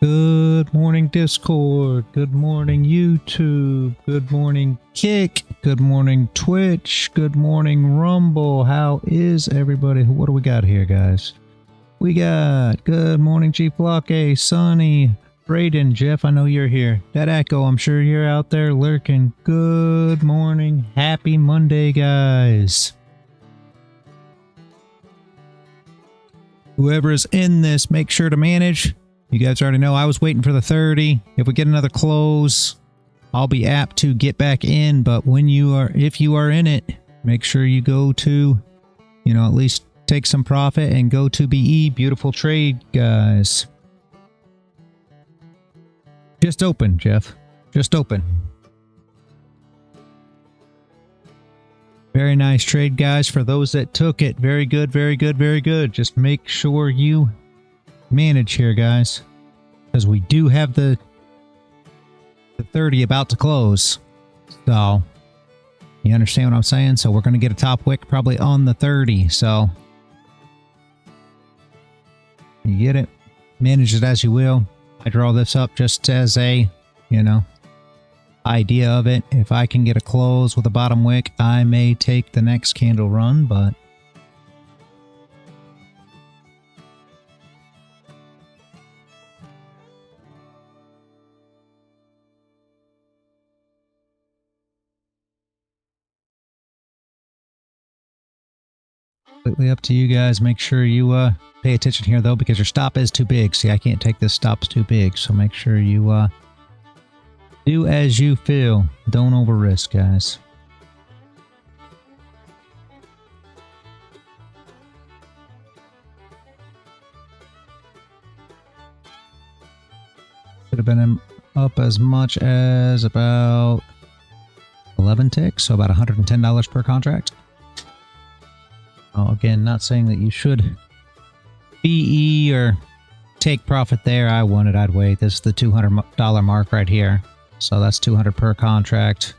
Good morning, Discord. Good morning, YouTube. Good morning, Kick. Good morning, Twitch. Good morning, Rumble. How is everybody? What do we got here, guys? We got good morning, Chief Locke, Sonny, Braden, Jeff. I know you're here. That Echo, I'm sure you're out there lurking. Good morning. Happy Monday, guys. Whoever is in this, make sure to manage. You guys already know I was waiting for the 30. If we get another close, I'll be apt to get back in. But if you are in it, make sure you go to, at least take some profit and go to BE. Beautiful trade, guys. Just open, Jeff. Just open. Very nice trade, guys. For those that took it, very good, very good, very good. Just make sure you manage here, guys, because we do have the 30 about to close. So you understand what I'm saying? So we're going to get a top wick probably on the 30. So you get it. Manage it as you will. I draw this up just as a, idea of it. If I can get a close with a bottom wick, I may take the next candle run, but completely up to you guys. Make sure you pay attention here, though, because your stop is too big. See, I can't take this. Stop's too big, so make sure you do as you feel. Don't over risk, guys. Could have been up as much as about 11 ticks, so about $110 per contract. Oh, again, not saying that you should BE or take profit there. I wouldn't. I'd wait. This is the $200 mark right here. So that's 200 per contract.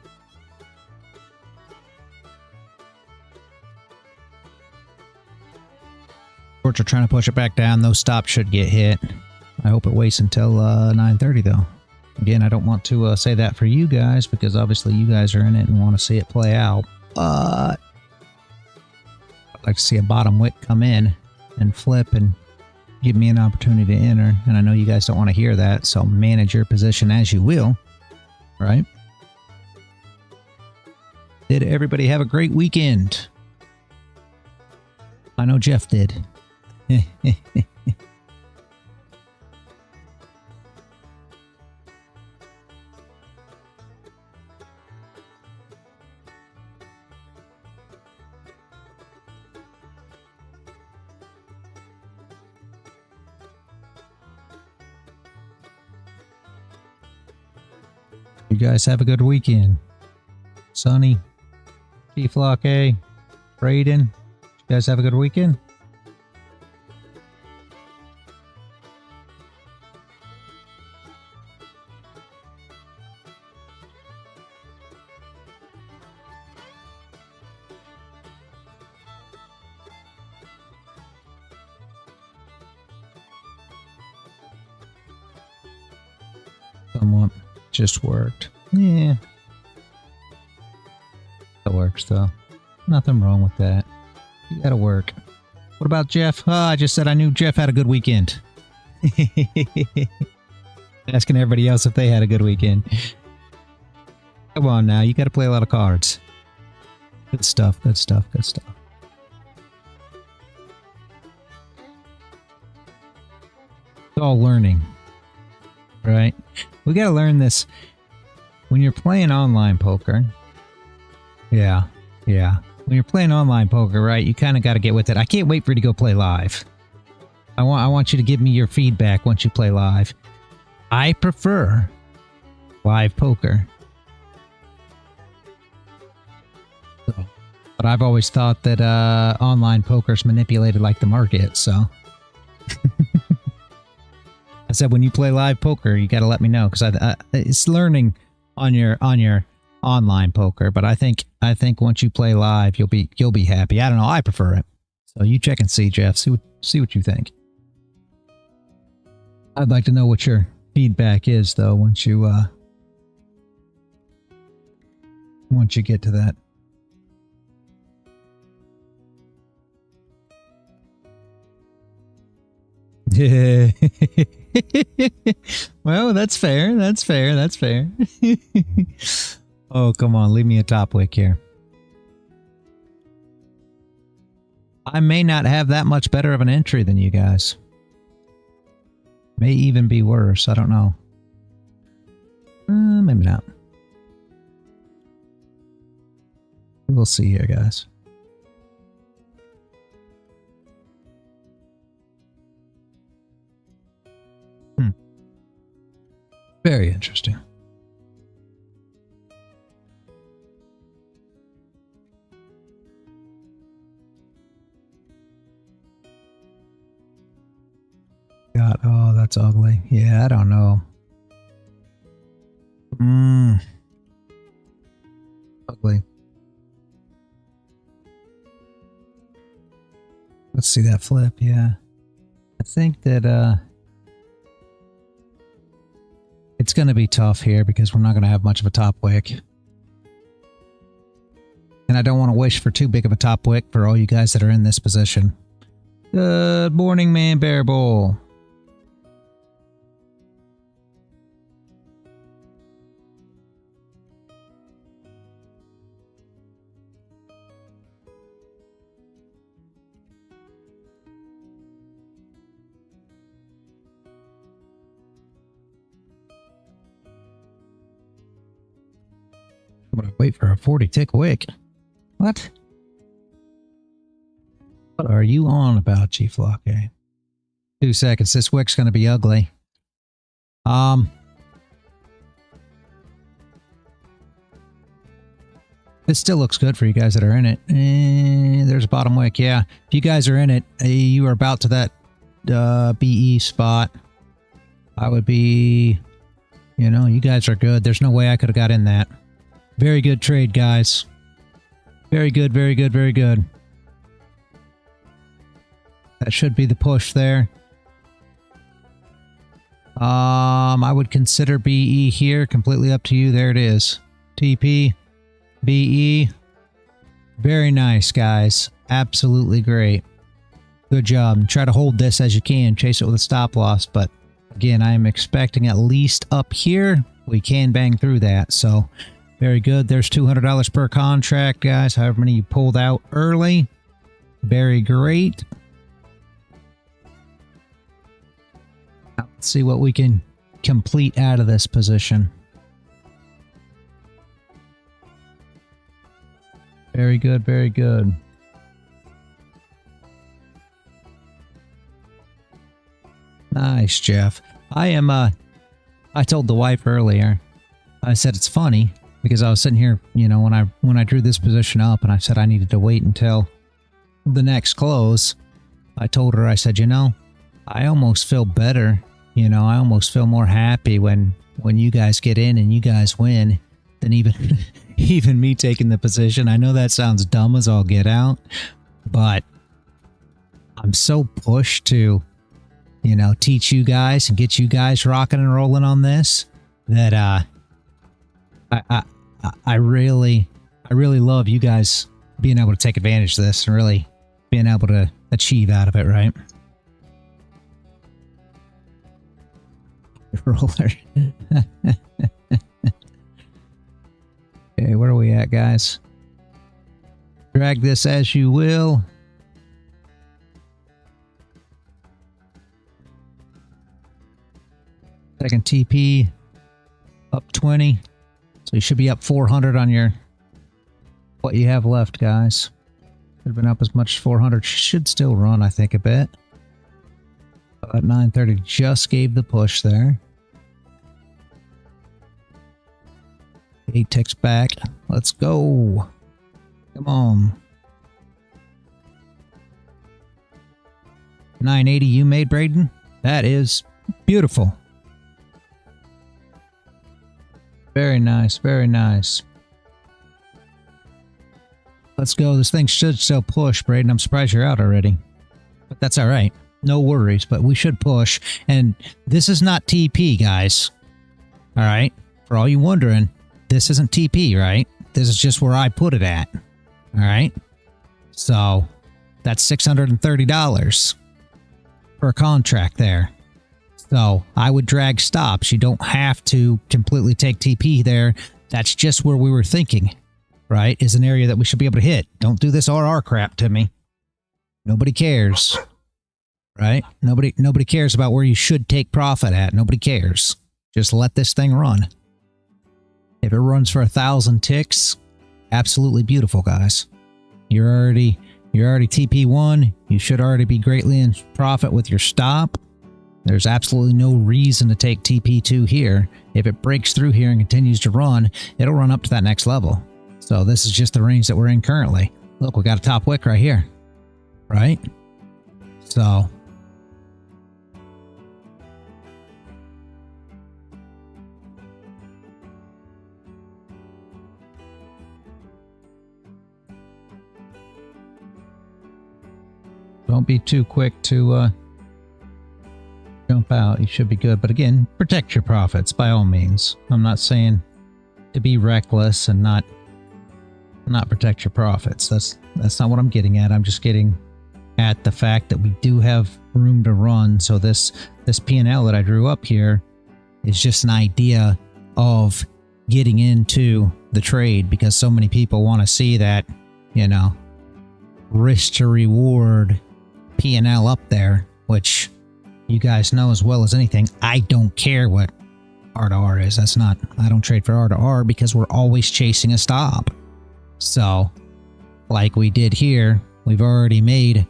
Shorts are trying to push it back down. Those stops should get hit. I hope it waits until 9:30 though. Again, I don't want to say that for you guys because obviously you guys are in it and want to see it play out. But I'd like to see a bottom wick come in and flip and give me an opportunity to enter. And I know you guys don't want to hear that, so manage your position as you will. Right? Did everybody have a great weekend? I know Jeff did. You guys have a good weekend. Sonny, Chief Locke, Braden, you guys have a good weekend? Somewhat. Just worked. Yeah. That works, though. Nothing wrong with that. You gotta work. What about Jeff? Oh, I just said I knew Jeff had a good weekend. Asking everybody else if they had a good weekend. Come on now, you gotta play a lot of cards. Good stuff, good stuff, good stuff. It's all learning. Right? We gotta learn this. When you're playing online poker, yeah. When you're playing online poker, right, you kind of got to get with it. I can't wait for you to go play live. I want you to give me your feedback once you play live. I prefer live poker. But I've always thought that online poker's manipulated like the market, so... I said when you play live poker, you got to let me know because it's learning on your online poker. But I think once you play live, you'll be happy. I don't know. I prefer it. So you check and see, Jeff. See what you think. I'd like to know what your feedback is, though, once you get to that. Yeah. Well, that's fair. That's fair. That's fair. Oh, come on. Leave me a top wick here. I may not have that much better of an entry than you guys. May even be worse. I don't know. Maybe not. We'll see here, guys. Very interesting. God, oh, that's ugly. Yeah, I don't know. Ugly. Let's see that flip, yeah. I think that, it's going to be tough here because we're not going to have much of a top wick. And I don't want to wish for too big of a top wick for all you guys that are in this position. Good morning, man, Bear Bull. I'm going to wait for a 40 tick wick. What? What are you on about, G-Flock? 2 seconds. This wick's going to be ugly. This still looks good for you guys that are in it. There's a bottom wick. Yeah. If you guys are in it, you are about to that BE spot. I would be, you know, you guys are good. There's no way I could have got in that. Very good trade, guys. Very good, very good, very good. That should be the push there. I would consider BE here. Completely up to you. There it is. TP, BE. Very nice, guys. Absolutely great. Good job. Try to hold this as you can. Chase it with a stop loss. But again, I am expecting at least up here. We can bang through that. So very good. There's $200 per contract, guys. However many you pulled out early. Very great. Now, let's see what we can complete out of this position. Very good, very good. Nice, Jeff. I told the wife earlier, I said it's funny because I was sitting here, you know, when I drew this position up and I said I needed to wait until the next close. I told her, I said, you know, I almost feel better. You know, I almost feel more happy when you guys get in and you guys win than even me taking the position. I know that sounds dumb as all get out, but I'm so pushed to, you know, teach you guys and get you guys rocking and rolling on this that I really love you guys being able to take advantage of this and really being able to achieve out of it, right? Roller. Okay, where are we at, guys? Drag this as you will. Second TP up 20. So you should be up 400 on your what you have left, guys. Could have been up as much as 400. Should still run, I think, a bit. At 930, just gave the push there. 8 ticks back. Let's go. Come on. 980 you made, Braden? That is beautiful. Very nice, very nice. Let's go. This thing should still push, Braden. I'm surprised you're out already. But that's all right. no worries, but we should push. And this is not TP, guys. All right? For all you wondering, this isn't TP, right? This is just where I put it at. All right? So that's $630 per contract there. So I would drag stops. You don't have to completely take TP there. That's just where we were thinking, right? Is an area that we should be able to hit. Don't do this RR crap to me. Nobody cares, right? Nobody cares about where you should take profit at. Nobody cares. Just let this thing run. If it runs for 1,000 ticks, absolutely beautiful, guys. You're already TP1. You should already be greatly in profit with your stop. There's absolutely no reason to take TP2 here. If it breaks through here and continues to run, it'll run up to that next level. So this is just the range that we're in currently. Look, we got a top wick right here, right? So don't be too quick to jump out. You should be good. But again, protect your profits by all means. I'm not saying to be reckless and not protect your profits. That's not what I'm getting at. I'm just getting at the fact that we do have room to run. So this P&L that I drew up here is just an idea of getting into the trade, because so many people want to see that, you know, risk to reward P&L up there, which you guys know as well as anything, I don't care what R to R is. I don't trade for R to R because we're always chasing a stop. So, like we did here, we've already made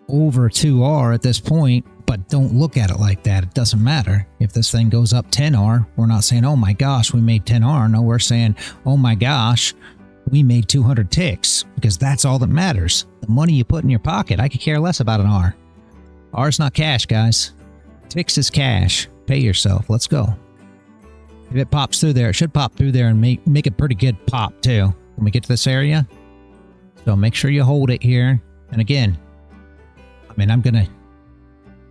over 2R at this point, but don't look at it like that. It doesn't matter. If this thing goes up 10R, we're not saying, oh my gosh, we made 10R. No, we're saying, oh my gosh, we made 200 ticks, because that's all that matters. The money you put in your pocket, I could care less about an R. R's not cash, guys. Ticks is cash. Pay yourself. Let's go. If it pops through there, it should pop through there and make a pretty good pop too when we get to this area. So make sure you hold it here. And again, I mean, I'm gonna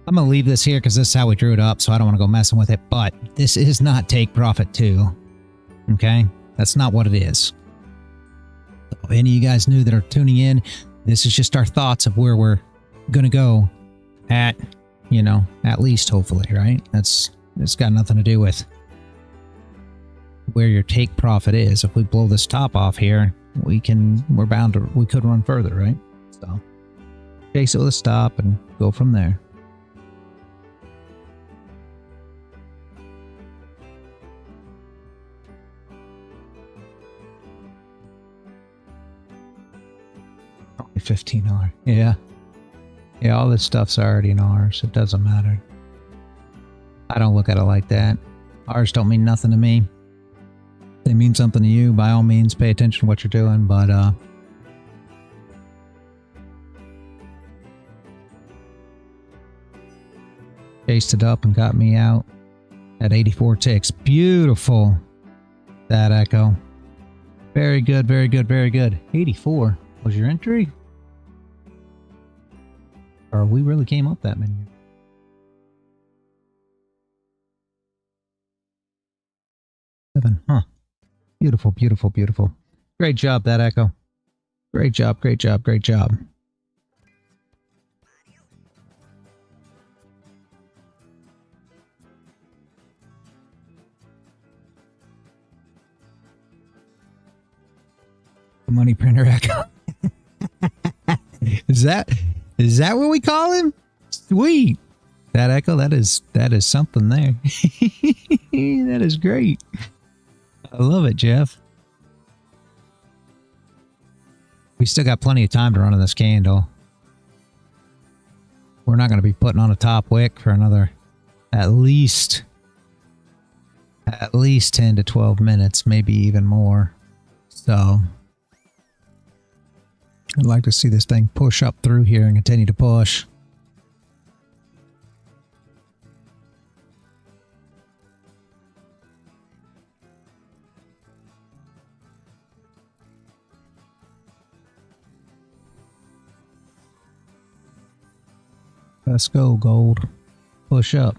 leave this here because this is how we drew it up, so I don't want to go messing with it. But this is not take profit 2. Okay? That's not what it is. So if any of you guys new that are tuning in, this is just our thoughts of where we're gonna go at, you know, at least hopefully, right? It's got nothing to do with where your take profit is. If we blow this top off here, we could run further, right? So chase it with a stop and go from there. Only 15R. Yeah. Yeah, all this stuff's already in R's. It doesn't matter. I don't look at it like that. R's don't mean nothing to me. They mean something to you. By all means, pay attention to what you're doing, but chased it up and got me out at 84 ticks. Beautiful. That echo. Very good, very good, very good. 84 was your entry? Or we really came up that many. Seven, huh? Beautiful, beautiful, beautiful. Great job, that echo. Great job, great job, great job. The money printer echo. Is that what we call him? Sweet. That echo, that is something there. That is great. I love it, Jeff. We still got plenty of time to run in this candle. We're not going to be putting on a top wick for another at least 10 to 12 minutes, maybe even more. So I'd like to see this thing push up through here and continue to push. Let's go, gold. Push up.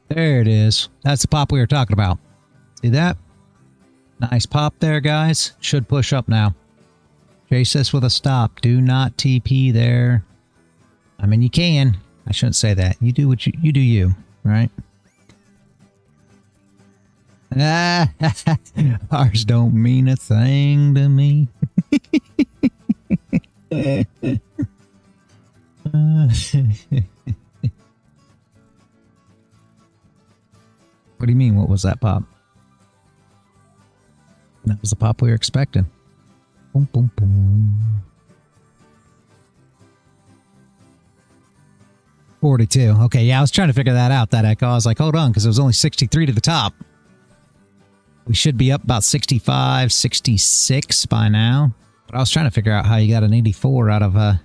There it is. That's the pop we were talking about. See that? Nice pop there, guys. Should push up now. Chase this with a stop. Do not TP there. I mean, you can. I shouldn't say that. You do what you do you, right? Ours don't mean a thing to me. What do you mean? What was that pop? That was the pop we were expecting. Boom, boom, boom. 42. Okay, yeah, I was trying to figure that out, that echo. I was like, hold on, because it was only 63 to the top. We should be up about 65, 66 by now. But I was trying to figure out how you got an 84 out of it,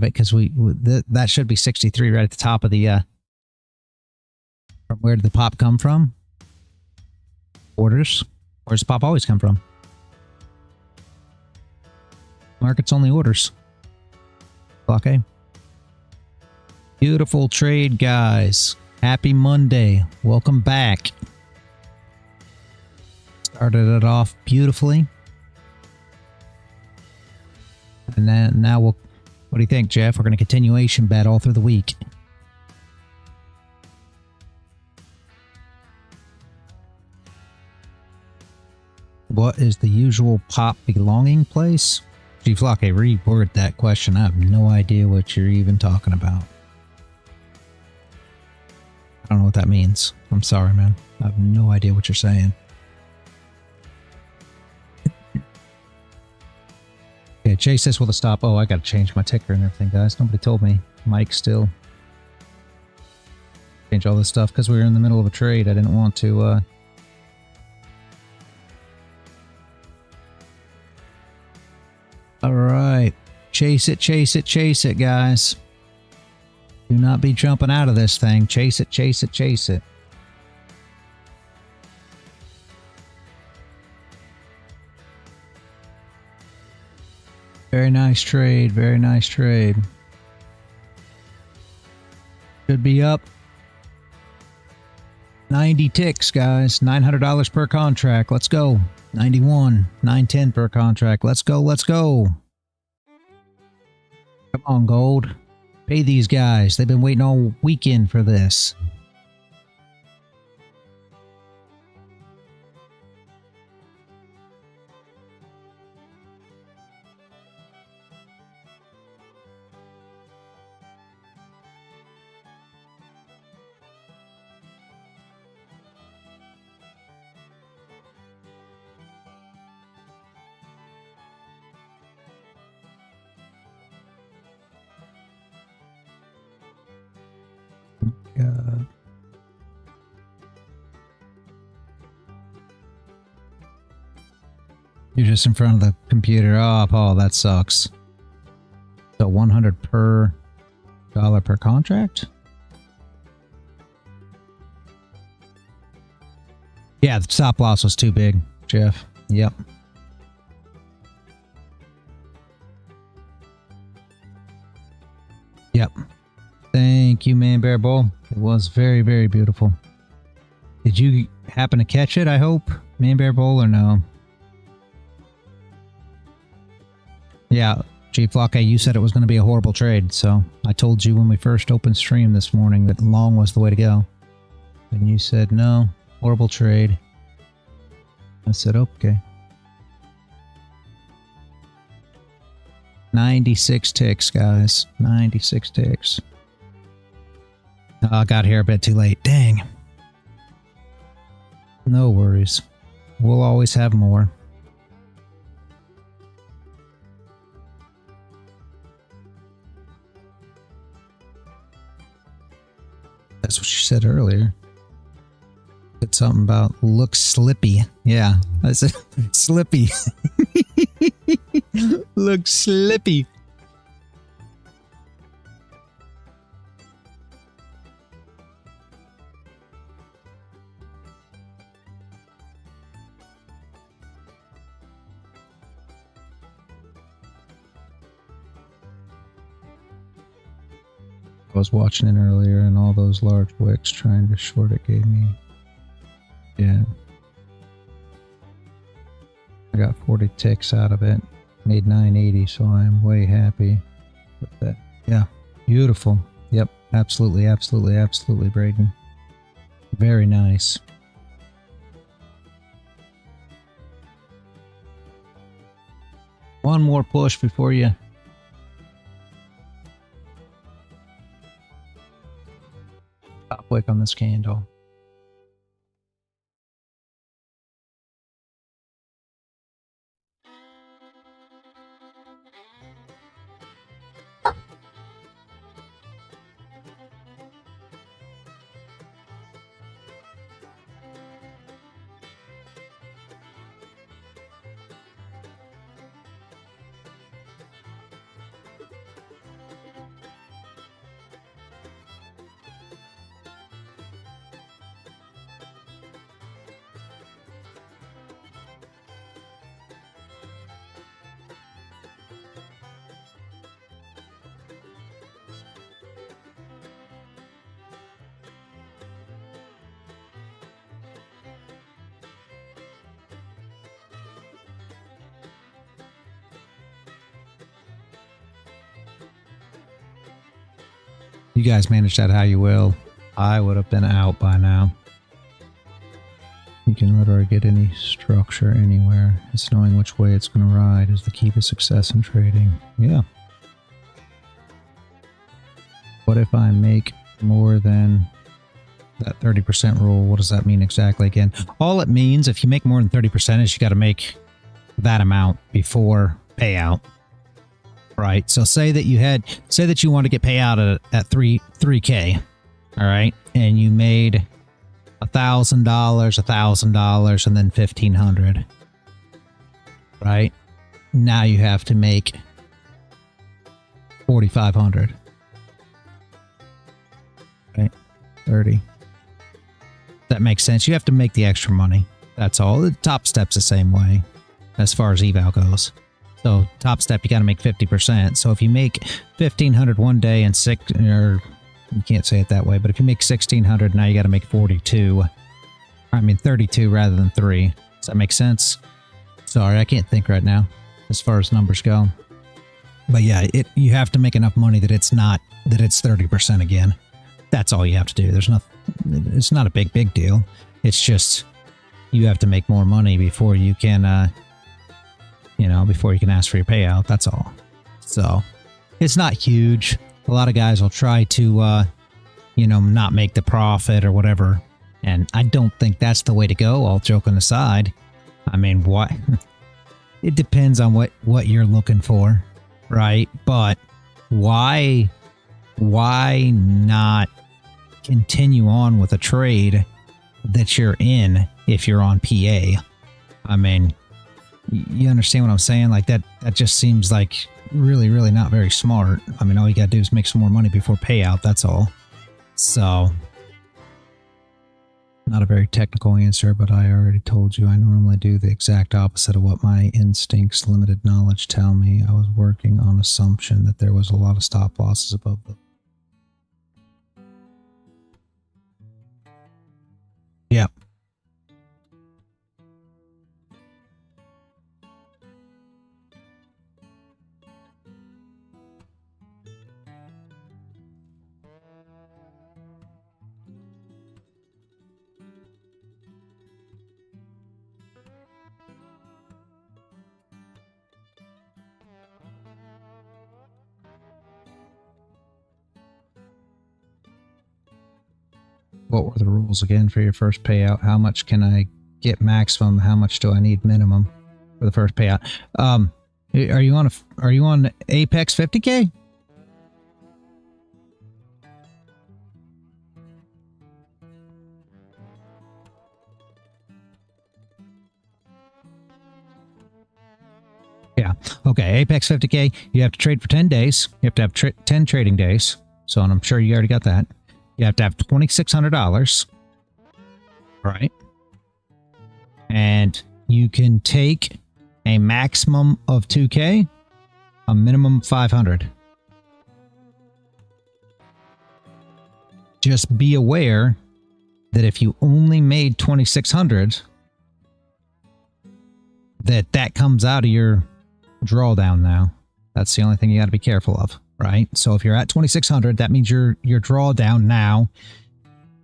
because that should be 63 right at the top of the from where did the pop come from? Orders. Where's the pop always come from? Market's only orders. Block A. Beautiful trade, guys. Happy Monday. Welcome back. Started it off beautifully. And then now we'll... What do you think, Jeff? We're going to continuation bet all through the week. What is the usual pop belonging place? G-Flock, reword that question. I have no idea what you're even talking about. I don't know what that means. I'm sorry, man. I have no idea what you're saying. Okay, chase this with a stop. Oh, I got to change my ticker and everything, guys. Nobody told me. Mike still. Change all this stuff because we were in the middle of a trade. I didn't want to... All right. Chase it, chase it, chase it, guys. Do not be jumping out of this thing. Chase it, chase it, chase it. Very nice trade. Very nice trade. Should be up 90 ticks, guys. $900 per contract. Let's go. 91. 910 per contract. Let's go. Let's go. Come on, gold. Pay these guys. They've been waiting all weekend for this. God. You're just in front of the computer. Oh, Paul, that sucks. So $100 per dollar per contract? Yeah, the stop loss was too big, Jeff. Yep. Yep. Thank you, Man Bear Bull. It was very, very beautiful. Did you happen to catch it, I hope? Man Bear Bull or no? Yeah, G-Flock, you said it was going to be a horrible trade, so I told you when we first opened stream this morning that long was the way to go. And you said, no, horrible trade. I said, okay. 96 ticks, guys. 96 ticks. Oh, I got here a bit too late. Dang. No worries. We'll always have more. That's what you said earlier. Said something about looks slippy. Yeah, I said slippy. Looks slippy. I was watching it earlier, and all those large wicks trying to short it gave me, yeah. I got 40 ticks out of it, made 980, so I'm way happy with that. Yeah, beautiful. Yep, absolutely, absolutely, absolutely, Braden. Very nice. One more push before you... Top wick on this candle. You guys manage that how you will. I would have been out by now. You can literally get any structure anywhere. It's knowing which way it's going to ride is the key to success in trading. Yeah. What if I make more than that 30% rule? What does that mean exactly again? All it means, if you make more than 30%, is you got to make that amount before payout. Right, so say that you want to get payout at 3K, all right, and you made $1,000, and then $1,500, right? Now you have to make $4,500, right? 30. That makes sense. You have to make the extra money. That's all. The top step's the same way as far as eval goes. So top step, you got to make 50%. So if you make 1,500 one day and you can't say it that way, but if you make 1,600, now you got to make 42. I mean 32 rather than 3. Does that make sense? Sorry, I can't think right now as far as numbers go. But yeah, you have to make enough money that it's 30% again. That's all you have to do. It's not a big deal. It's just you have to make more money before you can before you can ask for your payout. That's all. So it's not huge. A lot of guys will try to, not make the profit or whatever. And I don't think that's the way to go, all joking aside. I mean, what? It depends on what you're looking for, right? But why not continue on with a trade that you're in if you're on PA? I mean, you understand what I'm saying? Like that just seems like really, really not very smart. I mean, all you gotta do is make some more money before payout, that's all. So, not a very technical answer, but I already told you I normally do the exact opposite of what my instincts, limited knowledge tell me. I was working on assumption that there was a lot of stop losses above them. Yep. What were the rules again for your first payout? How much can I get maximum? How much do I need minimum for the first payout? Are you on Apex 50K? Yeah. Okay. Apex 50K. You have to trade for 10 days. You have to have 10 trading days. So, and I'm sure you already got that. You have to have $2,600, right? And you can take a maximum of 2K, a minimum of 500. Just be aware that if you only made 2,600, that comes out of your drawdown now. That's the only thing you got to be careful of, right? So if you're at 2,600, that means your drawdown now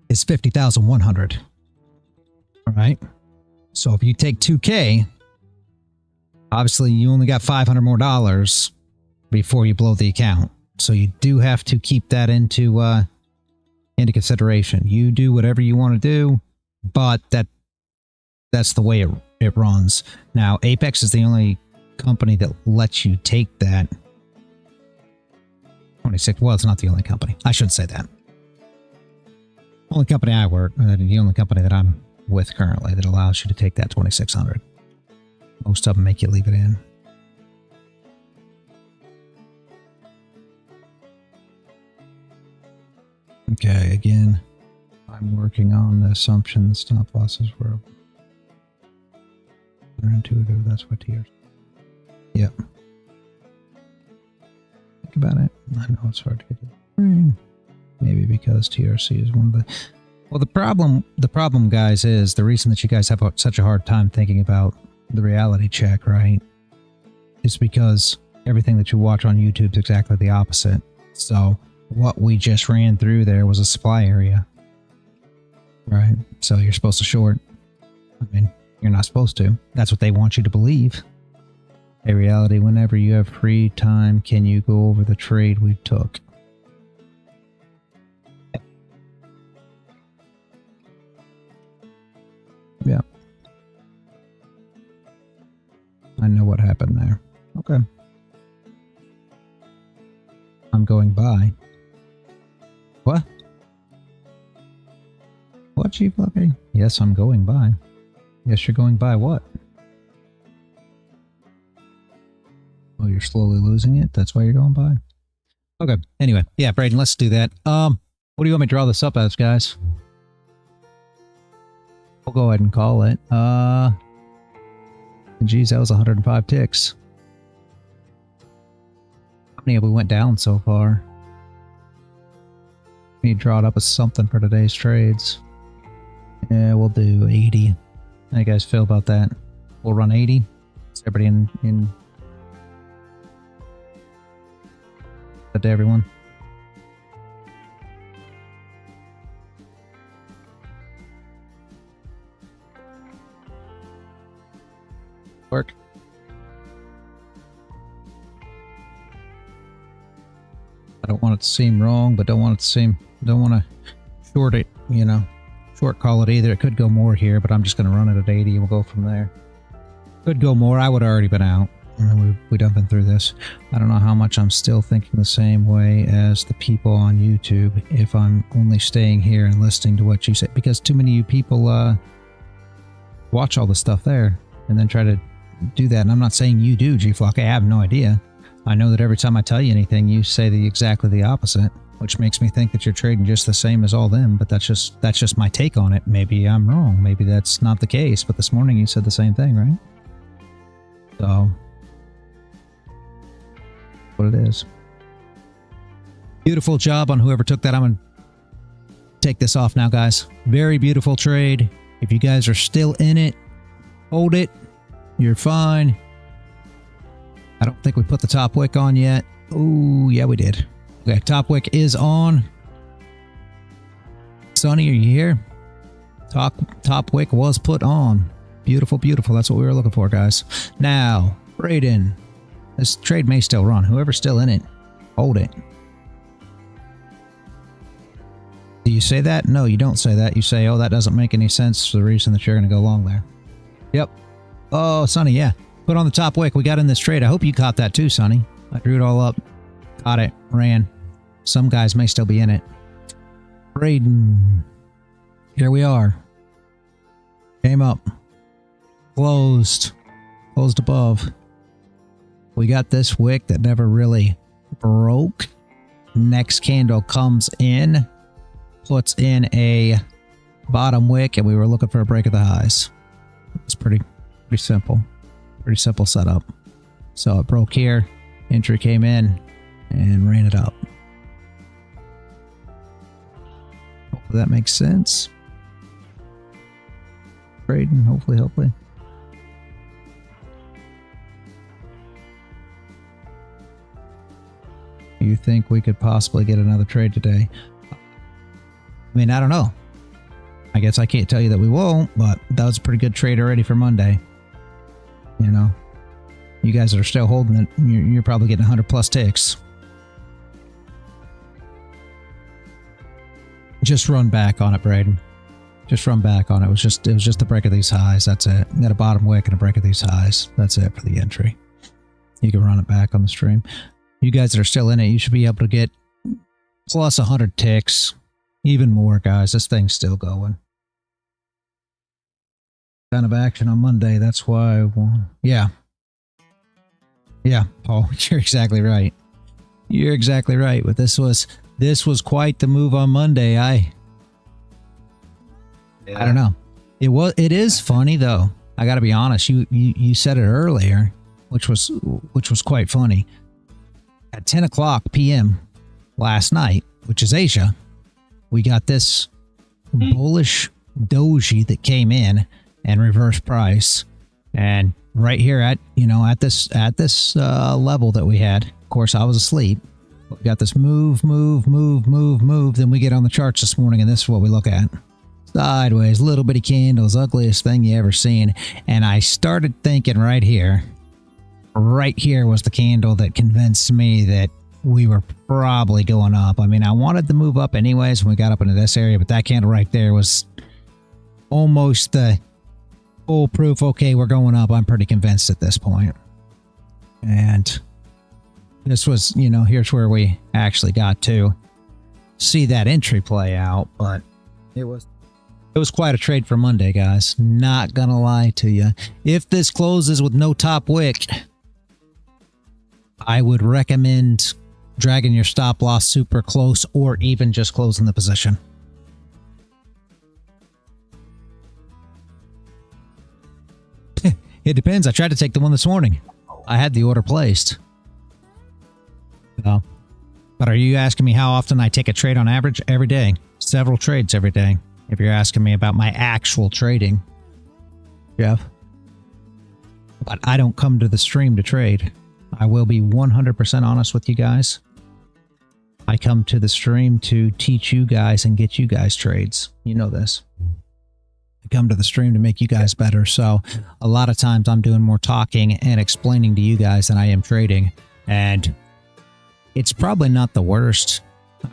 is 50,100. All right. So if you take 2K, obviously you only got $500 more before you blow the account. So you do have to keep that into consideration. You do whatever you want to do, but that's the way it runs. Now, Apex is the only company that lets you take that 26. Well, it's not the only company. I shouldn't say that. Only company I work, the only company that I'm with currently that allows you to take that 2,600. Most of them make you leave it in. Okay, again, I'm working on the assumption stop losses were intuitive. That's what TRC. Yep. Think about it. I know it's hard to get to the brain. Maybe because TRC is one of the... Well, the problem, guys, is the reason that you guys have such a hard time thinking about the reality check, right? Is because everything that you watch on YouTube is exactly the opposite. So what we just ran through there was a supply area, right? So you're supposed to short. I mean, you're not supposed to. That's what they want you to believe. Hey, reality, whenever you have free time, can you go over the trade we took? Yeah. I know what happened there. Okay. I'm going by. What? What, Chief Lucky? Yes, I'm going by. Yes, you're going by what? Oh, you're slowly losing it? That's why you're going by? Okay. Anyway, yeah, Braden, let's do that. What do you want me to draw this up as, guys? We'll go ahead and call it. Geez, that was 105 ticks. How many have we went down so far? We need to draw it up as something for today's trades. Yeah, we'll do 80. How you guys feel about that? We'll run 80. Is everybody in to everyone? Work. I don't want it to seem wrong, but don't want to short it, you know, short call it either. It could go more here, but I'm just going to run it at 80 and we'll go from there. Could go more. I would have already been out. I mean, we've been through this. I don't know how much I'm still thinking the same way as the people on YouTube if I'm only staying here and listening to what you say, because too many of you people watch all the stuff there and then try to do that. And I'm not saying you do, G-Flock. I have no idea. I know that every time I tell you anything, you say exactly the opposite, which makes me think that you're trading just the same as all them. But that's just my take on it. Maybe I'm wrong. Maybe that's not the case. But this morning you said the same thing, right? So, what it is. Beautiful job on whoever took that. I'm going to take this off now, guys. Very beautiful trade. If you guys are still in it, hold it. You're fine. I don't think we put the top wick on yet. Oh, yeah, we did. Okay, top wick is on. Sonny, are you here? Top wick was put on. Beautiful, beautiful. That's what we were looking for, guys. Now, Braden. This trade may still run. Whoever's still in it, hold it. Do you say that? No, you don't say that. You say, oh, that doesn't make any sense for the reason that you're going to go long there. Yep. Oh, Sonny, yeah. Put on the top wick. We got in this trade. I hope you caught that too, Sonny. I drew it all up. Caught it. Ran. Some guys may still be in it. Braden. Here we are. Came up. Closed. Closed above. We got this wick that never really broke. Next candle comes in. Puts in a bottom wick, and we were looking for a break of the highs. It's pretty simple. Pretty simple setup. So it broke here. Entry came in and ran it up. Hopefully that makes sense. Trading, hopefully. You think we could possibly get another trade today? I mean, I don't know. I guess I can't tell you that we won't, but that was a pretty good trade already for Monday. You know, you guys that are still holding it, you're probably getting 100 plus ticks. Just run back on it, Braden. Just run back on it. It was just the break of these highs. That's it. You got a bottom wick and a break of these highs. That's it for the entry. You can run it back on the stream. You guys that are still in it, you should be able to get plus 100 ticks. Even more, guys. This thing's still going. Kind of action on Monday. That's why I won. Yeah. Yeah, Paul, you're exactly right. You're exactly right. But this was quite the move on Monday. I don't know. It is funny though. I got to be honest. You said it earlier, which was quite funny. At 10 o'clock p.m. last night, which is Asia, we got this bullish doji that came in and reverse price, and right here at this level that we had. Of course, I was asleep. We got this move. Then we get on the charts this morning, and this is what we look at. Sideways, little bitty candles, ugliest thing you ever seen. And I started thinking right here was the candle that convinced me that we were probably going up. I mean, I wanted to move up anyways when we got up into this area, but that candle right there was almost the foolproof. Okay, we're going up. I'm pretty convinced at this point. And this was, here's where we actually got to see that entry play out, but it was quite a trade for Monday, guys. Not gonna lie to you. If this closes with no top wick, I would recommend dragging your stop loss super close or even just closing the position. It depends. I tried to take the one this morning. I had the order placed. But are you asking me how often I take a trade on average? Every day. Several trades every day. If you're asking me about my actual trading, Jeff. But I don't come to the stream to trade. I will be 100% honest with you guys. I come to the stream to teach you guys and get you guys trades. You know this. I come to the stream to make you guys better. So a lot of times I'm doing more talking and explaining to you guys than I am trading. And it's probably not the worst.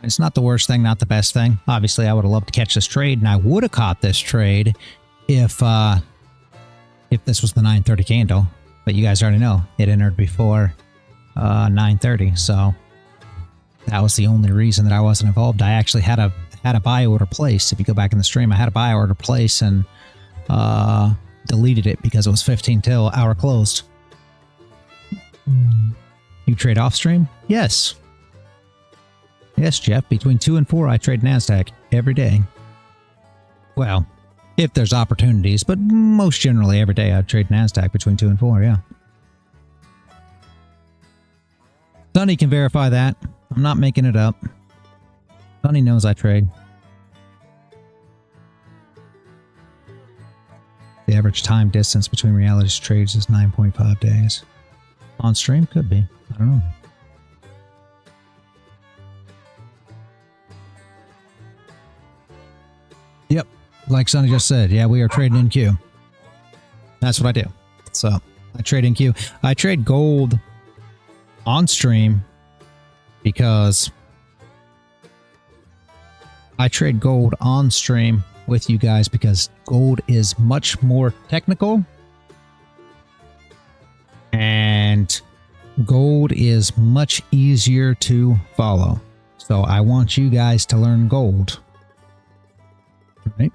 It's not the worst thing, not the best thing. Obviously, I would have loved to catch this trade, and I would have caught this trade if this was the 9:30 candle. But you guys already know it entered before 9:30, so that was the only reason that I wasn't involved. I actually had a buy order placed. If you go back in the stream, I had a buy order placed and deleted it because it was 15 till hour closed. You trade off stream? Yes. Yes, Jeff. Between 2 and 4, I trade Nasdaq every day. Well, if there's opportunities, but most generally every day I trade Nasdaq between 2 and 4, yeah. Sonny can verify that. I'm not making it up. Sonny knows I trade. The average time distance between reality trades is 9.5 days. On stream? Could be. I don't know. Yep. Like Sonny just said, yeah, we are trading in Q. That's what I do. So I trade in Q. I trade gold on stream because I trade gold on stream with you guys because gold is much more technical and gold is much easier to follow. So I want you guys to learn gold. Right?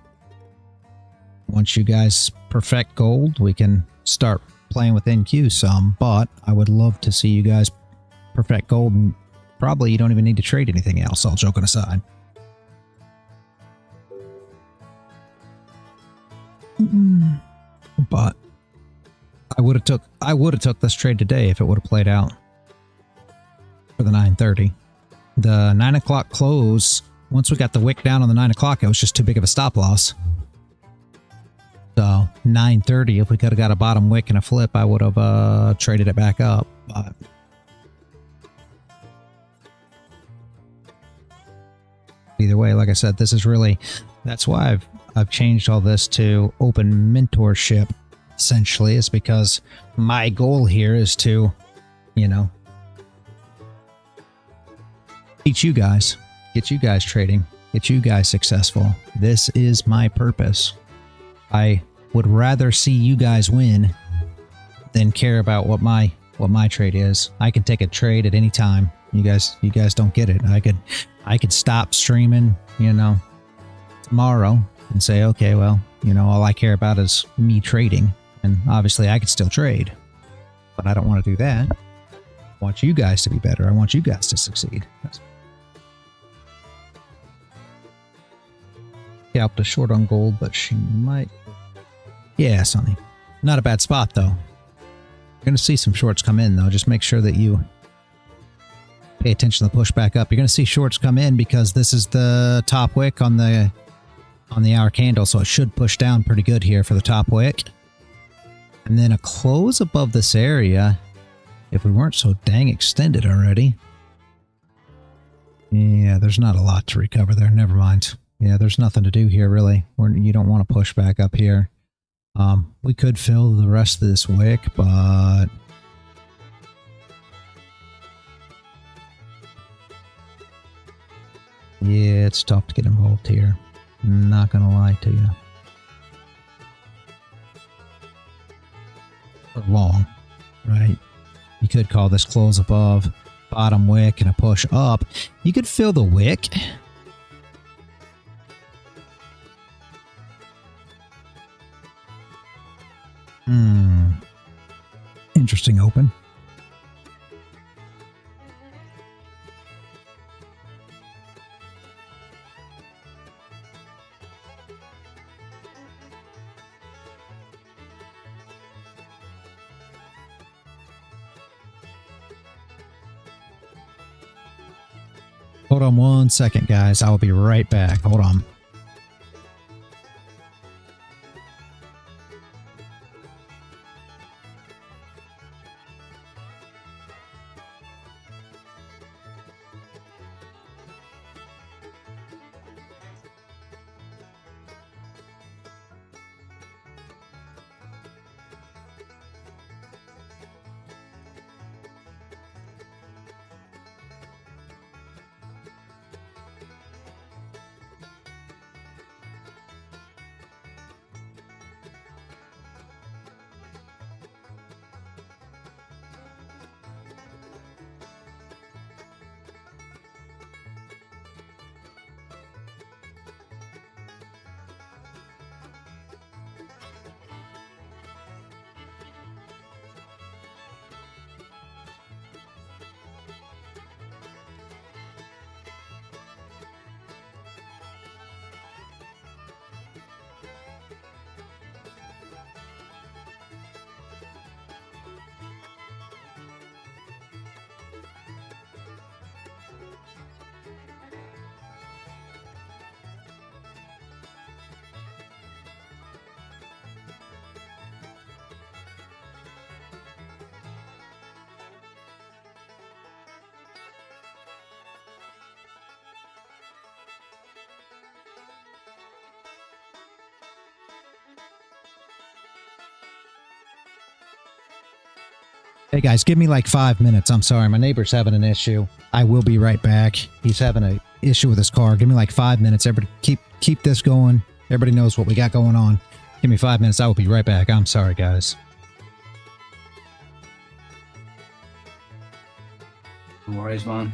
Once you guys perfect gold, we can start playing with NQ some, but I would love to see you guys perfect gold, and probably you don't even need to trade anything else, all joking aside. But I would have took this trade today if it would have played out for the 9:30. The 9 o'clock close once we got the wick down on the 9 o'clock, it was just too big of a stop loss. So 9:30, if we could have got a bottom wick and a flip, I would have traded it back up. But either way, like I said, this is really, that's why I've changed all this to open mentorship. Essentially, is because my goal here is to, you know, teach you guys, get you guys trading, get you guys successful. This is my purpose. I would rather see you guys win than care about what my trade is. I can take a trade at any time. You guys don't get it. I could stop streaming, you know, tomorrow and say, okay, well, you know, all I care about is me trading. And obviously I could still trade, but I don't want to do that. I want you guys to be better. I want you guys to succeed. Scalped a short on gold, but she might. Yeah, Sonny. Not a bad spot, though. You're going to see some shorts come in, though. Just make sure that you pay attention to the push back up. You're going to see shorts come in because this is the top wick on the hour candle, so it should push down pretty good here for the top wick. And then a close above this area, if we weren't so dang extended already. Yeah, there's not a lot to recover there. Never mind. Yeah, there's nothing to do here, really. You don't want to push back up here. We could fill the rest of this wick, but yeah, it's tough to get involved here. Not gonna lie to you. Or long, right? You could call this close above, bottom wick, and a push up. You could fill the wick. Interesting open. Hold on 1 second, guys. I will be right back. Hold on. Hey guys, give me like 5 minutes. I'm sorry, my neighbor's having an issue. I will be right back. He's having an issue with his car. Give me like 5 minutes. Everybody keep this going. Everybody knows what we got going on. Give me 5 minutes. I will be right back. I'm sorry, guys. No worries, man.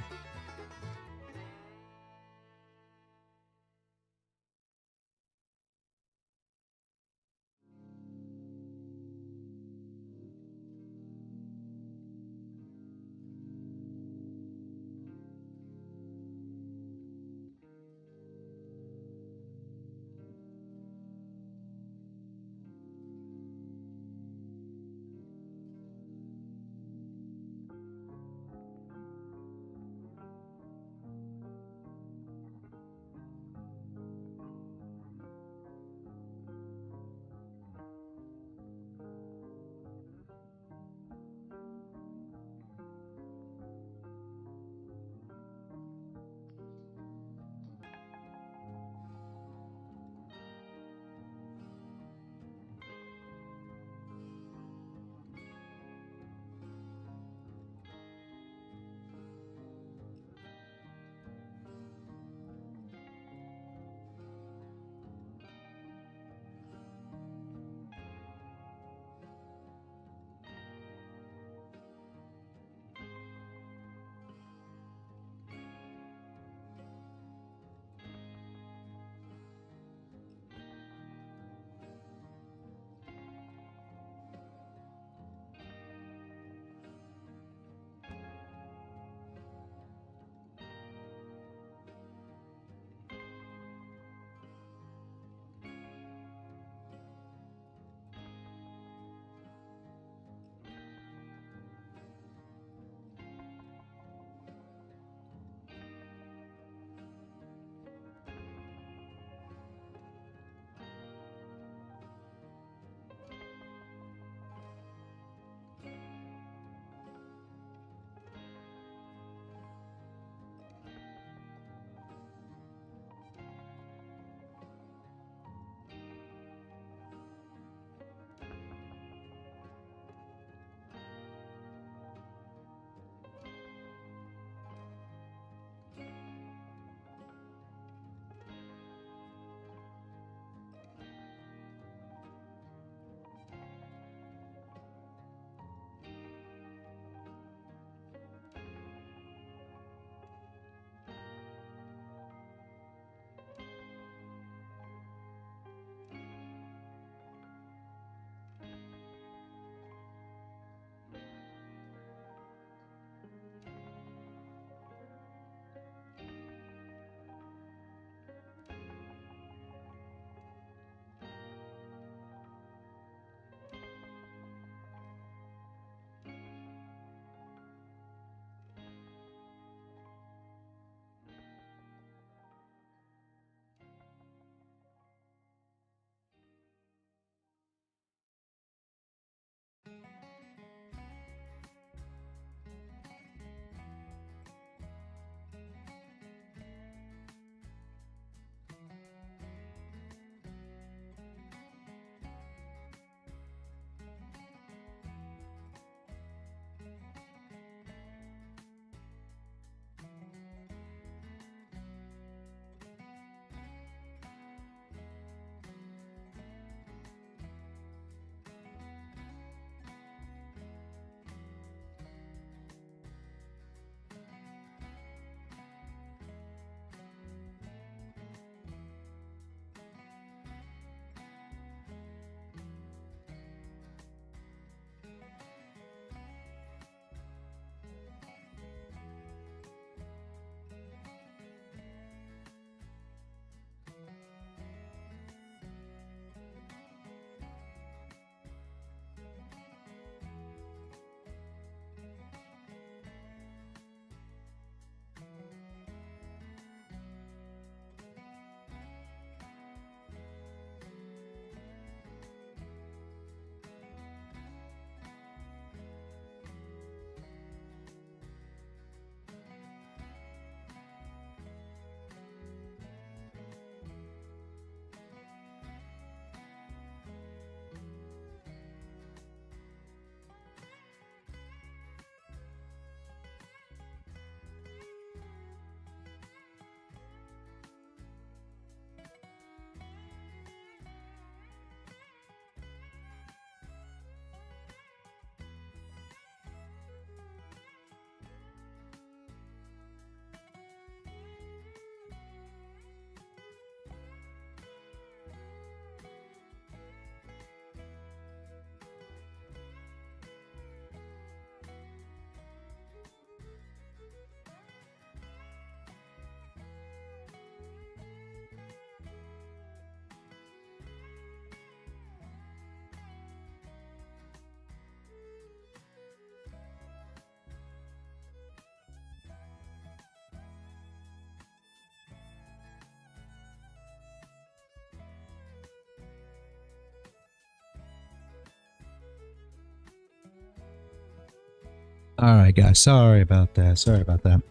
All right, guys. Sorry about that. Sorry about that.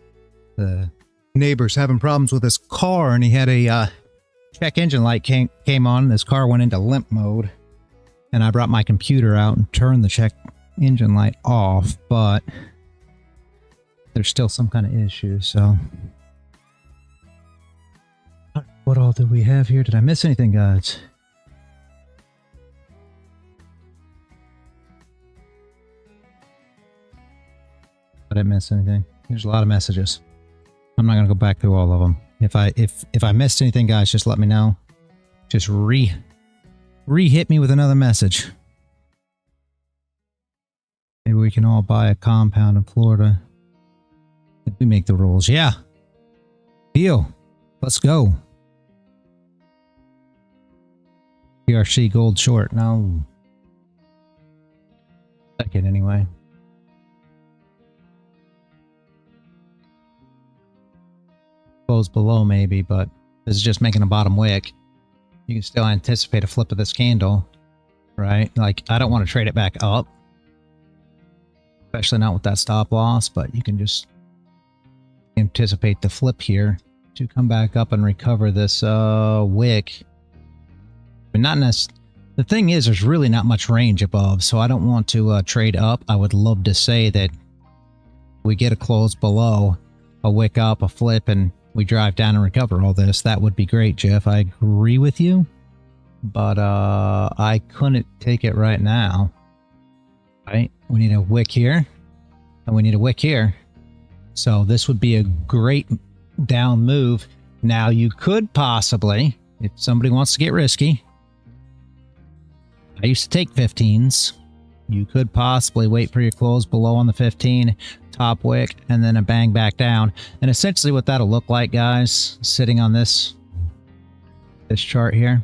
The neighbor's having problems with his car, and he had a check engine light came on, and his car went into limp mode. And I brought my computer out and turned the check engine light off, but there's still some kind of issue, so... What all do we have here? Did I miss anything, guys? I didn't miss anything. There's a lot of messages. I'm not gonna go back through all of them. If I missed anything, guys, just let me know. Just re-hit me with another message. Maybe we can all buy a compound in Florida. If we make the rules, yeah. Deal. Let's go. PRC gold short. No. Second anyway. Close below maybe, but this is just making a bottom wick. You can still anticipate a flip of this candle, right? Like, I don't want to trade it back up, especially not with that stop loss, but you can just anticipate the flip here to come back up and recover this wick. But not necessarily. The thing is, there's really not much range above, so I don't want to trade up. I would love to say that we get a close below, a wick up, a flip, and we drive down and recover all this. That would be great, Jeff. I agree with you, but I couldn't take it right now. Right? We need a wick here, and we need a wick here. So this would be a great down move. Now you could possibly, if somebody wants to get risky, I used to take 15s. You could possibly wait for your close below on the 15, top wick, and then a bang back down. And essentially what that'll look like, guys, sitting on this chart here,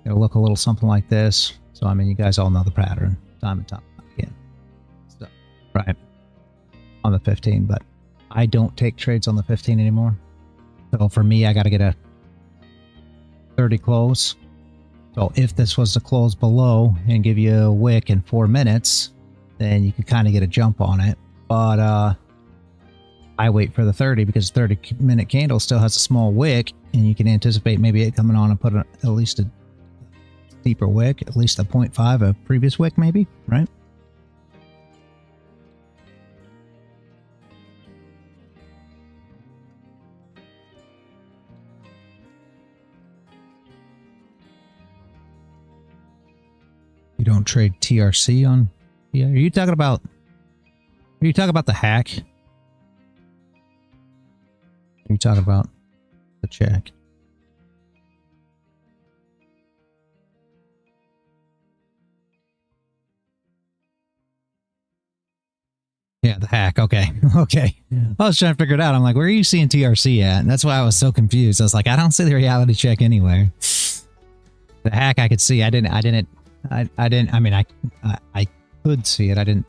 it'll look a little something like this. So, I mean, you guys all know the pattern, time and time again. So, right, on the 15, but I don't take trades on the 15 anymore. So for me, I got to get a 30 close. So if this was to close below and give you a wick in 4 minutes, then you could kind of get a jump on it. But I wait for the 30 because 30-minute candle still has a small wick, and you can anticipate maybe it coming on and put at least a deeper wick, at least a 0.5 of previous wick maybe, right? You don't trade TRC on? Yeah, are you talking about the hack? Are you talking about the check? Yeah, the hack. Okay. Okay. I was trying to figure it out. I'm like, where are you seeing TRC at? And that's why I was so confused. I was like, I don't see the reality check anywhere. The hack I could see. I mean, I could see it. I didn't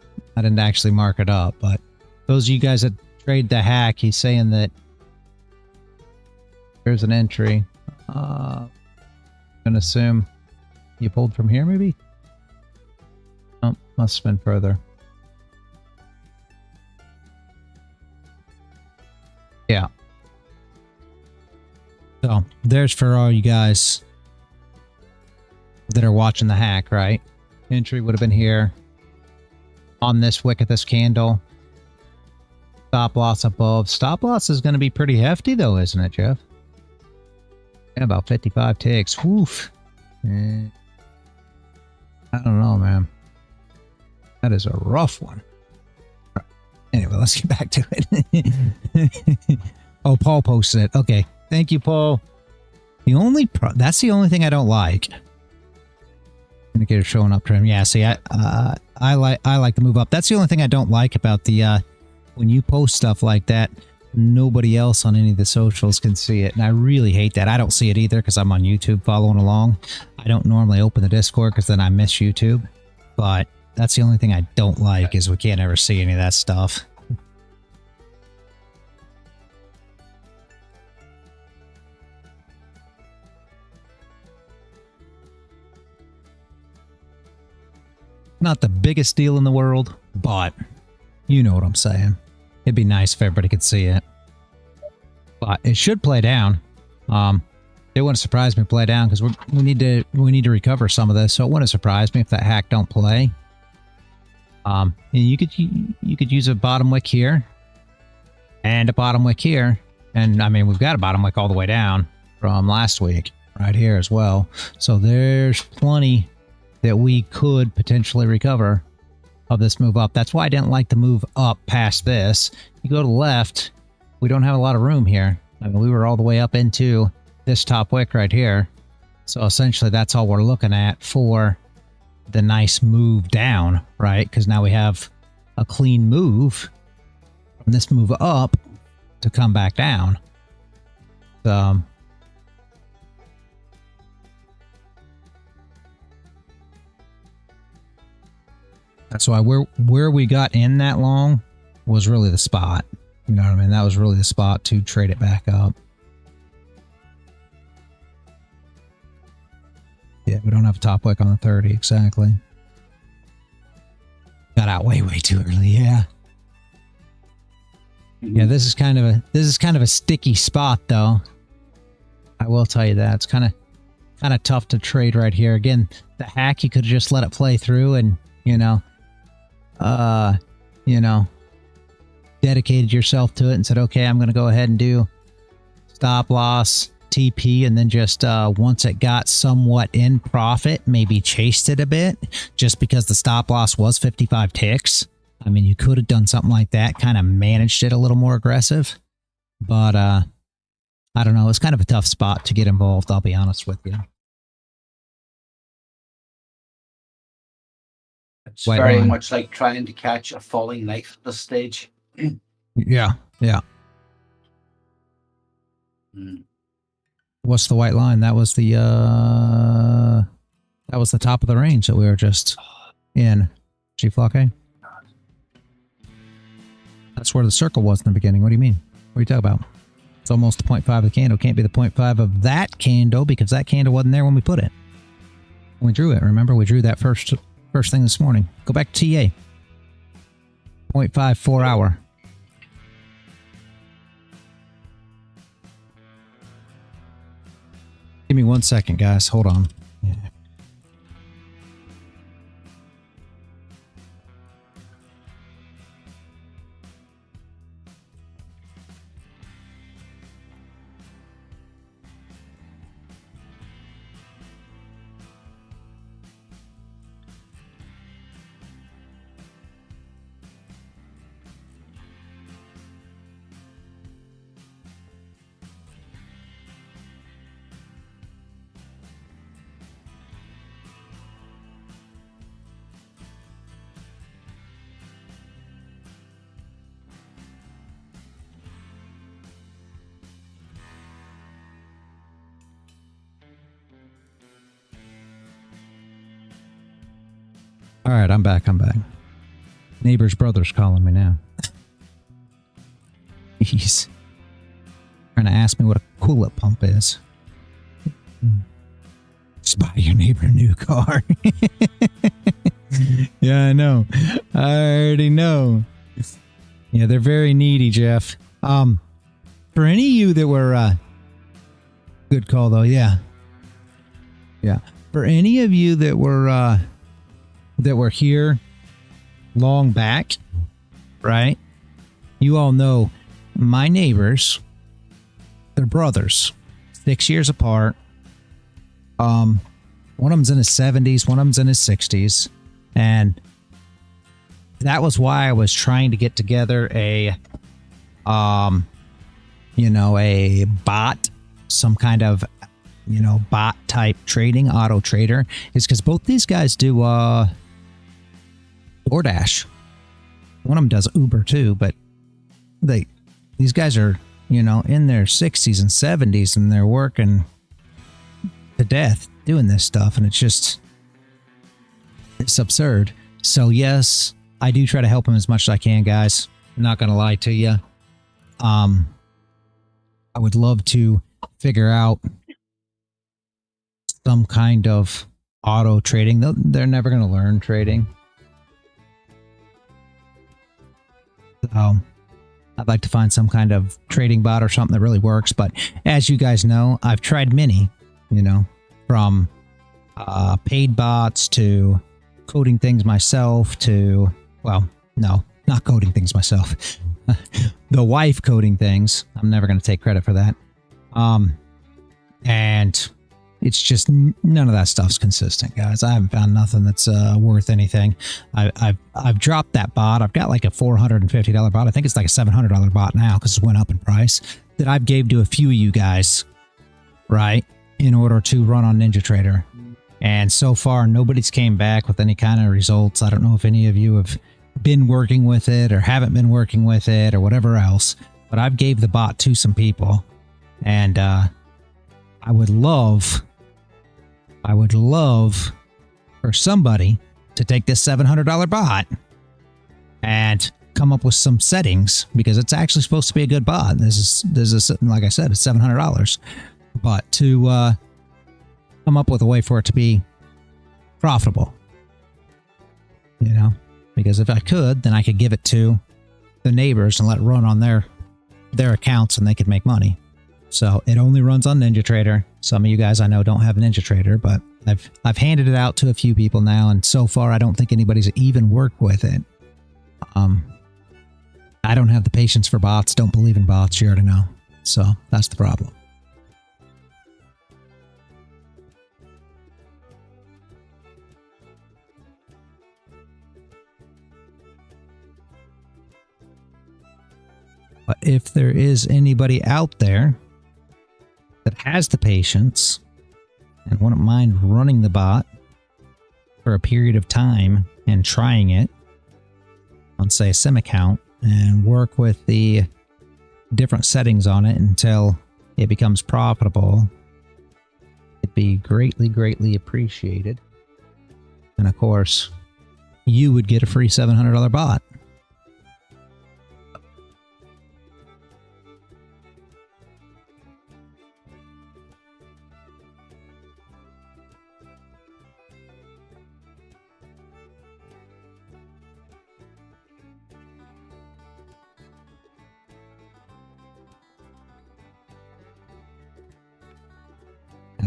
actually mark it up, but those of you guys that trade the hack, he's saying that there's an entry. I'm gonna assume you pulled from here, maybe? Oh, must have been further. Yeah. So there's for all you guys that are watching the hack, right? Entry would have been here on this wick of this candle. Stop loss above. Stop loss is going to be pretty hefty though, isn't it, Jeff? Yeah, about 55 ticks. Woof. I don't know, man. That is a rough one. Anyway, let's get back to it. Oh, Paul posted it. Okay. Thank you, Paul. That's the only thing I don't like. Indicator showing up trend. Yeah, see, I like the move up. That's the only thing I don't like about the when you post stuff like that, nobody else on any of the socials can see it, and I really hate that. I don't see it either because I'm on YouTube following along. I don't normally open the Discord because then I miss YouTube, but that's the only thing I don't like is we can't ever see any of that stuff. Not the biggest deal in the world, but You know what I'm saying. It'd be nice if everybody could see it. But it should play down. It wouldn't surprise me to play down because we need to recover some of this. So it wouldn't surprise me if that hack don't play. And you could use a bottom wick here and a bottom wick here. And I mean, we've got a bottom wick all the way down from last week right here as well. So there's plenty that we could potentially recover of this move up. That's why I didn't like to move up past this. You go to the left, we don't have a lot of room here. I mean, we were all the way up into this top wick right here. So essentially that's all we're looking at for the nice move down, right? Because now we have a clean move from this move up to come back down. That's why where we got in that long was really the spot. You know what I mean? That was really the spot to trade it back up. Yeah, we don't have a top wick on the 30, exactly. Got out way too early, yeah. Yeah, this is kind of a sticky spot though. I will tell you that. It's kind of tough to trade right here. Again, the hack, you could have just let it play through and, dedicated yourself to it and said, okay, I'm going to go ahead and do stop loss, TP, and then just once it got somewhat in profit, maybe chased it a bit just because the stop loss was 55 ticks. I mean, you could have done something like that, kind of managed it a little more aggressive. But I don't know. It's kind of a tough spot to get involved, I'll be honest with you. It's very much like trying to catch a falling knife at this stage. Yeah. What's the white line? That was the top of the range that we were just in. G-Flock, That's where the circle was in the beginning. What do you mean? What are you talking about? It's almost the 0.5 of the candle. Can't be the 0.5 of that candle because that candle wasn't there when we put it. When we drew it. Remember, we drew that first thing this morning. Go back to TA. 0.5 4 hour. Give me 1 second, guys. Hold on. Yeah. All right, I'm back. Neighbor's brother's calling me now. He's trying to ask me what a coolant pump is. Just buy your neighbor a new car. Yeah, I know. I already know. Yeah, they're very needy, Jeff. For any of you that were good call though, yeah. For any of you that were here long back, right? You all know my neighbors, they're brothers, 6 years apart. One of them's in his 70s, one of them's in his 60s. And that was why I was trying to get together a bot, some kind of, bot type trading, auto trader, is because both these guys do, DoorDash. One of them does Uber too, but these guys are, in their 60s and 70s and they're working to death doing this stuff. And it's absurd. So yes, I do try to help them as much as I can, guys. I'm not going to lie to you. I would love to figure out some kind of auto trading. They're never going to learn trading. So I'd like to find some kind of trading bot or something that really works. But as you guys know, I've tried many, you know, from paid bots to coding things myself to, well, no, not coding things myself. The wife coding things. I'm never going to take credit for that. And it's just none of that stuff's consistent, guys. I haven't found nothing that's worth anything. I've dropped that bot. I've got like a $450 bot. I think it's like a $700 bot now because it went up in price, that I've gave to a few of you guys, right, in order to run on NinjaTrader. And so far, nobody's came back with any kind of results. I don't know if any of you have been working with it or haven't been working with it or whatever else, but I've gave the bot to some people, and I would love for somebody to take this $700 bot and come up with some settings, because it's actually supposed to be a good bot. This is like I said, it's $700, but to come up with a way for it to be profitable, you know, because if I could, then I could give it to the neighbors and let it run on their accounts, and they could make money. So it only runs on NinjaTrader. Some of you guys I know don't have NinjaTrader, but I've handed it out to a few people now, and so far I don't think anybody's even worked with it. I don't have the patience for bots. Don't believe in bots. You already know. So that's the problem. But if there is anybody out there that has the patience and wouldn't mind running the bot for a period of time and trying it on, say, a sim account, and work with the different settings on it until it becomes profitable, it'd be greatly, greatly appreciated. And of course, you would get a free $700 bot.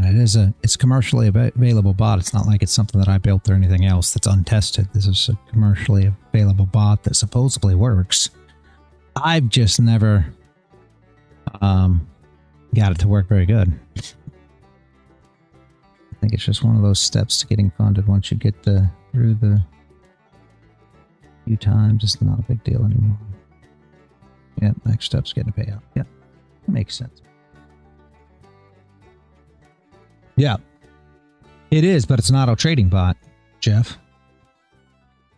And it's commercially available bot. It's not like it's something that I built or anything else that's untested. This is a commercially available bot that supposedly works. I've just never got it to work very good. I think it's just one of those steps to getting funded. Once you get through the few times, it's not a big deal anymore. Yep, next step's getting a payout. Yep, makes sense. Yeah, it is, but it's an auto trading bot, Jeff.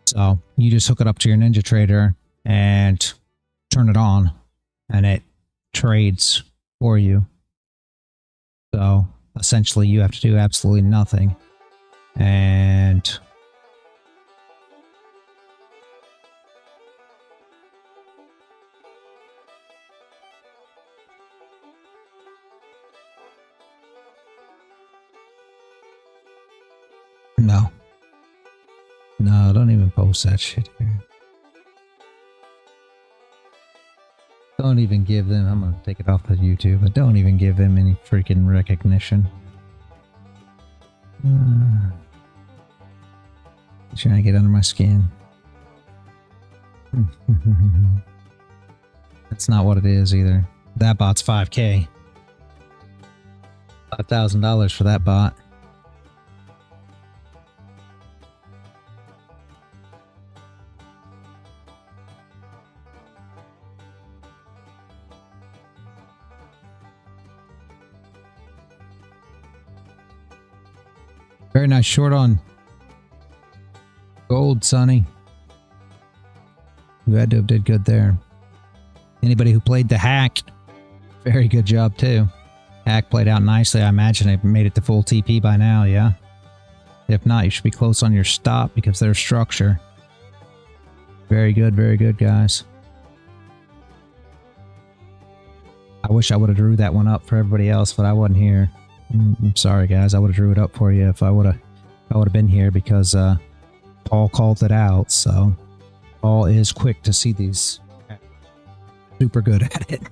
So you just hook it up to your NinjaTrader and turn it on, and it trades for you. So essentially, you have to do absolutely nothing. And No, don't even post that shit here. Don't even give them, I'm going to take it off of YouTube, but don't even give them any freaking recognition. Trying to get under my skin. That's not what it is either. That bot's $5K. $5,000 for that bot. Very nice short on gold, Sonny. You had to have did good there. Anybody who played the hack, very good job too. Hack played out nicely. I imagine they made it to full TP by now, yeah? If not, you should be close on your stop because there's structure. Very good, guys. I wish I would have drew that one up for everybody else, but I wasn't here. I'm sorry, guys. I would have drew it up for you if I would have been here, because Paul called it out. So Paul is quick to see these super good at it.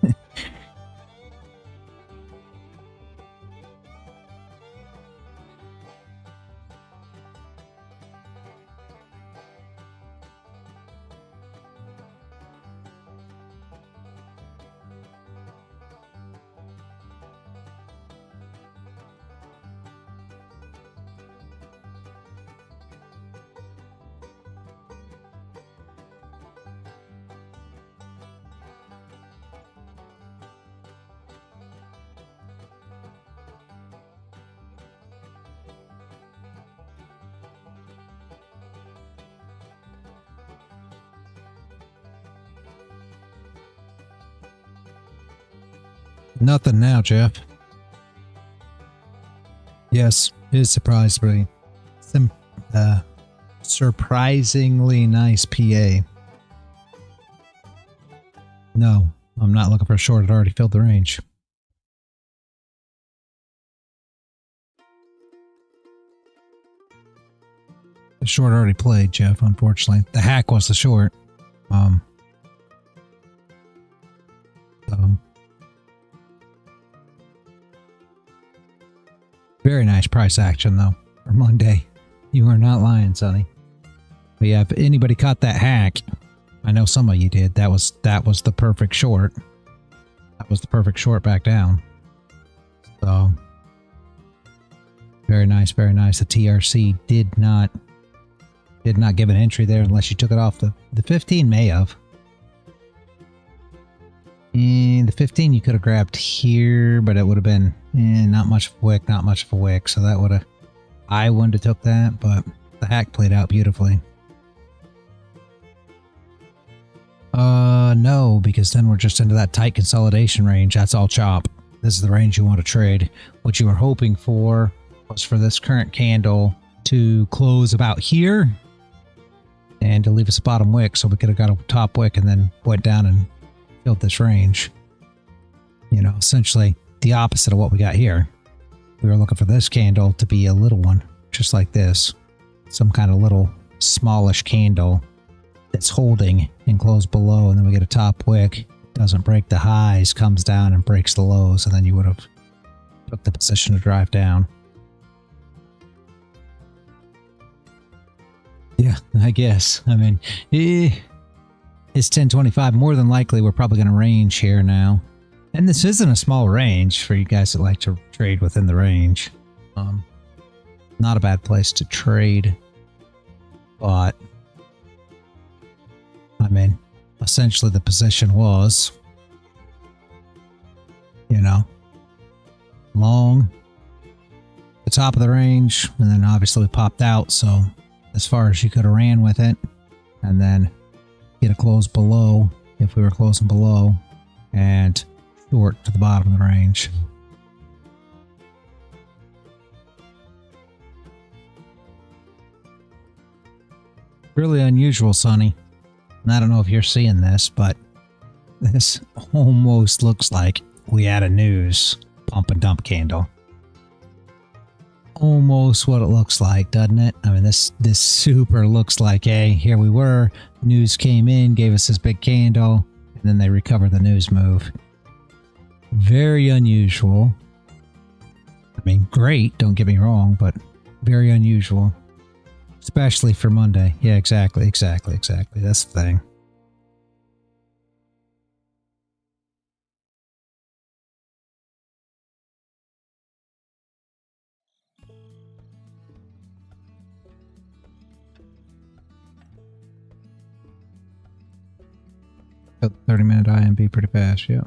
Nothing now, Jeff. Yes, it is surprisingly nice PA. No, I'm not looking for a short. It already filled the range. The short already played, Jeff, unfortunately. The hack was the short. Very nice price action, though, for Monday. You are not lying, Sonny. But yeah, if anybody caught that hack, I know some of you did. That was the perfect short. That was the perfect short back down. So, very nice, very nice. The TRC did not give an entry there unless you took it off. The 15 may have. And the 15 you could have grabbed here, but it would have been not much of a wick, not much of a wick. So that would have, I wouldn't have took that, but the hack played out beautifully. No, because then we're just into that tight consolidation range. That's all chop. This is the range you want to trade. What you were hoping for was for this current candle to close about here and to leave us a bottom wick, so we could have got a top wick and then went down and filled this range. You know, essentially the opposite of what we got here. We were looking for this candle to be a little one, just like this. Some kind of little smallish candle that's holding and close below, and then we get a top wick, doesn't break the highs, comes down and breaks the lows, and then you would have took the position to drive down. Yeah, I guess. I mean, it's 1025. More than likely, we're probably going to range here now. And this isn't a small range for you guys that like to trade within the range. Not a bad place to trade. But, I mean, essentially the position was, you know, long, the top of the range, and then obviously we popped out, so as far as you could have ran with it, and then get a close below if we were closing below, and short to the bottom of the range. Really unusual, Sonny. And I don't know if you're seeing this, but this almost looks like we had a news pump and dump candle. Almost what it looks like, doesn't it? I mean, this super looks like, hey, here we were, news came in, gave us this big candle, and then they recovered the news move. Very unusual. I mean, great, don't get me wrong, but very unusual. Especially for Monday. Yeah, exactly. That's the thing. The 30-minute IMB pretty fast, yeah.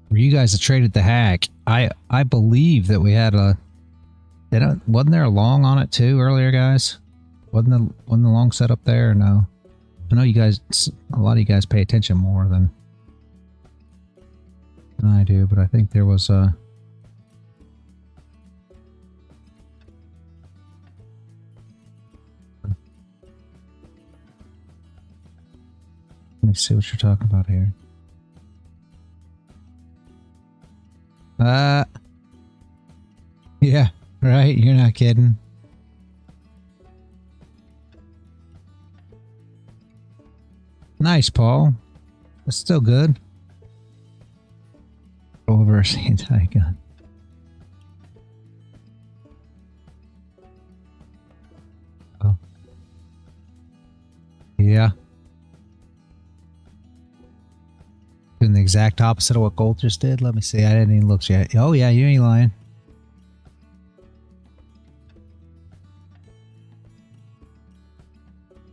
For you guys that traded the hack, I believe that we had wasn't there a long on it too earlier, guys? Wasn't the long set up there or no? I know you guys, a lot of you guys pay attention more than I do, but I think there was a... Let me see what you're talking about here. Yeah, right? You're not kidding. Nice, Paul. That's still good. Over anti-gun. Oh. Yeah. Doing the exact opposite of what Gold just did. Let me see. I didn't even look yet. Oh, yeah, you ain't lying.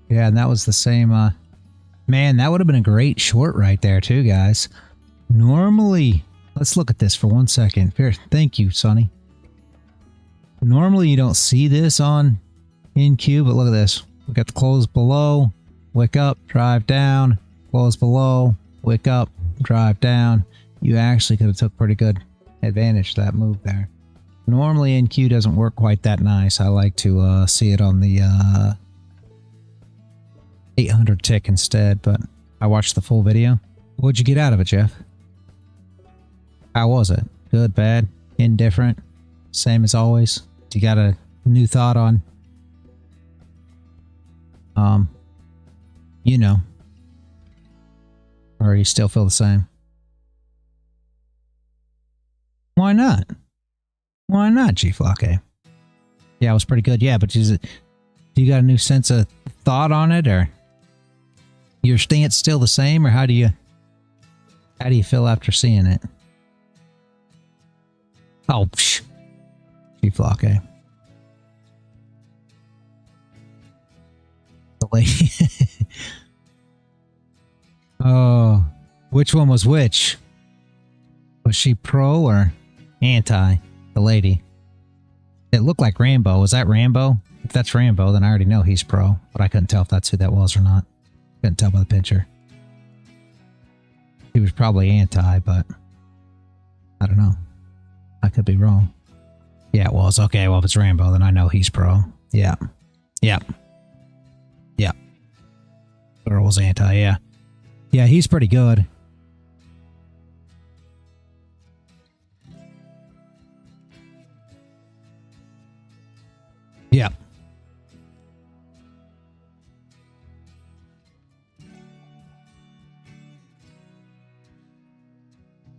Yeah, and that was the same. Man, that would have been a great short right there, too, guys. Normally, let's look at this for 1 second. Here, thank you, Sonny. Normally, you don't see this on NQ, but look at this. We got the close below, wick up, drive down, close below, wick up, drive down. You actually could have took pretty good advantage of that move there. Normally, NQ doesn't work quite that nice. I like to see it on the 800 tick instead, but I watched the full video. What'd you get out of it, Jeff? How was it? Good, bad, indifferent, same as always? You got a new thought on, you know, or you still feel the same? Why not? Why not, G-Flock? Yeah, it was pretty good. Yeah, but do you got a new sense of thought on it, or your stance still the same, or how do you feel after seeing it? Oh, psh. G-Flock, The lady. Oh, which one was which? Was she pro or anti? The lady. It looked like Rambo. Was that Rambo? If that's Rambo, then I already know he's pro, but I couldn't tell if that's who that was or not. Couldn't tell by the picture. He was probably anti, but I don't know. I could be wrong. Yeah, it was. Okay, well, if it's Rambo, then I know he's pro. Yeah. Yeah. Yeah. Girl was anti, yeah. Yeah, he's pretty good. Yeah.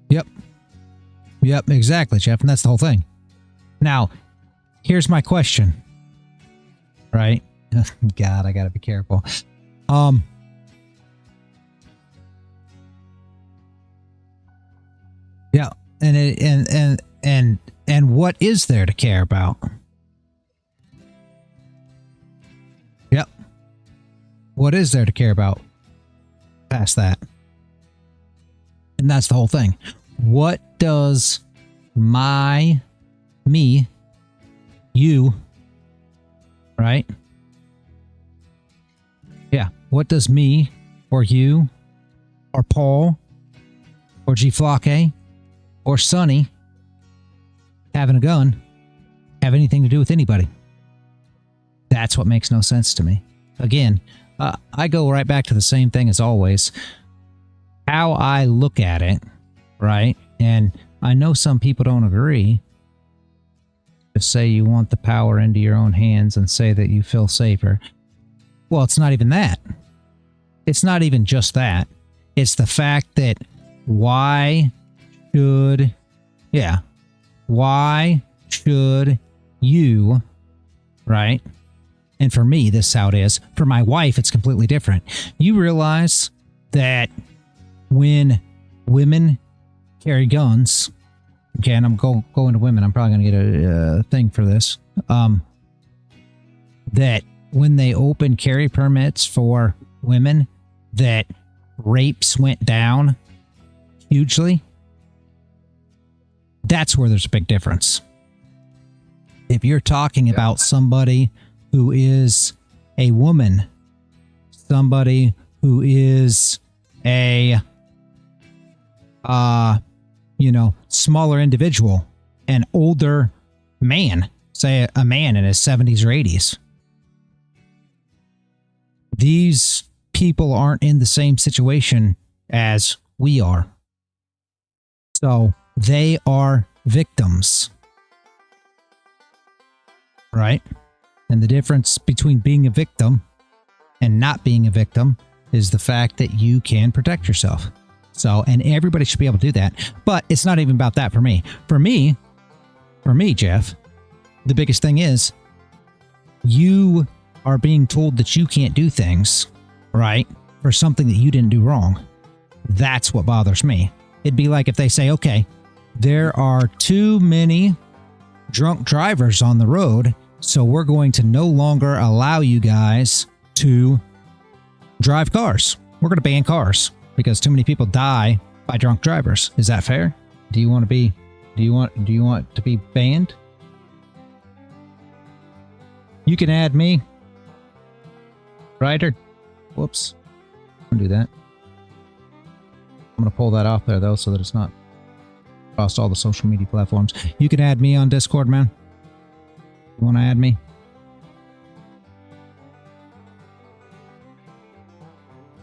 Yep. Yep, exactly, Jeff, and that's the whole thing. Now, here's my question. Right? God, I gotta be careful. Yeah, and what is there to care about? Yep. What is there to care about past that? And that's the whole thing. What does me, you, right? Yeah. What does me or you or Paul or G-Flock or Sonny having a gun have anything to do with anybody? That's what makes no sense to me. Again, I go right back to the same thing as always. How I look at it, right? And I know some people don't agree. Just say you want the power into your own hands and say that you feel safer. Well, it's not even that. It's not even just that. It's the fact that why should you, right? And for me, this is how it is. For my wife, it's completely different. You realize that when women carry guns, okay, and I'm going to women, I'm probably going to get a thing for this, that when they open carry permits for women, that rapes went down hugely. That's where there's a big difference. If you're talking about somebody who is a woman, somebody who is a smaller individual, an older man, say a man in his 70s or 80s. These people aren't in the same situation as we are. So they are victims. right? And the difference between being a victim and not being a victim is the fact that you can protect yourself. So, and everybody should be able to do that. But it's not even about that for me. For me, Jeff, the biggest thing is you are being told that you can't do things, right? For something that you didn't do wrong. That's what bothers me. It'd be like if they say, okay, there are too many drunk drivers on the road, so we're going to no longer allow you guys to drive cars. We're going to ban cars because too many people die by drunk drivers. Is that fair? Do you want to be banned? You can add me. Ryder. Whoops. Don't do that. I'm going to pull that off there, though, so that it's not across all the social media platforms. You can add me on Discord, man. You want to add me?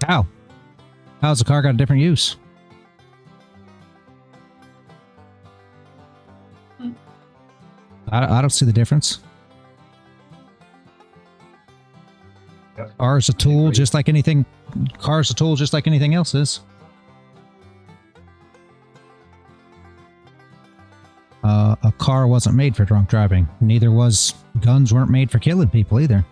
How? How's the car got a different use? I don't see the difference. Yep. Car's a tool just like anything. Car's a tool just like anything else is. A car wasn't made for drunk driving. Neither was guns weren't made for killing people either.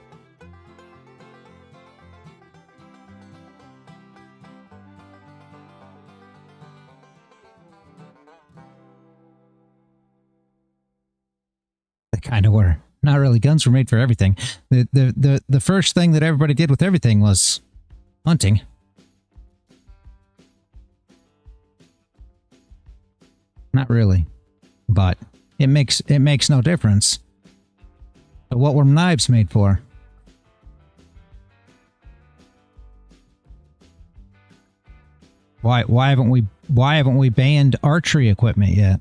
They kind of were. Not really. Guns were made for everything. The first thing that everybody did with everything was hunting. Not really. But it makes no difference. But what were knives made for? Why haven't we banned archery equipment yet?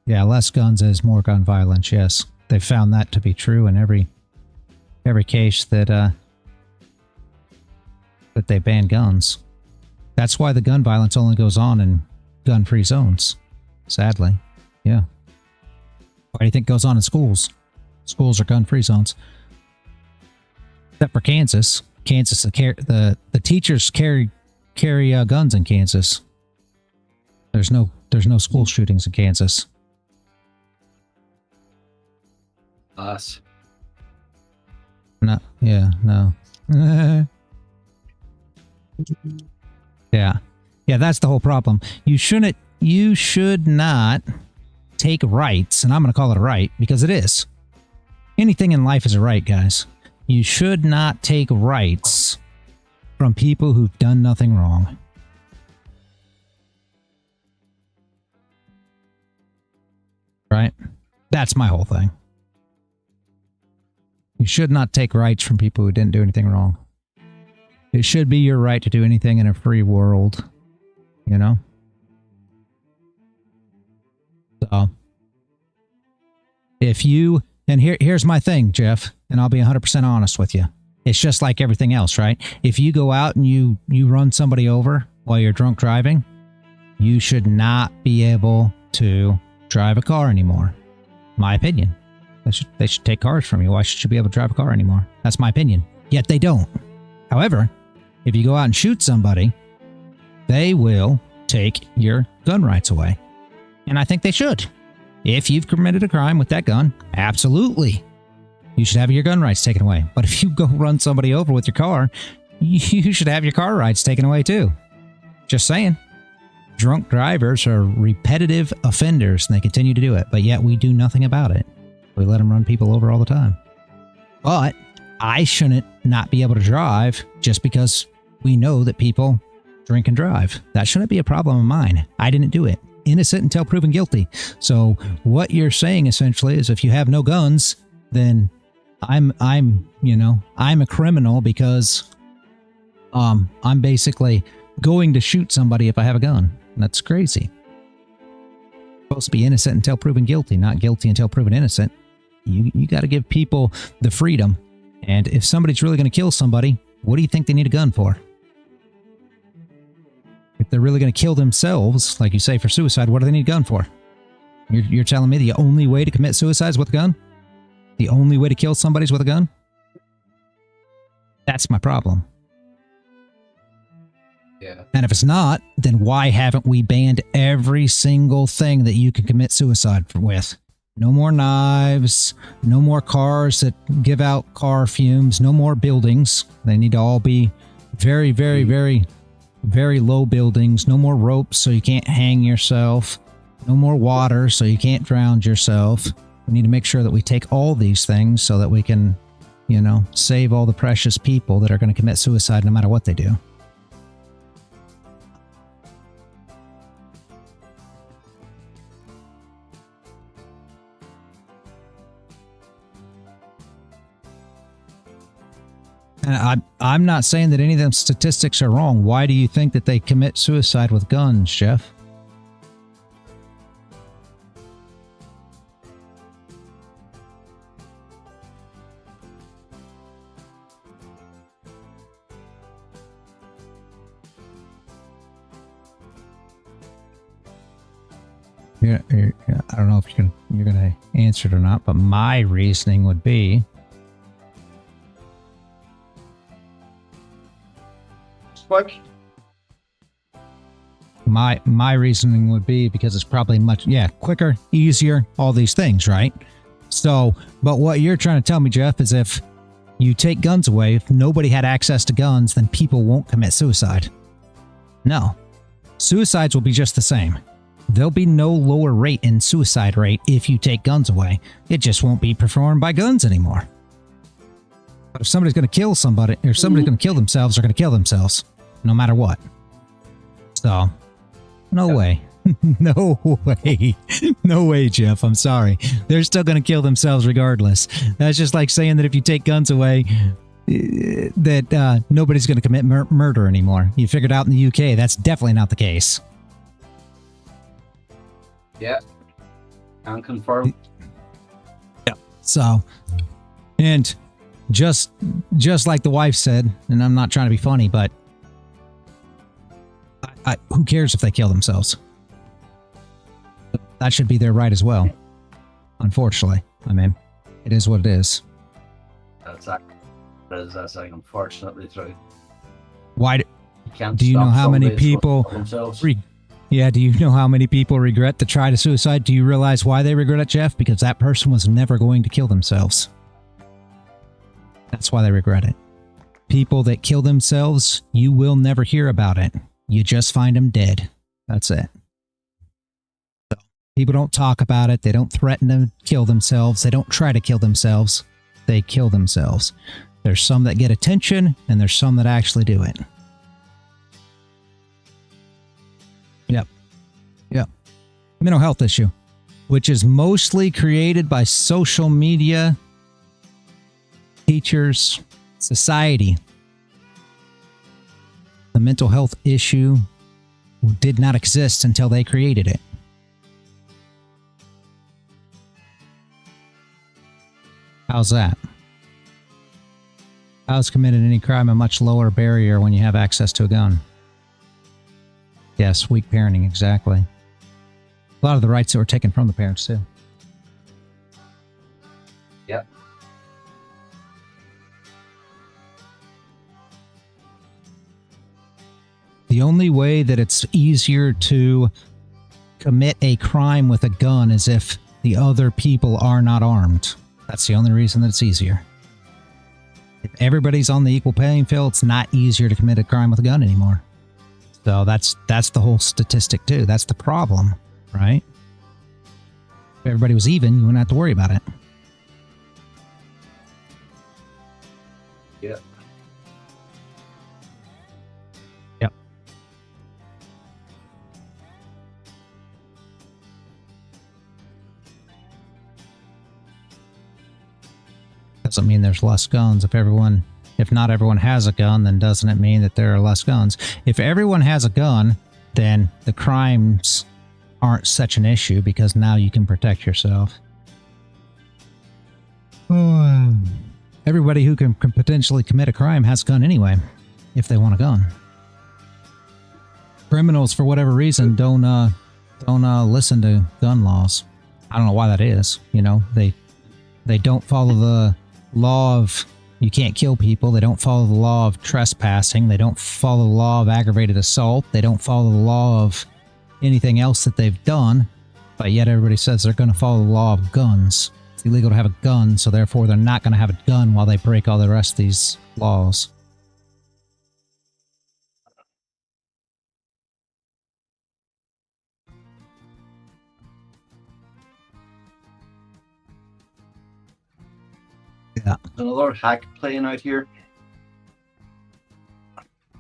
Yeah, less guns is more gun violence, yes. They found that to be true in every case that they ban guns. That's why the gun violence only goes on in gun-free zones, sadly. Yeah. Why do you think it goes on in schools? Schools are gun-free zones. Except for Kansas. Kansas, the teachers carry guns in Kansas. There's no school shootings in Kansas. Us. No. Yeah. No. Yeah. That's the whole problem. You should not take rights, and I'm going to call it a right because it is. Anything in life is a right, guys. You should not take rights from people who've done nothing wrong. Right? That's my whole thing. You should not take rights from people who didn't do anything wrong. It should be your right to do anything in a free world. You know? So, if you... And here's my thing, Jeff, and I'll be 100% honest with you. It's just like everything else, right? If you go out and you run somebody over while you're drunk driving, you should not be able to drive a car anymore. My opinion. They should take cars from you. Why should you be able to drive a car anymore? That's my opinion. Yet they don't. However, if you go out and shoot somebody, they will take your gun rights away. And I think they should. If you've committed a crime with that gun, absolutely. You should have your gun rights taken away. But if you go run somebody over with your car, you should have your car rights taken away too. Just saying. Drunk drivers are repetitive offenders and they continue to do it, but yet we do nothing about it. We let them run people over all the time. But I shouldn't not be able to drive just because we know that people drink and drive. That shouldn't be a problem of mine. I didn't do it. Innocent until proven guilty. So what you're saying essentially is if you have no guns, then I'm a criminal because I'm basically going to shoot somebody if I have a gun. That's crazy. Supposed to be innocent until proven guilty, not guilty until proven innocent. You got to give people the freedom. And if somebody's really going to kill somebody, what do you think they need a gun for? If they're really going to kill themselves, like you say for suicide, what do they need a gun for? You're telling me the only way to commit suicide is with a gun? The only way to kill somebody is with a gun? That's my problem. Yeah. And if it's not, then why haven't we banned every single thing that you can commit suicide with? No more knives, no more cars that give out car fumes, no more buildings. They need to all be very, very, very, very low buildings. No more ropes so you can't hang yourself. No more water so you can't drown yourself. We need to make sure that we take all these things so that we can, you know, save all the precious people that are going to commit suicide no matter what they do. And I'm not saying that any of them statistics are wrong. Why do you think that they commit suicide with guns, Jeff? I don't know if you're going to answer it or not, but my reasoning would be my reasoning would be because it's probably much quicker, easier, all these things, right? So, but what you're trying to tell me, Jeff, is if you take guns away, if nobody had access to guns, then people won't commit suicide. No. Suicides will be just the same. There'll be no lower rate in suicide rate if you take guns away. It just won't be performed by guns anymore. But if somebody's going to kill somebody, or somebody's going to kill themselves, they're going to kill themselves, no matter what. So, no way. No way. No way, Jeff. I'm sorry. They're still going to kill themselves regardless. That's just like saying that if you take guns away, that nobody's going to commit murder anymore. You figured out in the UK, that's definitely not the case. Yeah. Can confirm. Yeah. So, and just like the wife said, and I'm not trying to be funny, but who cares if they kill themselves? That should be their right as well. Unfortunately. I mean, it is what it is. That's like unfortunately true. Why do you know how many people do you know how many people regret the try to suicide? Do you realize why they regret it, Jeff? Because that person was never going to kill themselves. That's why they regret it. People that kill themselves, you will never hear about it. You just find them dead. That's it. So, people don't talk about it. They don't threaten to kill themselves. They don't try to kill themselves. They kill themselves. There's some that get attention, and there's some that actually do it. Yep. Mental health issue, which is mostly created by social media, teachers, society. The mental health issue did not exist until they created it. How's that? How's committing any crime a much lower barrier when you have access to a gun? Yes, weak parenting, exactly. A lot of the rights that were taken from the parents, too. Yep. The only way that it's easier to commit a crime with a gun is if the other people are not armed. That's the only reason that it's easier. If everybody's on the equal playing field, it's not easier to commit a crime with a gun anymore. So that's the whole statistic too. That's the problem, right? If everybody was even, you wouldn't have to worry about it. Yeah. Yep. Doesn't mean there's less guns. If If not everyone has a gun, then doesn't it mean that there are less guns? If everyone has a gun, then the crimes aren't such an issue because now you can protect yourself. Everybody who can potentially commit a crime has a gun anyway, if they want a gun. Criminals, for whatever reason, don't listen to gun laws. I don't know why that is. You know, they don't follow the law of you can't kill people. They don't follow the law of trespassing. They don't follow the law of aggravated assault. They don't follow the law of anything else that they've done. But yet everybody says they're going to follow the law of guns. It's illegal to have a gun, so therefore they're not going to have a gun while they break all the rest of these laws. Yeah. Another hack playing out here.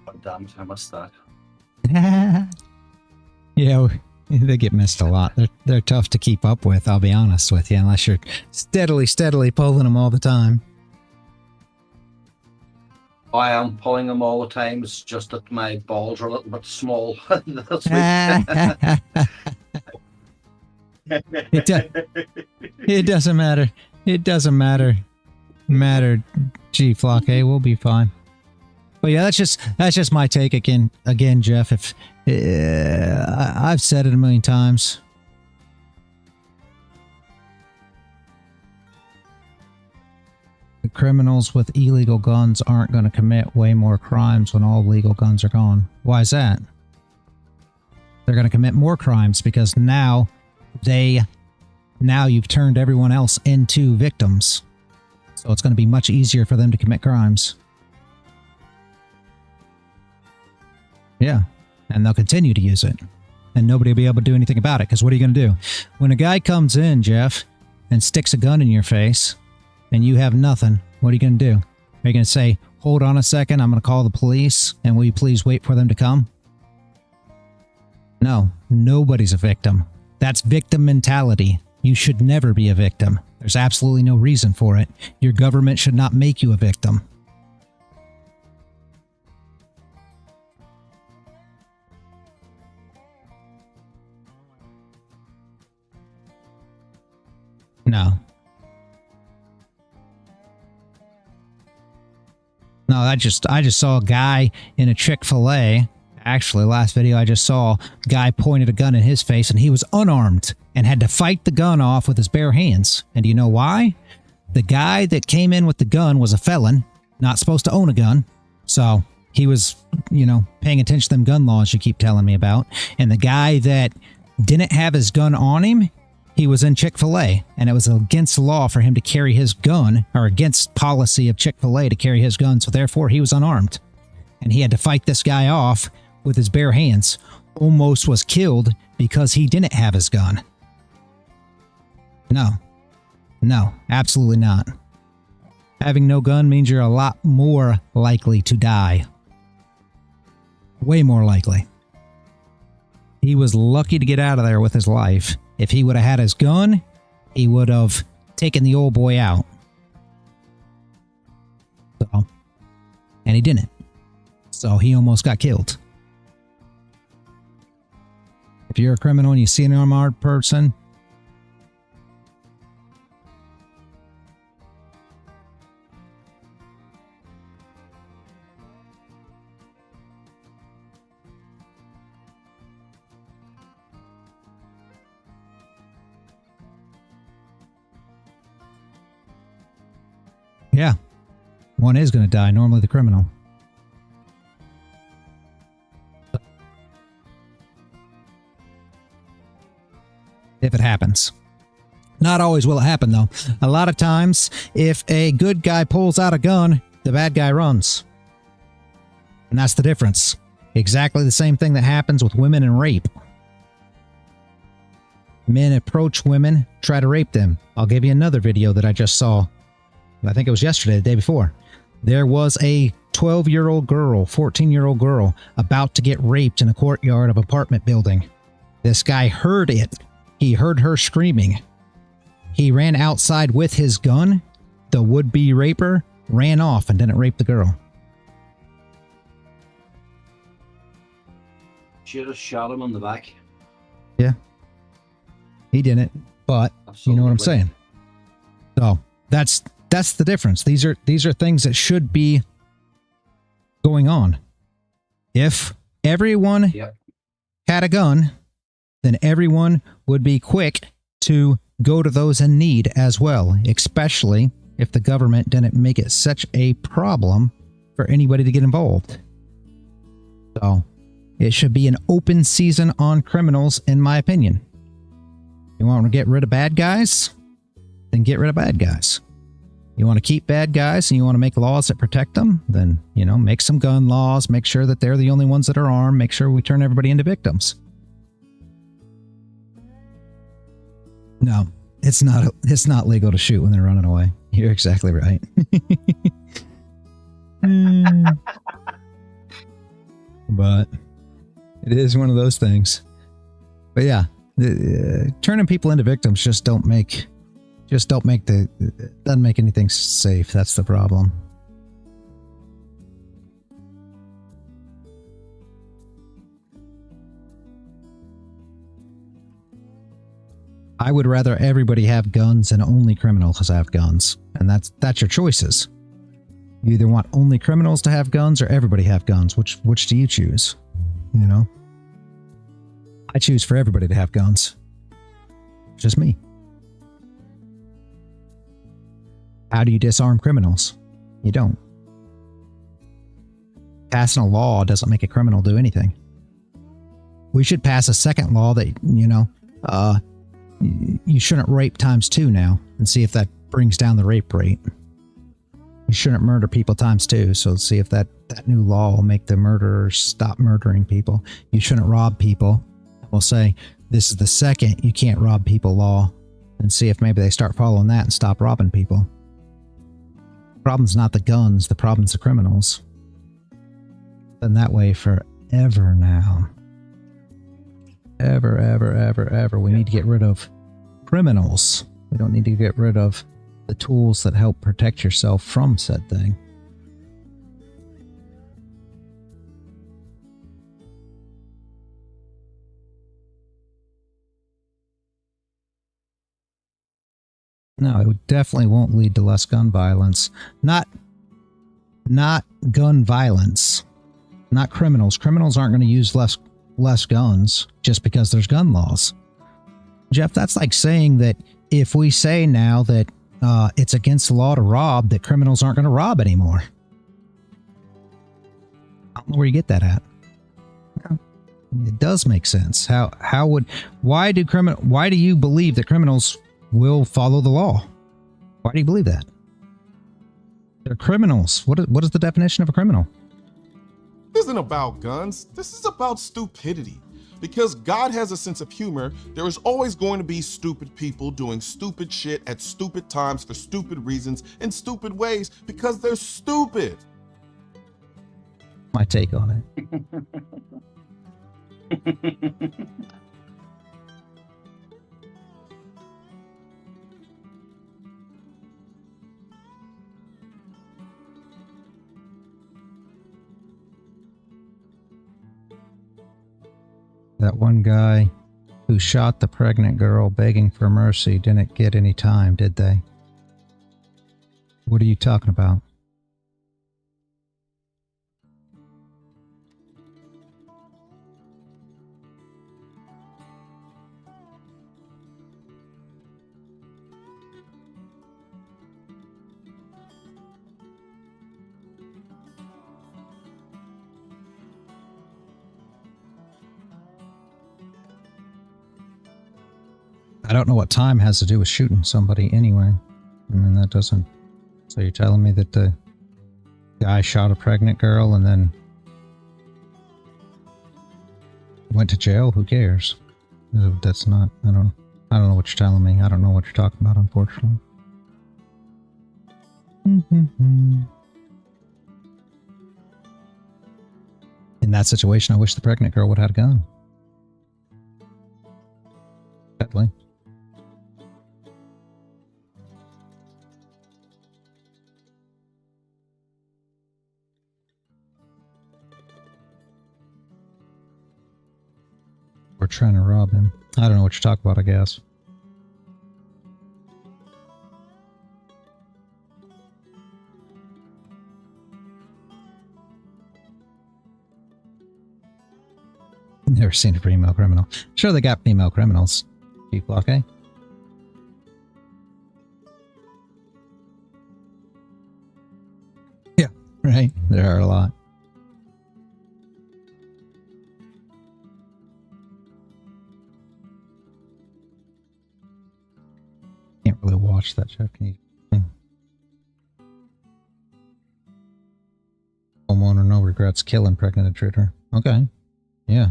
Oh, damn it, I missed that. Yeah, they get missed a lot. They're tough to keep up with, I'll be honest with you, unless you're steadily pulling them all the time. I am pulling them all the time. It's just that my balls are a little bit small. It doesn't matter. It doesn't matter. G-Flock, hey, we'll be fine. But yeah, that's just my take again, Jeff. If I've said it a million times. The criminals with illegal guns aren't going to commit way more crimes when all legal guns are gone. Why is that? They're going to commit more crimes because now you've turned everyone else into victims. So it's going to be much easier for them to commit crimes. Yeah, and they'll continue to use it. And nobody will be able to do anything about it, because what are you going to do? When a guy comes in, Jeff, and sticks a gun in your face, and you have nothing, what are you going to do? Are you going to say, hold on a second, I'm going to call the police, and will you please wait for them to come? No, nobody's a victim. That's victim mentality. You should never be a victim. There's absolutely no reason for it. Your government should not make you a victim. No. No, I just saw a guy in a Chick-fil-A. Actually, last video I just saw a guy pointed a gun in his face and he was unarmed and had to fight the gun off with his bare hands. And do you know why? The guy that came in with the gun was a felon, not supposed to own a gun. So he was, paying attention to them gun laws you keep telling me about. And the guy that didn't have his gun on him, he was in Chick-fil-A, and it was against the law for him to carry his gun, or against policy of Chick-fil-A to carry his gun, so therefore he was unarmed. And he had to fight this guy off with his bare hands. Almost was killed because he didn't have his gun. No, absolutely not. Having no gun means you're a lot more likely to die. Way more likely. He was lucky to get out of there with his life. If he would have had his gun, he would have taken the old boy out. So, and he didn't. So he almost got killed. If you're a criminal and you see an unarmed person, yeah, one is going to die, normally the criminal. If it happens. Not always will it happen, though. A lot of times, if a good guy pulls out a gun, the bad guy runs. And that's the difference. Exactly the same thing that happens with women and rape. Men approach women, try to rape them. I'll give you another video that I just saw. I think it was yesterday, the day before. There was a 12-year-old girl, 14-year-old girl, about to get raped in a courtyard of an apartment building. This guy heard it. He heard her screaming. He ran outside with his gun. The would-be raper ran off and didn't rape the girl. Should have shot him in the back. Yeah. He didn't, but Absolutely. You know what I'm saying? So that's the difference. These are things that should be going on. If everyone had a gun, then everyone would be quick to go to those in need as well, especially if the government didn't make it such a problem for anybody to get involved. So it should be an open season on criminals, in my opinion. You want to get rid of bad guys? Then get rid of bad guys. You want to keep bad guys and you want to make laws that protect them? Then, you know, make some gun laws, make sure that they're the only ones that are armed, make sure we turn everybody into victims. No, it's not legal to shoot when they're running away. You're exactly right. But it is one of those things. But yeah, turning people into victims doesn't make anything safe. That's the problem. I would rather everybody have guns and only criminals have guns. And that's your choices. You either want only criminals to have guns or everybody have guns. Which do you choose? You know? I choose for everybody to have guns. Just me. How do you disarm criminals? You don't. Passing a law doesn't make a criminal do anything. We should pass a second law that, you know, you shouldn't rape ×2 now and see if that brings down the rape rate. You shouldn't murder people ×2, so let's see if that new law will make the murderers stop murdering people. You shouldn't rob people. We'll say, this is the second you can't rob people law, and see if maybe they start following that and stop robbing people. The problem's not the guns, the problem's the criminals. Been that way forever now. Ever. We need to get rid of criminals. We don't need to get rid of the tools that help protect yourself from said thing. No, it definitely won't lead to less gun violence. Not gun violence. Not criminals. Criminals aren't going to use less guns just because there's gun laws. Jeff, that's like saying that if we say now that it's against the law to rob, that criminals aren't going to rob anymore. I don't know where you get that at. It does make sense. Why do you believe that criminals will follow the law? Why do you believe that? They're criminals. What is the definition of a criminal? This isn't about guns. This is about stupidity. Because God has a sense of humor, there is always going to be stupid people doing stupid shit at stupid times for stupid reasons in stupid ways because they're stupid. My take on it. That one guy who shot the pregnant girl begging for mercy didn't get any time, did they? What are you talking about? I don't know what time has to do with shooting somebody anyway. I mean, that doesn't... So you're telling me that the guy shot a pregnant girl and then went to jail? Who cares? That's not... I don't know what you're telling me. I don't know what you're talking about, unfortunately. In that situation, I wish the pregnant girl would have had a gun. Sadly. We're trying to rob him. I don't know what you're talking about, I guess. Never seen a female criminal. Sure, they got female criminals. Chief Block, eh? Yeah, right. There are a lot. Can't really watch that, Jeff. Can you? Homeowner no regrets killing pregnant intruder. Okay. Yeah.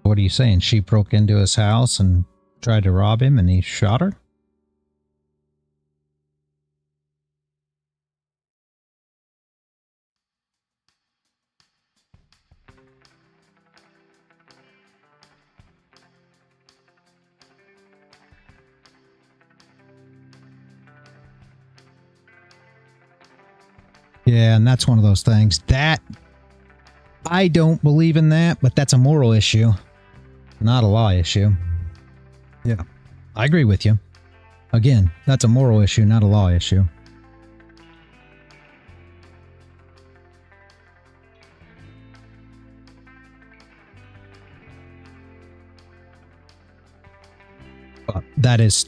What are you saying? She broke into his house and tried to rob him and he shot her? Yeah, and that's one of those things. That, I don't believe in that, but that's a moral issue, not a law issue. Yeah, I agree with you. Again, that's a moral issue, not a law issue. But that is,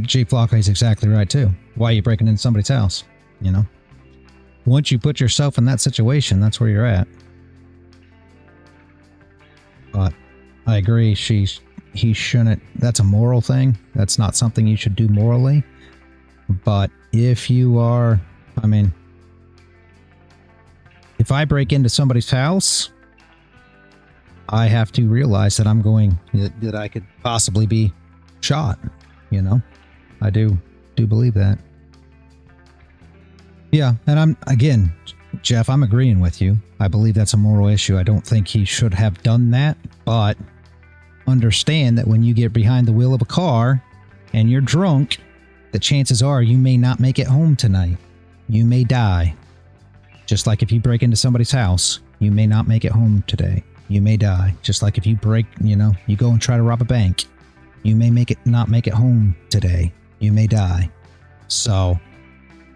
Chief Lockley is exactly right too. Why are you breaking into somebody's house? You know? Once you put yourself in that situation, that's where you're at. But I agree, he shouldn't. That's a moral thing. That's not something you should do morally. But if you are, I mean, if I break into somebody's house, I have to realize that I'm going, that I could possibly be shot. You know, I do believe that. Yeah, and again, Jeff, I'm agreeing with you. I believe that's a moral issue. I don't think he should have done that, but understand that when you get behind the wheel of a car and you're drunk, the chances are you may not make it home tonight. You may die. Just like if you break into somebody's house, you may not make it home today. You may die. Just like if you you go and try to rob a bank, you may not make it home today. You may die. So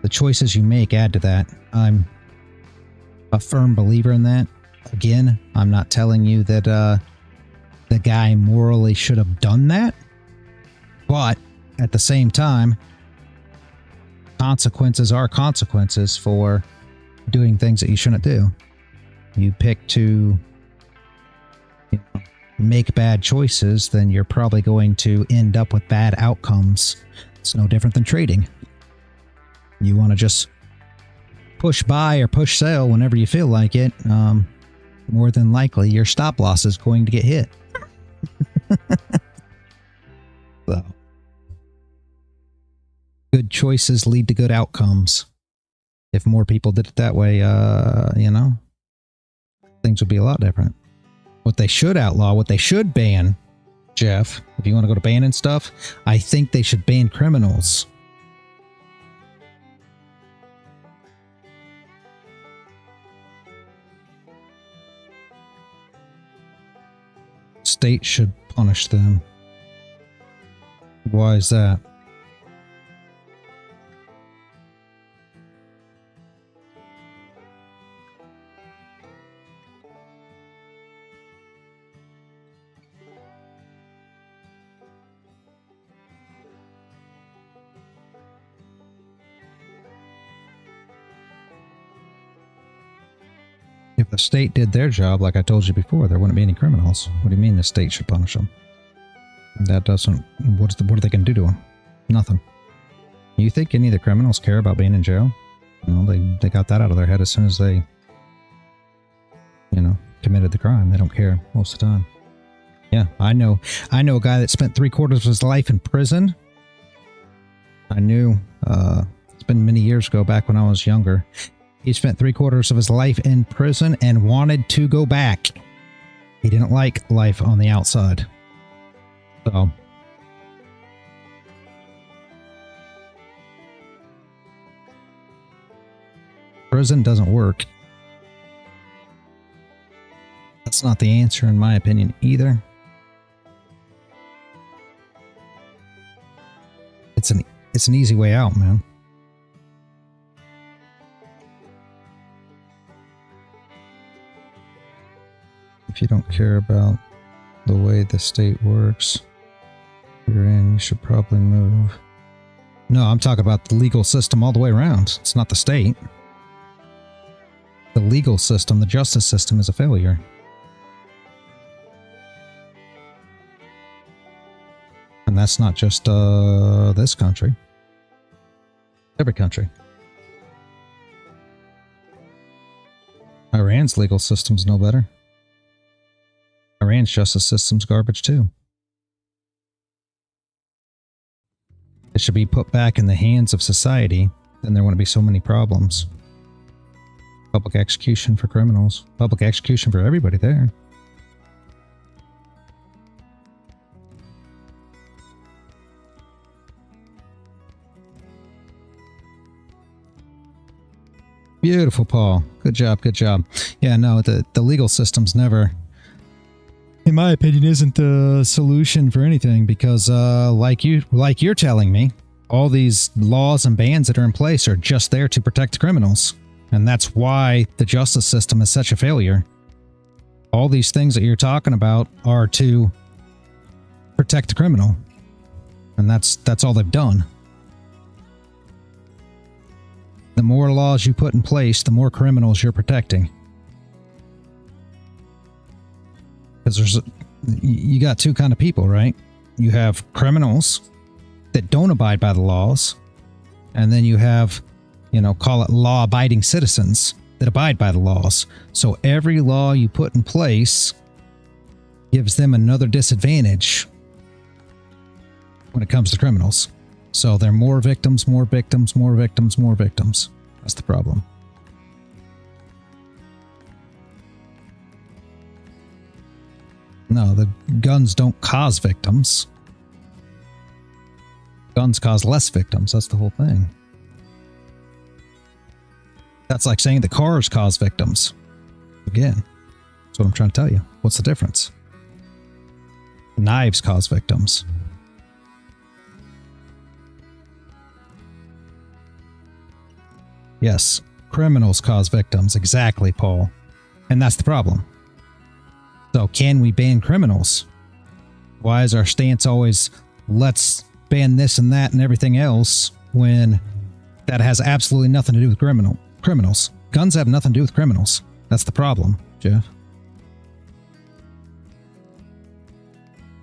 the choices you make add to that. I'm a firm believer in that. Again, I'm not telling you that the guy morally should have done that, but at the same time, consequences are consequences for doing things that you shouldn't do. You pick to make bad choices, then you're probably going to end up with bad outcomes. It's no different than trading. You want to just push buy or push sell whenever you feel like it. More than likely, your stop loss is going to get hit. So, good choices lead to good outcomes. If more people did it that way, things would be a lot different. What they should outlaw, what they should ban, Jeff, if you want to go to banning stuff, I think they should ban criminals. State should punish them. Why is that? If the state did their job, like I told you before, there wouldn't be any criminals. What do you mean the state should punish them? That doesn't... What are they going to do to them? Nothing. You think any of the criminals care about being in jail? No, they got that out of their head as soon as they, committed the crime. They don't care most of the time. Yeah, I know a guy that spent 3/4 of his life in prison. I knew, it's been many years ago, back when I was younger. He spent 3/4 of his life in prison and wanted to go back. He didn't like life on the outside. So, Prison doesn't work. That's not the answer in my opinion either. It's an easy way out, man. If you don't care about the way the state works you're in, you should probably move. No, I'm talking about the legal system all the way around. It's not the state. The legal system, the justice system is a failure. And that's not just this country. Every country. Iran's legal system's no better. Iran's justice system's garbage too. It should be put back in the hands of society, then there wouldn't be so many problems. Public execution for criminals. Public execution for everybody there. Beautiful, Paul. Good job, good job. Yeah, no, the legal system's never, in my opinion, isn't the solution for anything because, like you're telling me, all these laws and bans that are in place are just there to protect the criminals. And that's why the justice system is such a failure. All these things that you're talking about are to protect the criminal. And that's all they've done. The more laws you put in place, the more criminals you're protecting. Because you got two kind of people, right? You have criminals that don't abide by the laws, and then you have, call it law-abiding citizens that abide by the laws. So every law you put in place gives them another disadvantage when it comes to criminals. So there are more victims, more victims, more victims, more victims. That's the problem. No, the guns don't cause victims. Guns cause less victims. That's the whole thing. That's like saying the cars cause victims. Again, that's what I'm trying to tell you. What's the difference? Knives cause victims. Yes, criminals cause victims. Exactly, Paul. And that's the problem. So can we ban criminals? Why is our stance always, let's ban this and that and everything else, when that has absolutely nothing to do with criminals? Guns have nothing to do with criminals. That's the problem, Jeff.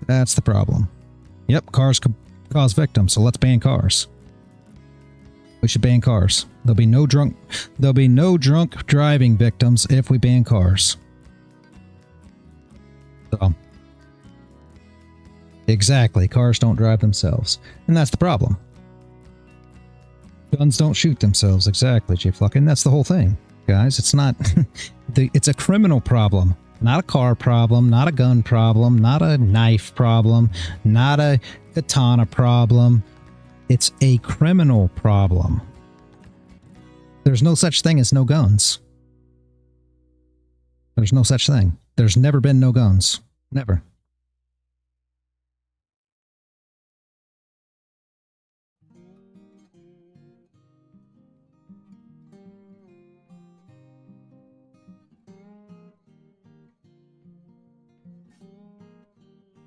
That's the problem. Yep, cars cause victims, so let's ban cars. We should ban cars. There'll be no drunk driving victims if we ban cars. So, exactly, cars don't drive themselves. And that's the problem. Guns don't shoot themselves. Exactly, Chief Luck. And that's the whole thing, guys. It's not... it's a criminal problem. Not a car problem, not a gun problem, not a knife problem, not a katana problem. It's a criminal problem. There's no such thing as no guns. There's no such thing. There's never been no guns. Never.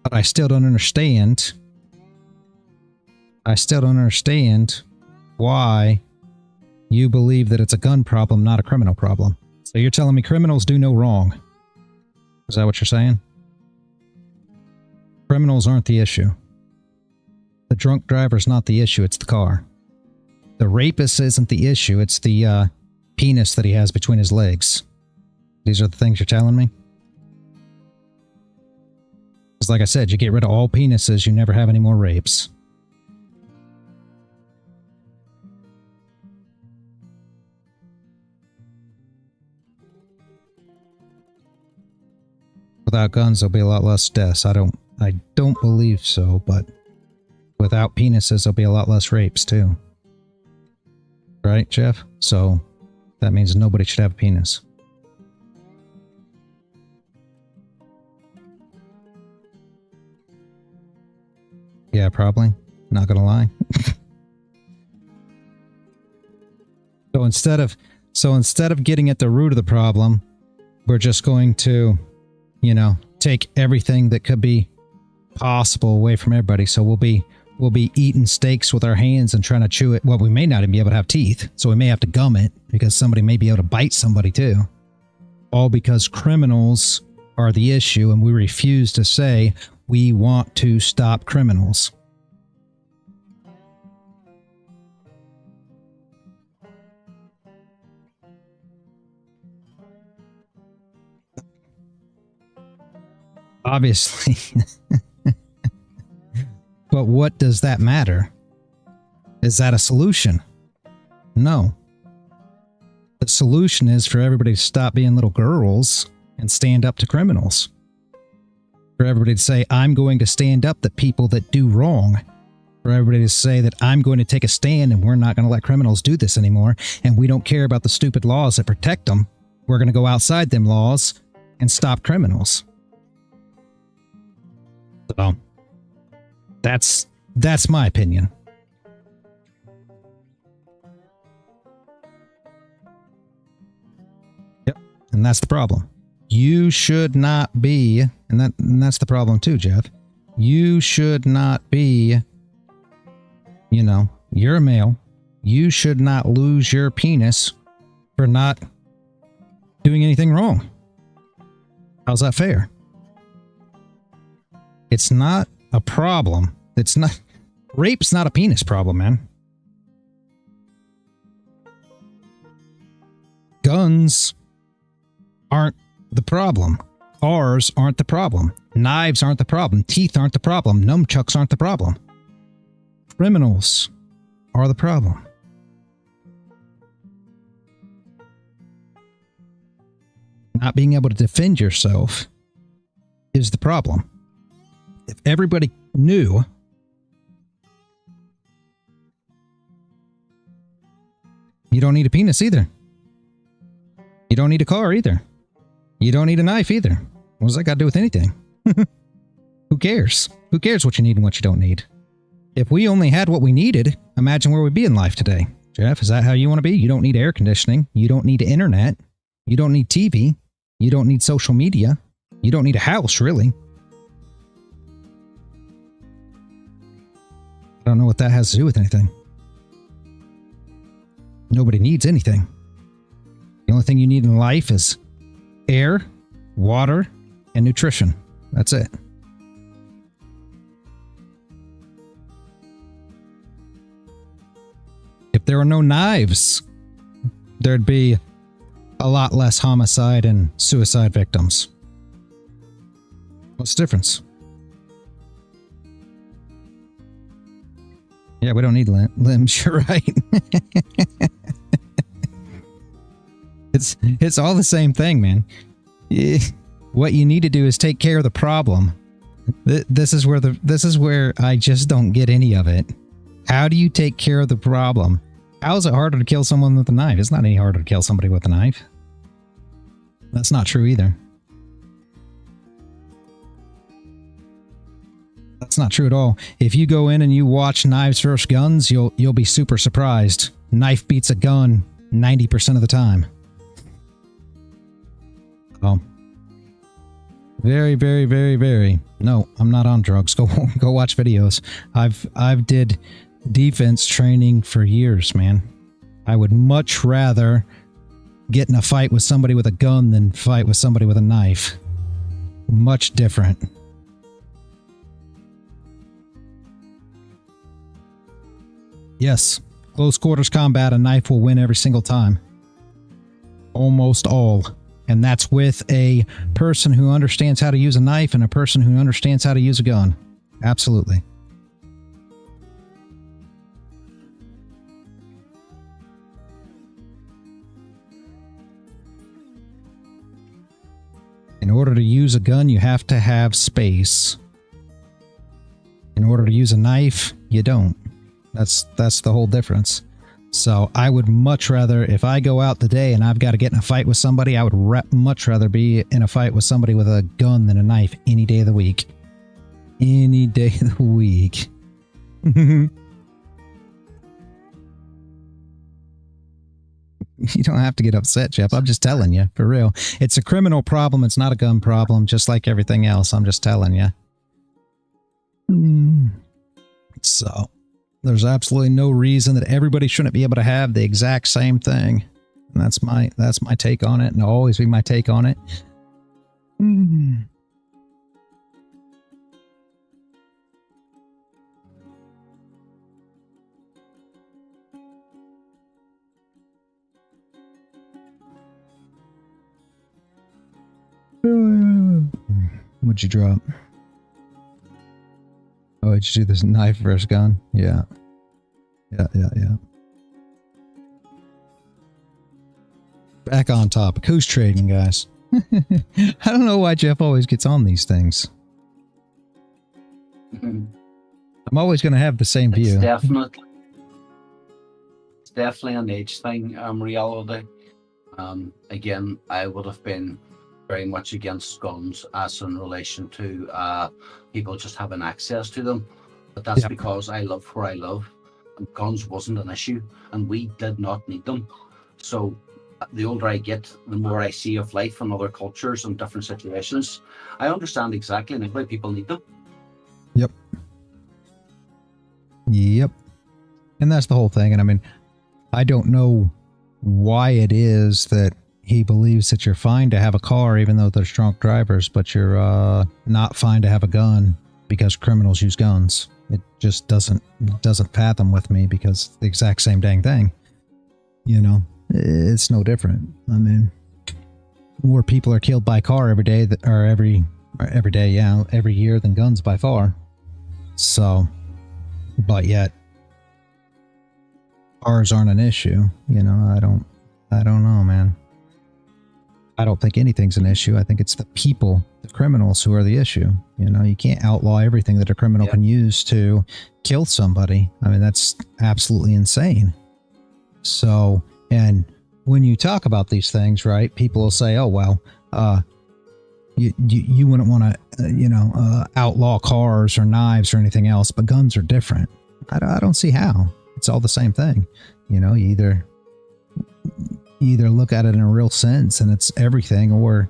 But I still don't understand. I still don't understand why you believe that it's a gun problem, not a criminal problem. So you're telling me criminals do no wrong. Is that what you're saying? Criminals aren't the issue. The drunk driver's not the issue, it's the car. The rapist isn't the issue, it's the penis that he has between his legs. These are the things you're telling me? Because like I said, you get rid of all penises, you never have any more rapes. Without guns, there'll be a lot less deaths. I don't believe so, but without penises, there'll be a lot less rapes too. Right, Jeff? So, That means nobody should have a penis. Yeah, probably. Not gonna lie. So instead of getting at the root of the problem, we're just going to, you know, take everything that could be possible away from everybody. So we'll be eating steaks with our hands and trying to chew it. Well, we may not even be able to have teeth, so we may have to gum it because somebody may be able to bite somebody too. All because criminals are the issue, and we refuse to say we want to stop criminals. Obviously. But what does that matter? Is that a solution? No. The solution is for everybody to stop being little girls and stand up to criminals. For everybody to say, I'm going to stand up to people that do wrong. For everybody to say that I'm going to take a stand and we're not going to let criminals do this anymore. And we don't care about the stupid laws that protect them. We're going to go outside them laws and stop criminals. So, that's my opinion. Yep, and that's the problem. You should not be, and that's the problem too, Jeff. You should not be, you know, you're a male. You should not lose your penis for not doing anything wrong. How's that fair? It's not a problem. It's not. Rape's not a penis problem, man. Guns aren't the problem. Cars aren't the problem. Knives aren't the problem. Teeth aren't the problem. Nunchucks aren't the problem. Criminals are the problem. Not being able to defend yourself is the problem. If everybody knew, you don't need a penis either. You don't need a car either. You don't need a knife either. What does that got to do with anything? Who cares? Who cares what you need and what you don't need? If we only had what we needed, imagine where we'd be in life today. Jeff, is that how you want to be? You don't need air conditioning. You don't need internet. You don't need TV. You don't need social media. You don't need a house, really. I don't know what that has to do with anything. Nobody needs anything. The only thing you need in life is air, water, and nutrition. That's it. If there were no knives, there'd be a lot less homicide and suicide victims. What's the difference? Yeah, we don't need limbs, you're right. It's all the same thing, man. What you need to do is take care of the problem. This is where I just don't get any of it. How do you take care of the problem? How is it harder to kill someone with a knife? It's not any harder to kill somebody with a knife. That's not true either. That's not true at all. If you go in and you watch Knives vs. Guns, you'll be super surprised. Knife beats a gun 90% of the time. Oh. Very, very, very, very. No, I'm not on drugs. Go watch videos. I've did defense training for years, man. I would much rather get in a fight with somebody with a gun than fight with somebody with a knife. Much different. Yes, close quarters combat, a knife will win every single time. Almost all. And that's with a person who understands how to use a knife and a person who understands how to use a gun. Absolutely. In order to use a gun, you have to have space. In order to use a knife, you don't. That's the whole difference. So I would much rather, if I go out today and I've got to get in a fight with somebody, I would much rather be in a fight with somebody with a gun than a knife any day of the week. Any day of the week. You don't have to get upset, Jeff. I'm just telling you, for real. It's a criminal problem. It's not a gun problem, just like everything else. I'm just telling you. So, there's absolutely no reason that everybody shouldn't be able to have the exact same thing. And that's my take on it, and it'll always be my take on it. What'd you drop? Oh, did you do this knife versus gun? Yeah. Yeah. Back on topic. Who's trading, guys? I don't know why Jeff always gets on these things. I'm always going to have the same view. It's definitely an age thing, reality. Again, I would have been very much against guns as in relation to people just having access to them. But that's because I love where I live, and guns wasn't an issue, and we did not need them. So the older I get, the more I see of life and other cultures and different situations. I understand exactly why people need them. Yep. And that's the whole thing. And I mean, I don't know why it is that he believes that you're fine to have a car even though there's drunk drivers, but you're not fine to have a gun because criminals use guns. It just doesn't fathom with me, because it's the exact same dang thing. You know, it's no different. I mean, more people are killed by car every day every year than guns by far. So, but yet cars aren't an issue. You know, I don't know, man. I don't think anything's an issue. I think it's the people, the criminals, who are the issue. You know, you can't outlaw everything that a criminal can use to kill somebody. I mean, that's absolutely insane. So, and when you talk about these things, right, people will say, oh, well, you wouldn't want to, outlaw cars or knives or anything else, but guns are different. I don't see how. It's all the same thing. You know, you either look at it in a real sense and it's everything, or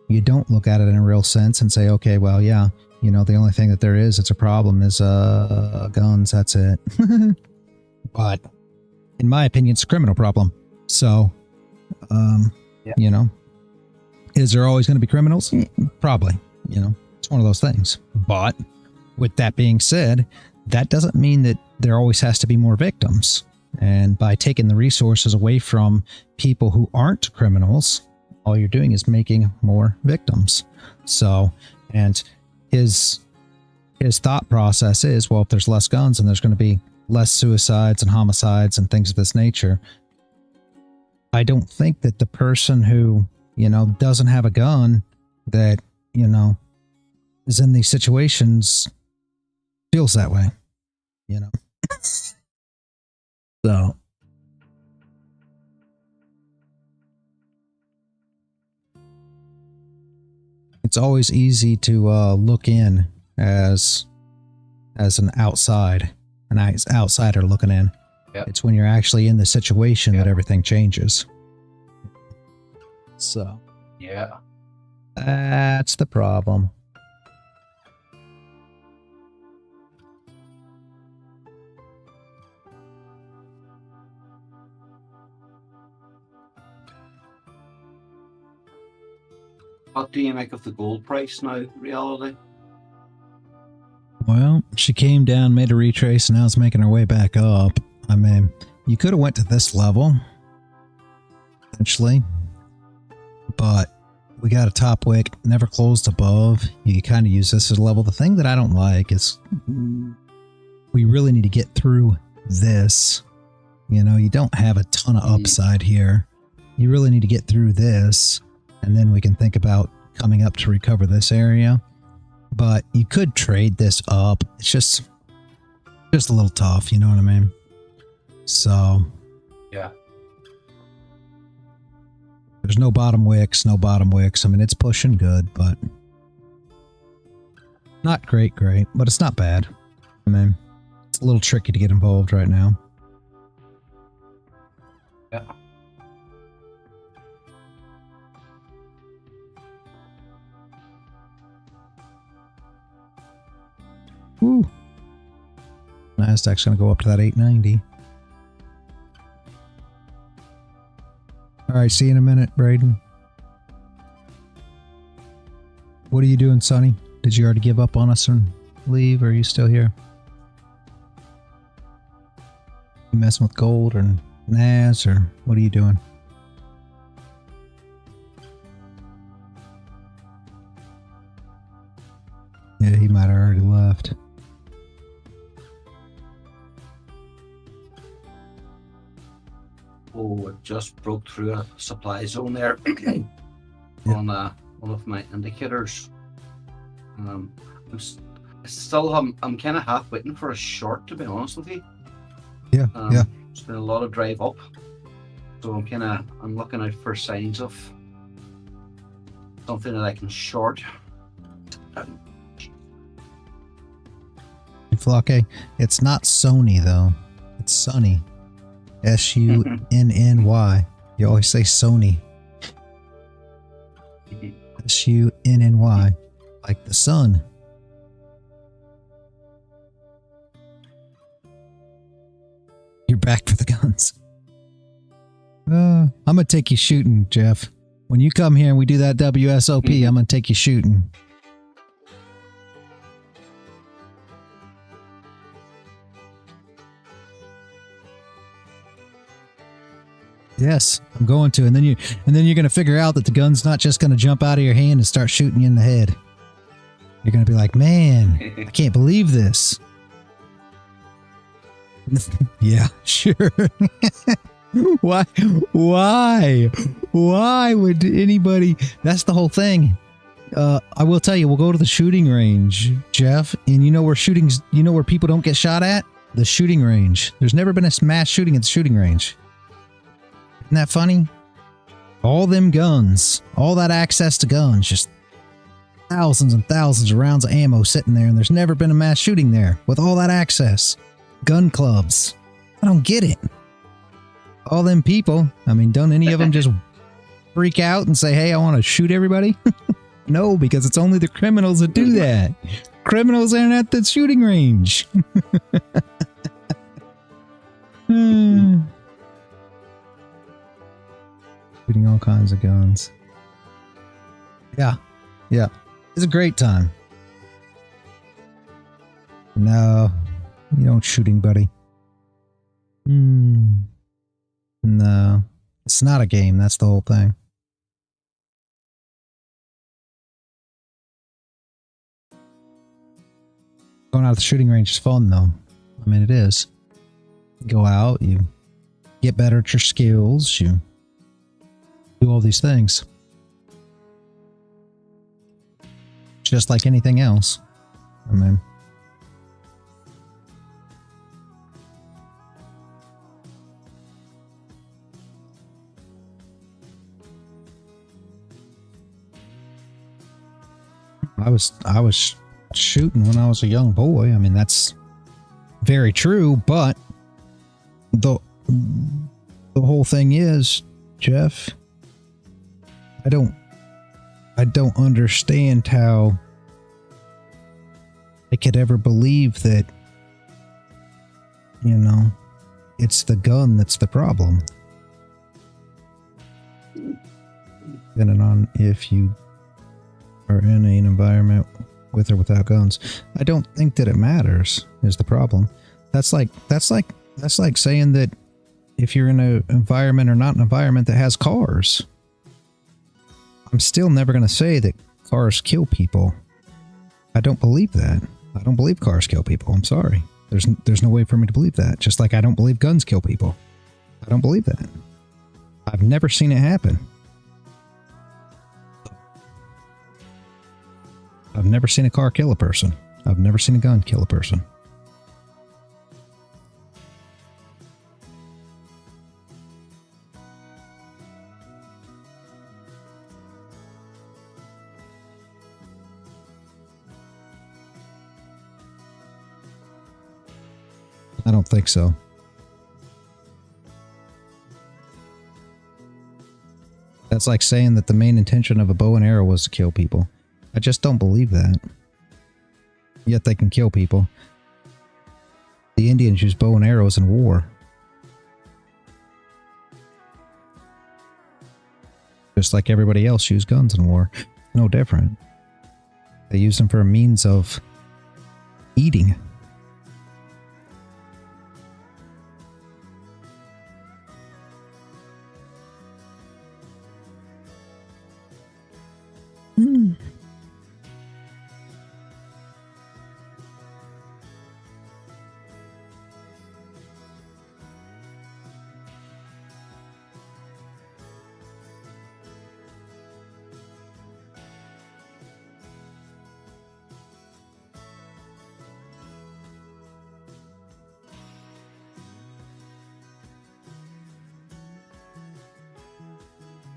you don't look at it in a real sense and say, okay, well, yeah, you know, the only thing that there is, it's a problem, is guns. That's it. But in my opinion, it's a criminal problem. So, you know, is there always going to be criminals? Probably. You know, it's one of those things. But with that being said, that doesn't mean that there always has to be more victims. And by taking the resources away from people who aren't criminals, all you're doing is making more victims. So, and his thought process is, well, if there's less guns, and there's going to be less suicides and homicides and things of this nature. I don't think that the person who, you know, doesn't have a gun, that, you know, is in these situations feels that way, you know. So, it's always easy to look in as an outsider looking in. Yep. It's when you're actually in the situation that everything changes. So, yeah, that's the problem. What do you make of the gold price now, reality? Well, she came down, made a retrace, and now it's making her way back up. I mean, you could have went to this level, essentially, but we got a top wick, never closed above. You kind of use this as a level. The thing that I don't like is we really need to get through this. You know, you don't have a ton of upside here. You really need to get through this, and then we can think about coming up to recover this area. But you could trade this up. It's just a little tough, you know what I mean? So, Yeah. There's no bottom wicks, no bottom wicks. I mean, it's pushing good, but not great, but it's not bad. I mean, it's a little tricky to get involved right now. Yeah. Woo. Nasdaq's going to go up to that 890. All right, see you in a minute, Braden. What are you doing, Sonny? Did you already give up on us and leave, or are you still here? You messing with gold or Nas, or what are you doing? Yeah, he might have already left. Oh, it just broke through a supply zone there on one of my indicators. I'm kind of half waiting for a short, to be honest with you. Yeah, yeah. It's been a lot of drive up, so I'm looking out for signs of something that I can short. Flake, it's not Sony though. It's Sunny. S-U-N-N-Y. You always say Sony. S-U-N-N-Y. Like the sun. You're back for the guns. I'm going to take you shooting, Jeff. When you come here and we do that WSOP, I'm going to take you shooting. Yes, I'm going to, and then you're going to figure out that the gun's not just going to jump out of your hand and start shooting you in the head. You're going to be like, man, I can't believe this. Yeah, sure. Why would anybody? That's the whole thing. I will tell you, we'll go to the shooting range, Jeff, and you know where people don't get shot at? The shooting range. There's never been a mass shooting at the shooting range. Isn't that funny? All them guns, all that access to guns, just thousands and thousands of rounds of ammo sitting there, and there's never been a mass shooting there with all that access. Gun clubs. I don't get it. All them people, I mean, don't any of them just freak out and say, hey, I want to shoot everybody? No, because it's only the criminals that do that. Criminals aren't at the shooting range. Shooting all kinds of guns. Yeah. Yeah. It's a great time. No. You don't shoot anybody. No. It's not a game. That's the whole thing. Going out of the shooting range is fun, though. I mean, it is. You go out, you get better at your skills, you do all these things. Just like anything else. I mean, I was shooting when I was a young boy. I mean, that's very true, but the whole thing is, Jeff, I don't understand how I could ever believe that, you know, it's the gun that's the problem. Depending on if you are in an environment with or without guns. I don't think that it matters is the problem. That's like saying that if you're in an environment or not an environment that has cars. I'm still never going to say that cars kill people. I don't believe that. I don't believe cars kill people. I'm sorry. There's no way for me to believe that. Just like I don't believe guns kill people. I don't believe that. I've never seen it happen. I've never seen a car kill a person. I've never seen a gun kill a person. I don't think so. That's like saying that the main intention of a bow and arrow was to kill people. I just don't believe that. Yet they can kill people. The Indians use bow and arrows in war. Just like everybody else used guns in war. No different. They use them for a means of eating.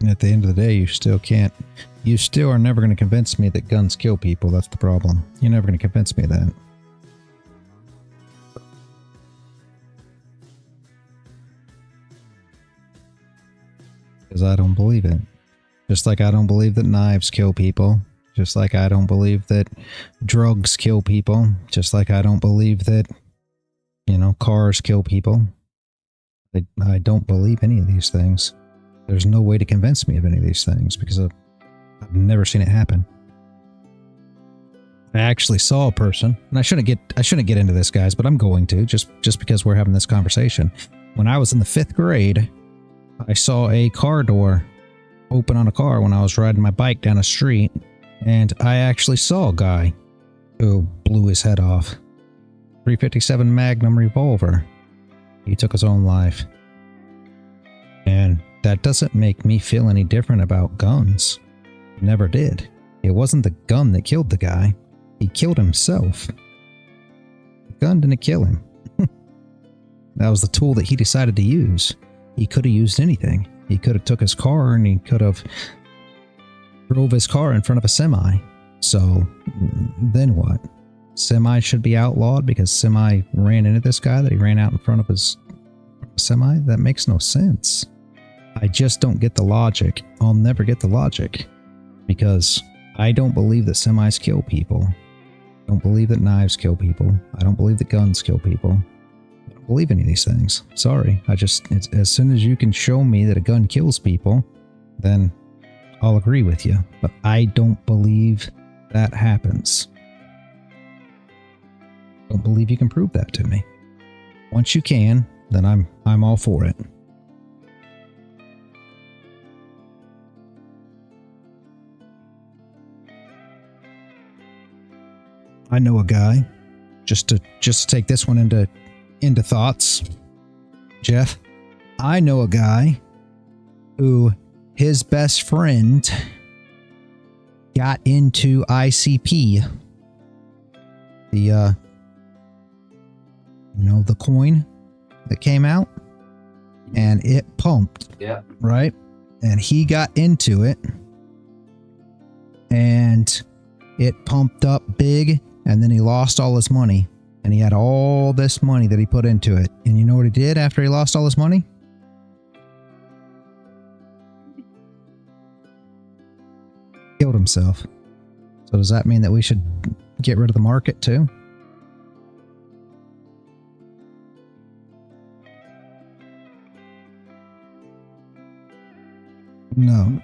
At the end of the day, you still are never going to convince me that guns kill people. That's the problem. You're never going to convince me of that. Because I don't believe it. Just like I don't believe that knives kill people. Just like I don't believe that drugs kill people. Just like I don't believe that, cars kill people. I don't believe any of these things. There's no way to convince me of any of these things because I've never seen it happen. I actually saw a person, and I shouldn't get into this, guys, but I'm going to just because we're having this conversation. When I was in the 5th grade, I saw a car door open on a car when I was riding my bike down a street, and I actually saw a guy who blew his head off. 357 Magnum revolver. He took his own life. And that doesn't make me feel any different about guns. It never did. It wasn't the gun that killed the guy. He killed himself. The gun didn't kill him. That was the tool that he decided to use. He could have used anything. He could have took his car and he could have drove his car in front of a semi. So then what? Semi should be outlawed because semi ran into this guy that he ran out in front of his semi? That makes no sense. I just don't get the logic. I'll never get the logic because I don't believe that semis kill people. I don't believe that knives kill people. I don't believe that guns kill people. I don't believe any of these things. Sorry. As soon as you can show me that a gun kills people, then I'll agree with you. But I don't believe that happens. I don't believe you can prove that to me. Once you can, then I'm all for it. I know a guy, just to take this one into thoughts, Jeff. I know a guy who his best friend got into ICP, the the coin that came out, and it pumped. Yeah. Right? And he got into it, and it pumped up big. And then he lost all his money. And he had all this money that he put into it. And you know what he did after he lost all his money? Killed himself. So does that mean that we should get rid of the market too? No.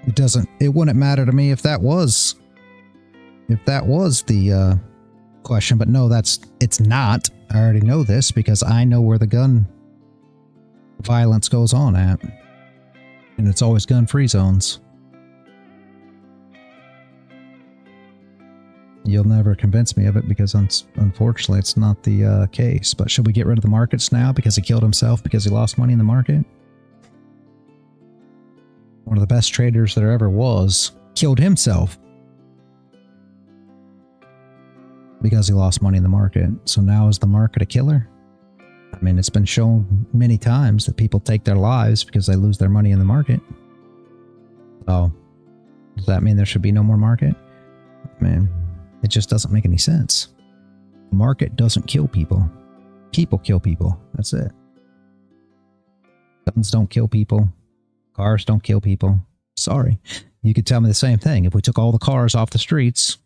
It doesn't. It wouldn't matter to me if that was the question, but no, it's not. I already know this because I know where the gun violence goes on at, and it's always gun-free zones. You'll never convince me of it because unfortunately it's not the case. But should we get rid of the markets now because he killed himself because he lost money in the market? One of the best traders there ever was killed himself because he lost money in the market. So now is the market a killer? I mean, it's been shown many times that people take their lives because they lose their money in the market. So does that mean there should be no more market? Man, it just doesn't make any sense. The market doesn't kill people. People kill people. That's it. Guns don't kill people. Cars don't kill people. Sorry. You could tell me the same thing. If we took all the cars off the streets,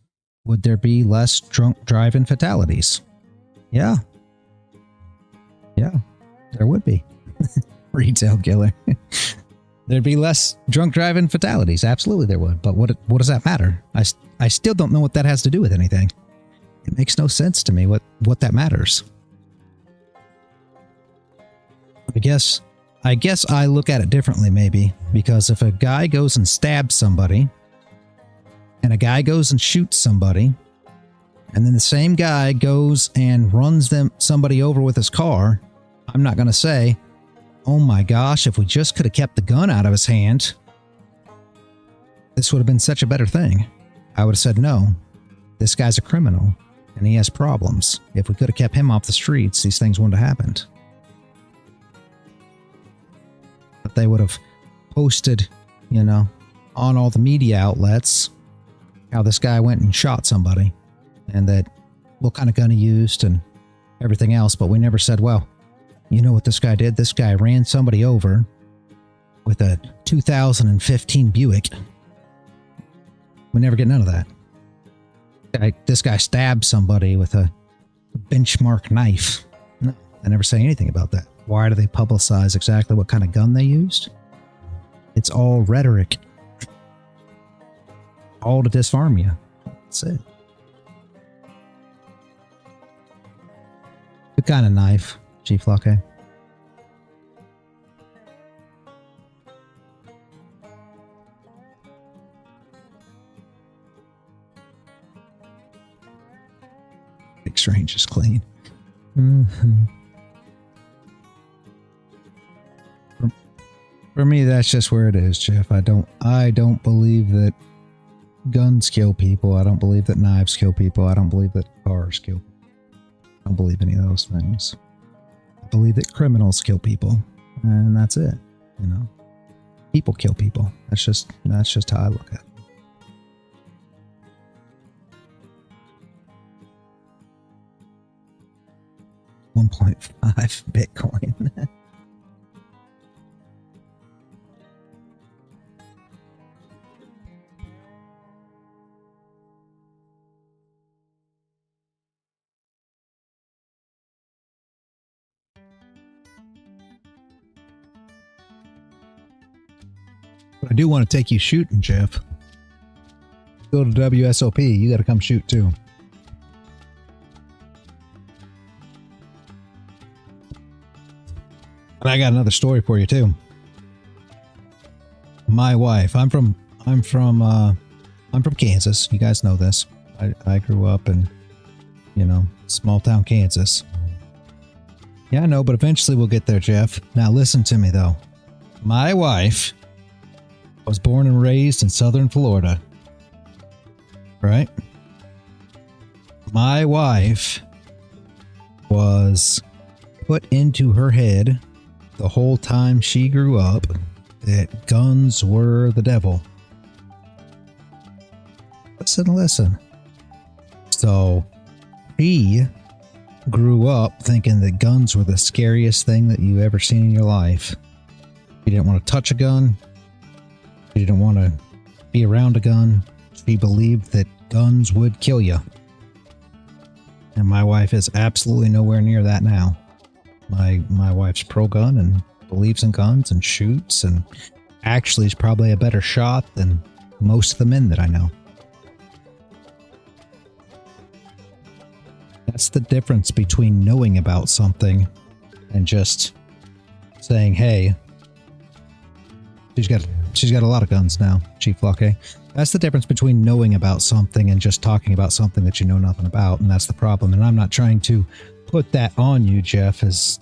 would there be less drunk driving fatalities? Yeah. Yeah, there would be. Retail killer. There'd be less drunk driving fatalities. Absolutely there would. But what does that matter? I still don't know what that has to do with anything. It makes no sense to me what that matters. I guess I look at it differently maybe, because if a guy goes and stabs somebody and a guy goes and shoots somebody and then the same guy goes and runs somebody over with his car, I'm not going to say, oh my gosh, if we just could have kept the gun out of his hand, this would have been such a better thing. I would have said, no, this guy's a criminal and he has problems. If we could have kept him off the streets, these things wouldn't have happened. But they would have posted, you know, on all the media outlets how this guy went and shot somebody and that what kind of gun he used and everything else. But we never said, well, you know what this guy did? This guy ran somebody over with a 2015 Buick. We never get none of that. This guy stabbed somebody with a benchmark knife. No, I never say anything about that. Why do they publicize exactly what kind of gun they used? It's all rhetoric. All to disarm you. That's it. What kind of knife, Chief Locke? Big Strange is clean. For me, that's just where it is, Jeff. I don't believe that guns kill people. I don't believe that knives kill people. I don't believe that cars kill people. I don't believe any of those things. I believe that criminals kill people, and that's it. You know, people kill people. That's just how I look at it. $1.5 Bitcoin. But I do want to take you shooting, Jeff. Go to WSOP. You got to come shoot too. And I got another story for you too. My wife. I'm from Kansas. You guys know this. I grew up in, you know, small town Kansas. Yeah, I know, but eventually we'll get there, Jeff. Now listen to me though. My wife was born and raised in southern Florida. Right? My wife was put into her head the whole time she grew up that guns were the devil. Listen. So she grew up thinking that guns were the scariest thing that you ever seen in your life. She didn't want to touch a gun. She didn't want to be around a gun. She believed that guns would kill you. And my wife is absolutely nowhere near that now. My wife's pro-gun and believes in guns and shoots and actually is probably a better shot than most of the men that I know. That's the difference between knowing about something and just saying, hey, she's got a lot of guns now, Chief Locke. That's the difference between knowing about something and just talking about something that you know nothing about, and that's the problem. And I'm not trying to put that on you, Jeff, as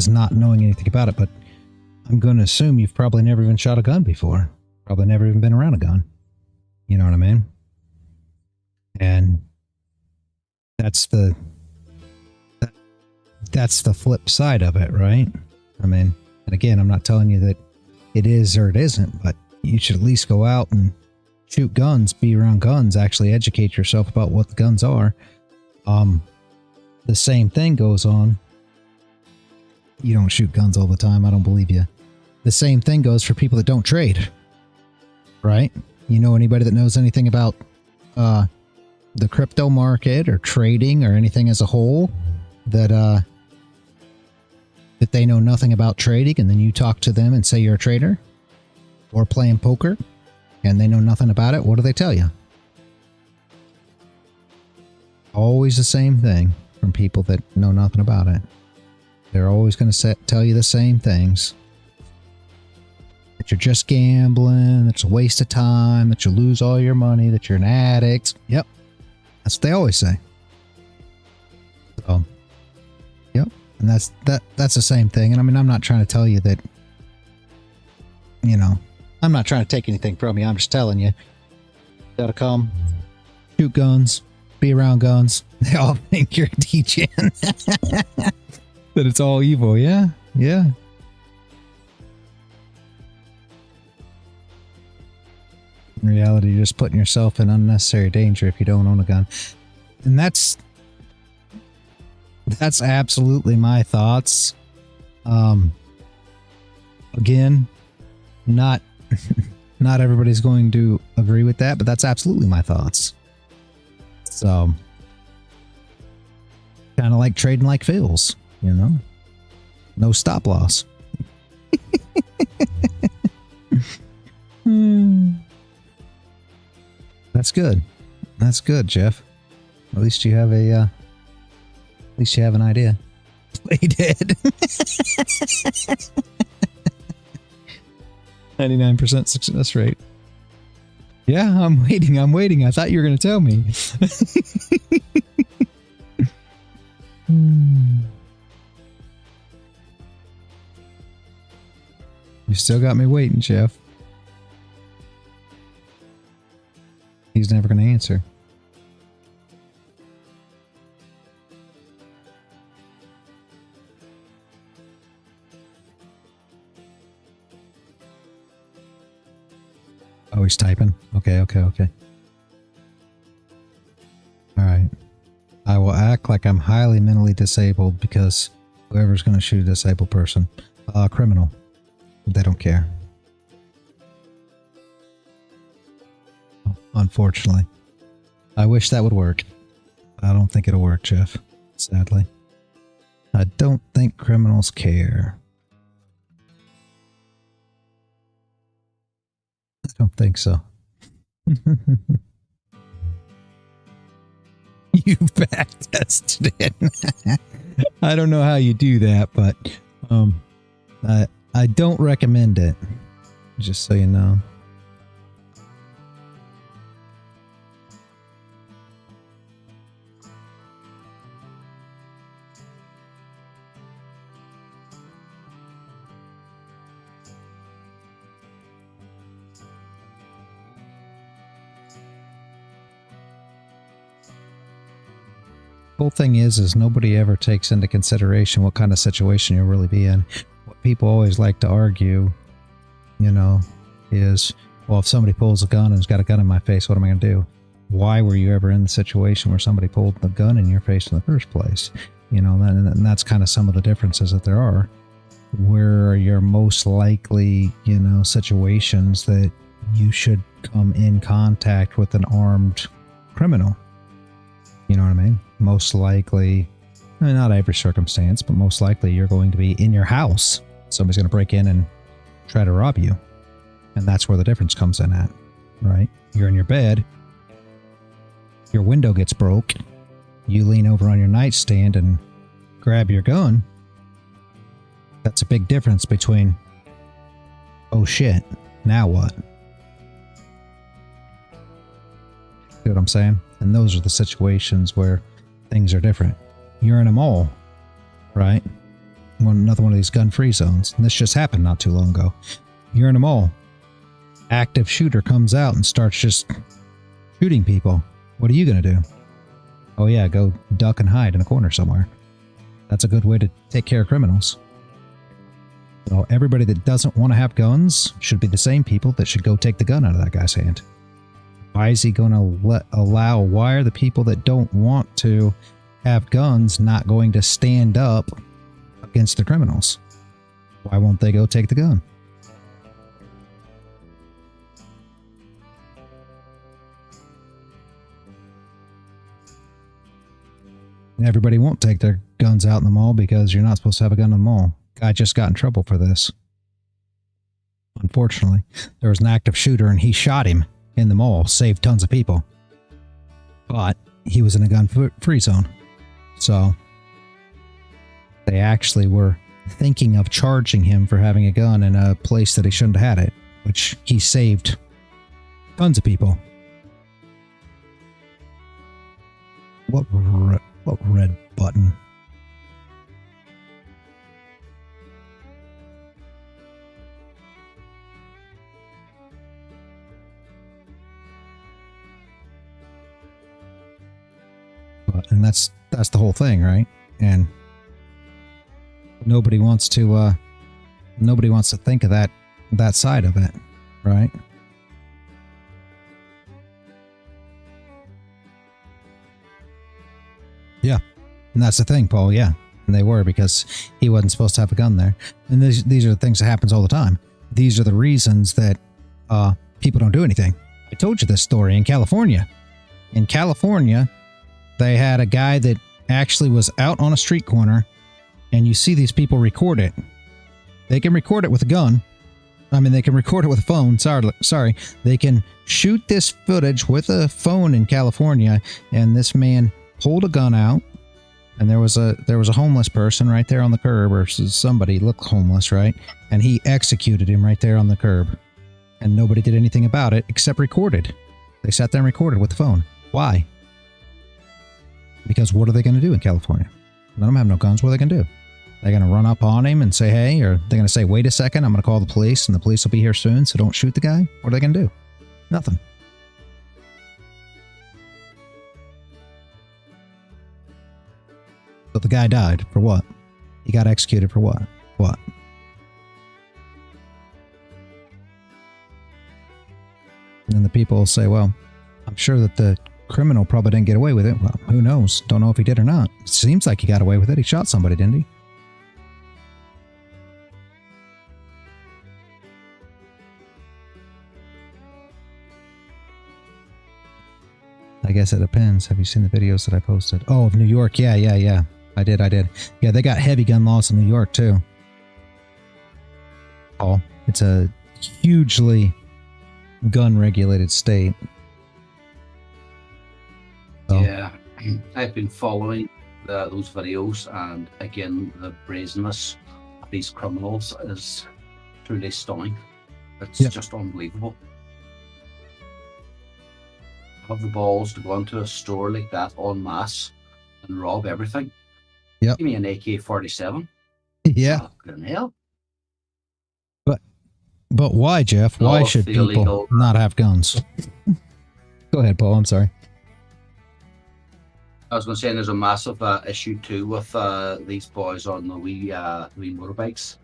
not knowing anything about it, but I'm going to assume you've probably never even shot a gun before. Probably never even been around a gun. You know what I mean? And that's the flip side of it, right? I mean, and again, I'm not telling you that it is or it isn't, but you should at least go out and shoot guns, be around guns, actually educate yourself about what the guns are. the same thing goes on. You don't shoot guns all the time. I don't believe you. The same thing goes for people that don't trade, right? You know anybody that knows anything about the crypto market or trading or anything as a whole that they know nothing about trading, and then you talk to them and say you're a trader or playing poker and they know nothing about it? What do they tell you? Always the same thing from people that know nothing about it. They're always going to tell you the same things. That you're just gambling, that it's a waste of time, that you'll lose all your money, that you're an addict. Yep. That's what they always say. So, yep. And that's the same thing. And I mean, I'm not trying to tell you that, you know, I'm not trying to take anything from you. I'm just telling you, gotta come, shoot guns, be around guns. They all think you're a DJ. That it's all evil. Yeah. Yeah. In reality, you're just putting yourself in unnecessary danger if you don't own a gun. And that's absolutely my thoughts. Again, not everybody's going to agree with that, but that's absolutely my thoughts. So, kind of like trading like Phil's, you know? No stop loss. That's good. That's good, Jeff. At least you have an idea. Play dead. 99% success rate. Yeah, I'm waiting. I thought you were going to tell me. You still got me waiting, Jeff. He's never going to answer. Oh, he's typing. Okay. All right. I will act like I'm highly mentally disabled because whoever's going to shoot a disabled person, criminal. They don't care. Unfortunately. I wish that would work. I don't think it'll work, Jeff. Sadly. I don't think criminals care. I don't think so. You back tested it. I don't know how you do that, but I don't recommend it. Just so you know. Whole thing is nobody ever takes into consideration what kind of situation you'll really be in. What people always like to argue, you know, is, well, if somebody pulls a gun and has got a gun in my face, what am I going to do? Why were you ever in the situation where somebody pulled the gun in your face in the first place? You know, and that's kind of some of the differences that there are. Where are your most likely, you know, situations that you should come in contact with an armed criminal? You know what I mean? Most likely, I mean, not every circumstance, but most likely you're going to be in your house. Somebody's going to break in and try to rob you. And that's where the difference comes in at, right? You're in your bed. Your window gets broke. You lean over on your nightstand and grab your gun. That's a big difference between, oh shit, now what? See what I'm saying? And those are the situations where things are different. You're in a mall, right? Another one of these gun-free zones. And this just happened not too long ago. You're in a mall. Active shooter comes out and starts just shooting people. What are you going to do? Oh yeah, go duck and hide in a corner somewhere. That's a good way to take care of criminals. So everybody that doesn't want to have guns should be the same people that should go take the gun out of that guy's hand. Why is he going to why are the people that don't want to have guns not going to stand up against the criminals? Why won't they go take the gun? Everybody won't take their guns out in the mall because you're not supposed to have a gun in the mall. Guy just got in trouble for this. Unfortunately, there was an active shooter and he shot him in the mall, saved tons of people. But he was in a gun-free zone. So they actually were thinking of charging him for having a gun in a place that he shouldn't have had it, which he saved tons of people. What red button? And that's the whole thing, right? And nobody wants to think of that side of it, right? Yeah, and that's the thing, Paul. Yeah, and they were, because he wasn't supposed to have a gun there. And these are the things that happens all the time. These are the reasons that people don't do anything. I told you this story in California. In California, they had a guy that actually was out on a street corner, and you see these people record it. They can record it with a gun. I mean, they can record it with a phone. Sorry. They can shoot this footage with a phone in California, and this man pulled a gun out, and there was a homeless person right there on the curb, or somebody looked homeless, right? And he executed him right there on the curb. And nobody did anything about it except recorded. They sat there and recorded with the phone. Why? Because what are they going to do in California? None of them have no guns. What are they going to do? They're going to run up on him and say, hey, or they're going to say, wait a second, I'm going to call the police, and the police will be here soon, so don't shoot the guy? What are they going to do? Nothing. But the guy died. For what? He got executed for what? What? And the people will say, well, I'm sure that the criminal probably didn't get away with it. Well, who knows? Don't know if he did or not. It seems like he got away with it. He shot somebody, didn't he? I guess it depends. Have you seen the videos that I posted? Oh, of New York. Yeah. I did. Yeah, they got heavy gun laws in New York, too. Oh, it's a hugely gun-regulated state. So. Yeah, I've been following those videos, and again, the brazenness of these criminals is truly stunning. It's just unbelievable. Have the balls to go into a store like that en masse and rob everything. Yep. Give me an AK-47. Yeah. Fucking hell. But why, Jeff? Why should people not have guns? Go ahead, Paul. I'm sorry. I was going to say there's a massive issue too with these boys on the wee motorbikes.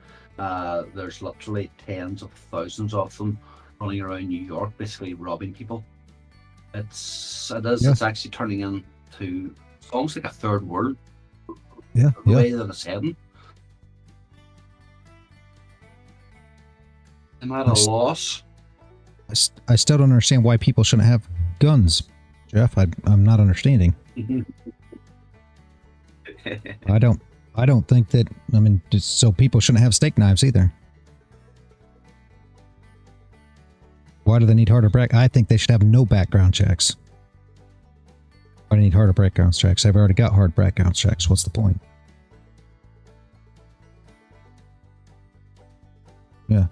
There's literally tens of thousands of them running around New York, basically robbing people. It's actually turning into almost like a third world. The way that it's heading. Am I at a loss? I still don't understand why people shouldn't have guns, Jeff. I'm not understanding. I don't think that. I mean, so people shouldn't have steak knives either. Why do they need harder I think they should have no background checks. Why do they need harder background checks? I've already got hard background checks. What's the point? Yeah.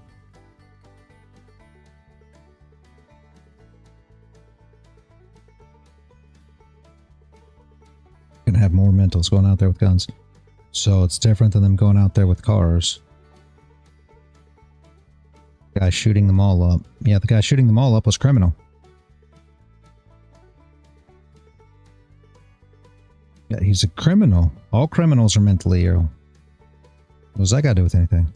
Gonna have more mentals going out there with guns. So it's different than them going out there with cars. Guy shooting them all up. Yeah, the guy shooting them all up was criminal. Yeah, he's a criminal. All criminals are mentally ill. What does that got to do with anything?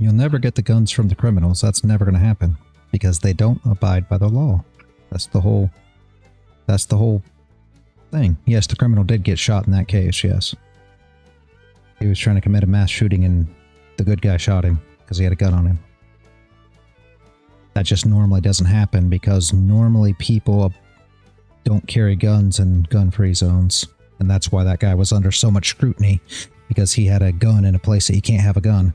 You'll never get the guns from the criminals. That's never going to happen because they don't abide by the law. That's the whole thing. Yes, the criminal did get shot in that case, yes. He was trying to commit a mass shooting and the good guy shot him because he had a gun on him. That just normally doesn't happen because normally people don't carry guns in gun-free zones. And that's why that guy was under so much scrutiny, because he had a gun in a place that you can't have a gun.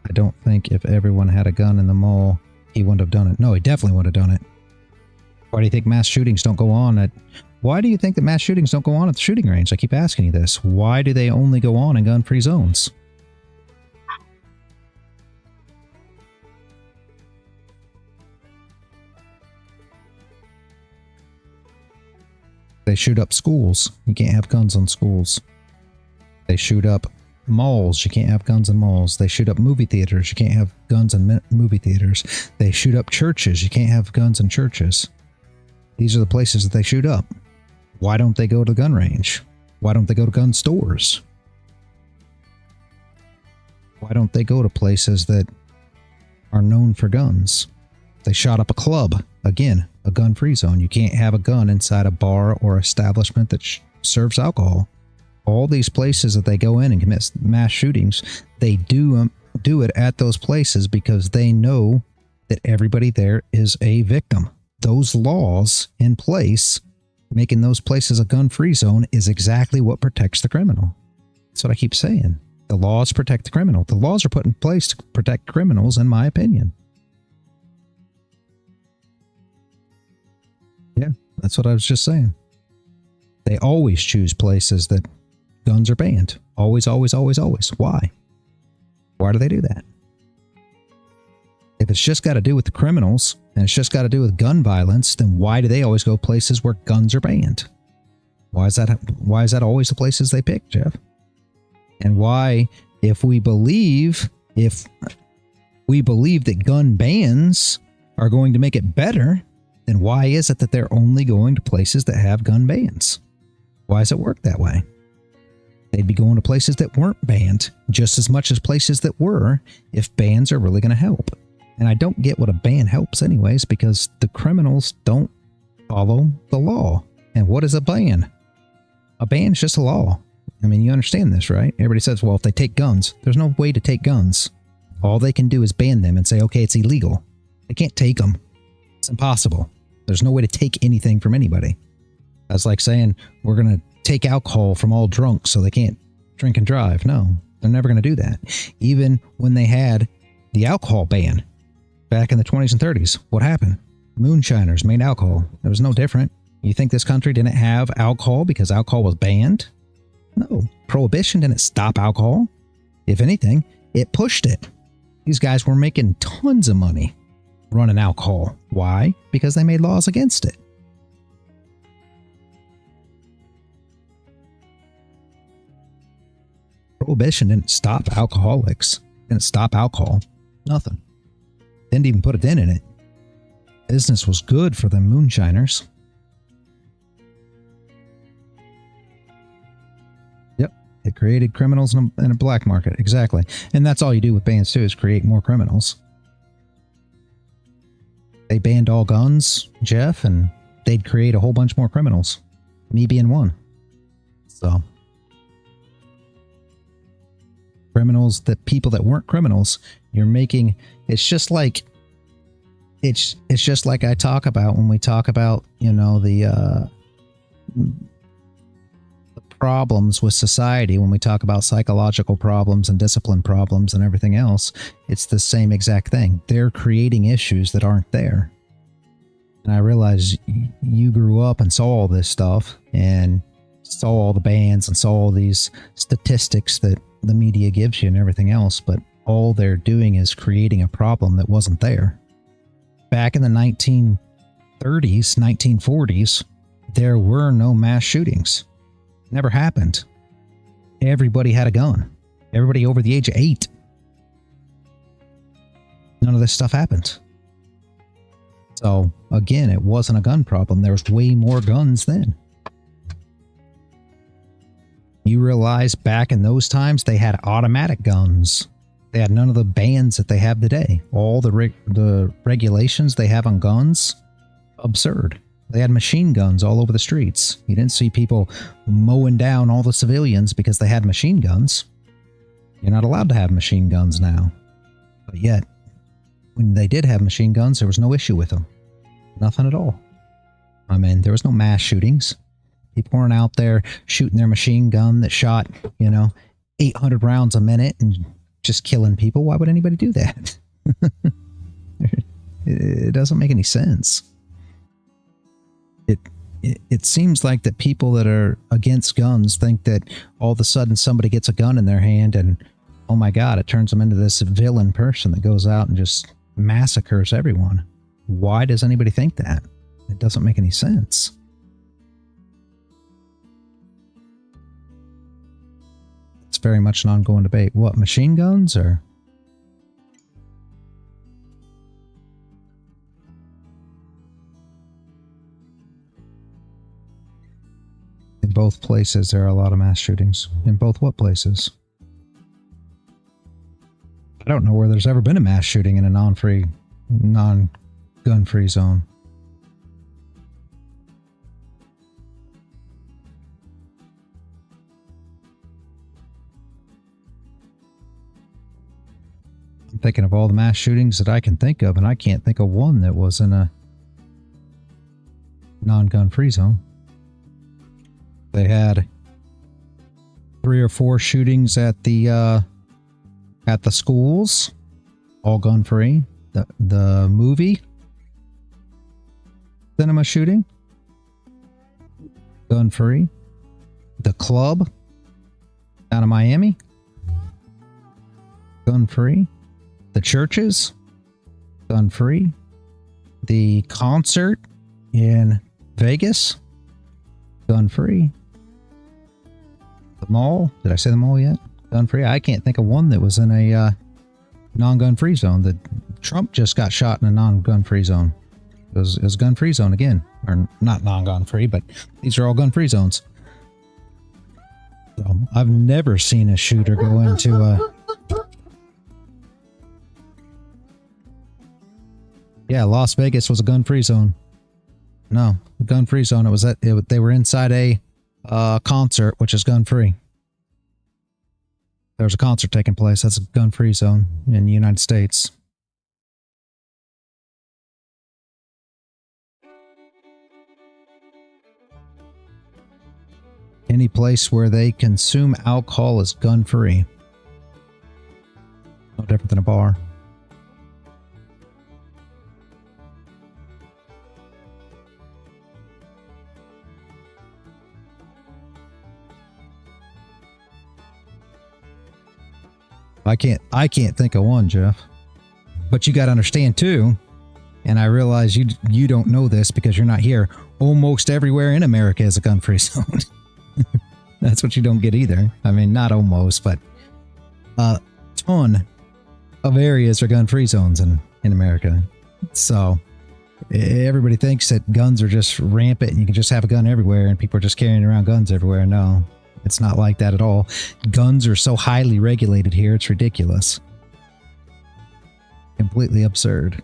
I don't think if everyone had a gun in the mall, he wouldn't have done it. No, he definitely would have done it. Why do you think mass shootings don't go on at... Why do you think that mass shootings don't go on at the shooting range? I keep asking you this. Why do they only go on in gun-free zones? They shoot up schools. You can't have guns on schools. They shoot up malls. You can't have guns in malls. They shoot up movie theaters. You can't have guns in movie theaters. They shoot up churches. You can't have guns in churches. These are the places that they shoot up. Why don't they go to the gun range? Why don't they go to gun stores? Why don't they go to places that are known for guns? They shot up a club. Again, a gun-free zone. You can't have a gun inside a bar or establishment that serves alcohol. All these places that they go in and commit mass shootings, they do it at those places because they know that everybody there is a victim. Those laws in place, making those places a gun-free zone, is exactly what protects the criminal. That's what I keep saying. The laws protect the criminal. The laws are put in place to protect criminals, in my opinion. Yeah, that's what I was just saying. They always choose places that guns are banned. Always, always, always, always. Why? Why do they do that? If it's just got to do with the criminals and it's just got to do with gun violence, then why do they always go places where guns are banned? Why is that always the places they pick, Jeff? And why, if we believe that gun bans are going to make it better, then why is it that they're only going to places that have gun bans? Why does it work that way? They'd be going to places that weren't banned just as much as places that were if bans are really going to help. And I don't get what a ban helps anyways, because the criminals don't follow the law. And what is a ban? A ban is just a law. I mean, you understand this, right? Everybody says, well, if they take guns, there's no way to take guns. All they can do is ban them and say, okay, it's illegal. They can't take them. It's impossible. There's no way to take anything from anybody. That's like saying we're going to take alcohol from all drunks so they can't drink and drive. No, they're never going to do that. Even when they had the alcohol ban back in the 20s and 30s, what happened? Moonshiners made alcohol. It was no different. You think this country didn't have alcohol because alcohol was banned? No. Prohibition didn't stop alcohol. If anything, it pushed it. These guys were making tons of money running alcohol. Why? Because they made laws against it. Prohibition didn't stop alcoholics. Didn't stop alcohol. Nothing. Didn't even put a dent in it. Business was good for them moonshiners. Yep. It created criminals in a black market. Exactly. And that's all you do with bans too, is create more criminals. They banned all guns, Jeff, and they'd create a whole bunch more criminals. Me being one. So... criminals, that people that weren't criminals, you're making, it's just like I talk about when we talk about, you know, the problems with society, when we talk about psychological problems and discipline problems and everything else. It's the same exact thing. They're creating issues that aren't there. And I realize you grew up and saw all this stuff and saw all the bans and saw all these statistics that the media gives you and everything else, but all they're doing is creating a problem that wasn't there. Back in the 1930s, 1940s, there were no mass shootings. Never happened. Everybody had a gun. Everybody over the age of 8. None of this stuff happened. So, again, it wasn't a gun problem. There was way more guns then. You realize back in those times, they had automatic guns. They had none of the bans that they have today. All the regulations they have on guns, absurd. They had machine guns all over the streets. You didn't see people mowing down all the civilians because they had machine guns. You're not allowed to have machine guns now. But yet, when they did have machine guns, there was no issue with them. Nothing at all. I mean, there was no mass shootings. People weren't out there shooting their machine gun that shot, 800 rounds a minute and just killing people. Why would anybody do that? It doesn't make any sense. It seems like that people that are against guns think that all of a sudden somebody gets a gun in their hand and, oh my God, it turns them into this villain person that goes out and just massacres everyone. Why does anybody think that? It doesn't make any sense. It's very much an ongoing debate. What, machine guns or? In both places, there are a lot of mass shootings. In both what places? I don't know where there's ever been a mass shooting in a non-gun-free zone. I'm thinking of all the mass shootings that I can think of, and I can't think of one that was in a non-gun-free zone. They had 3 or 4 shootings at the schools, all gun-free. The movie cinema shooting, gun-free. The club down in Miami, gun-free. The churches, gun-free. The concert in Vegas, gun-free. The mall, did I say the mall yet? Gun-free. I can't think of one that was in a non-gun-free zone. Trump just got shot in a non-gun-free zone. It was gun-free zone again. Or not non-gun-free, but these are all gun-free zones. So I've never seen a shooter go into a... Yeah, Las Vegas was a gun-free zone. No, a gun-free zone. They were inside a concert, which is gun-free. There was a concert taking place. That's a gun-free zone in the United States. Any place where they consume alcohol is gun-free. No different than a bar. I can't think of one, Jeff. But you got to understand too, and I realize you don't know this because you're not here. Almost everywhere in America is a gun-free zone. That's what you don't get either. I mean, not almost, but a ton of areas are gun-free zones in America. So everybody thinks that guns are just rampant and you can just have a gun everywhere and people are just carrying around guns everywhere. No. It's not like that at all. Guns are so highly regulated here, it's ridiculous. Completely absurd.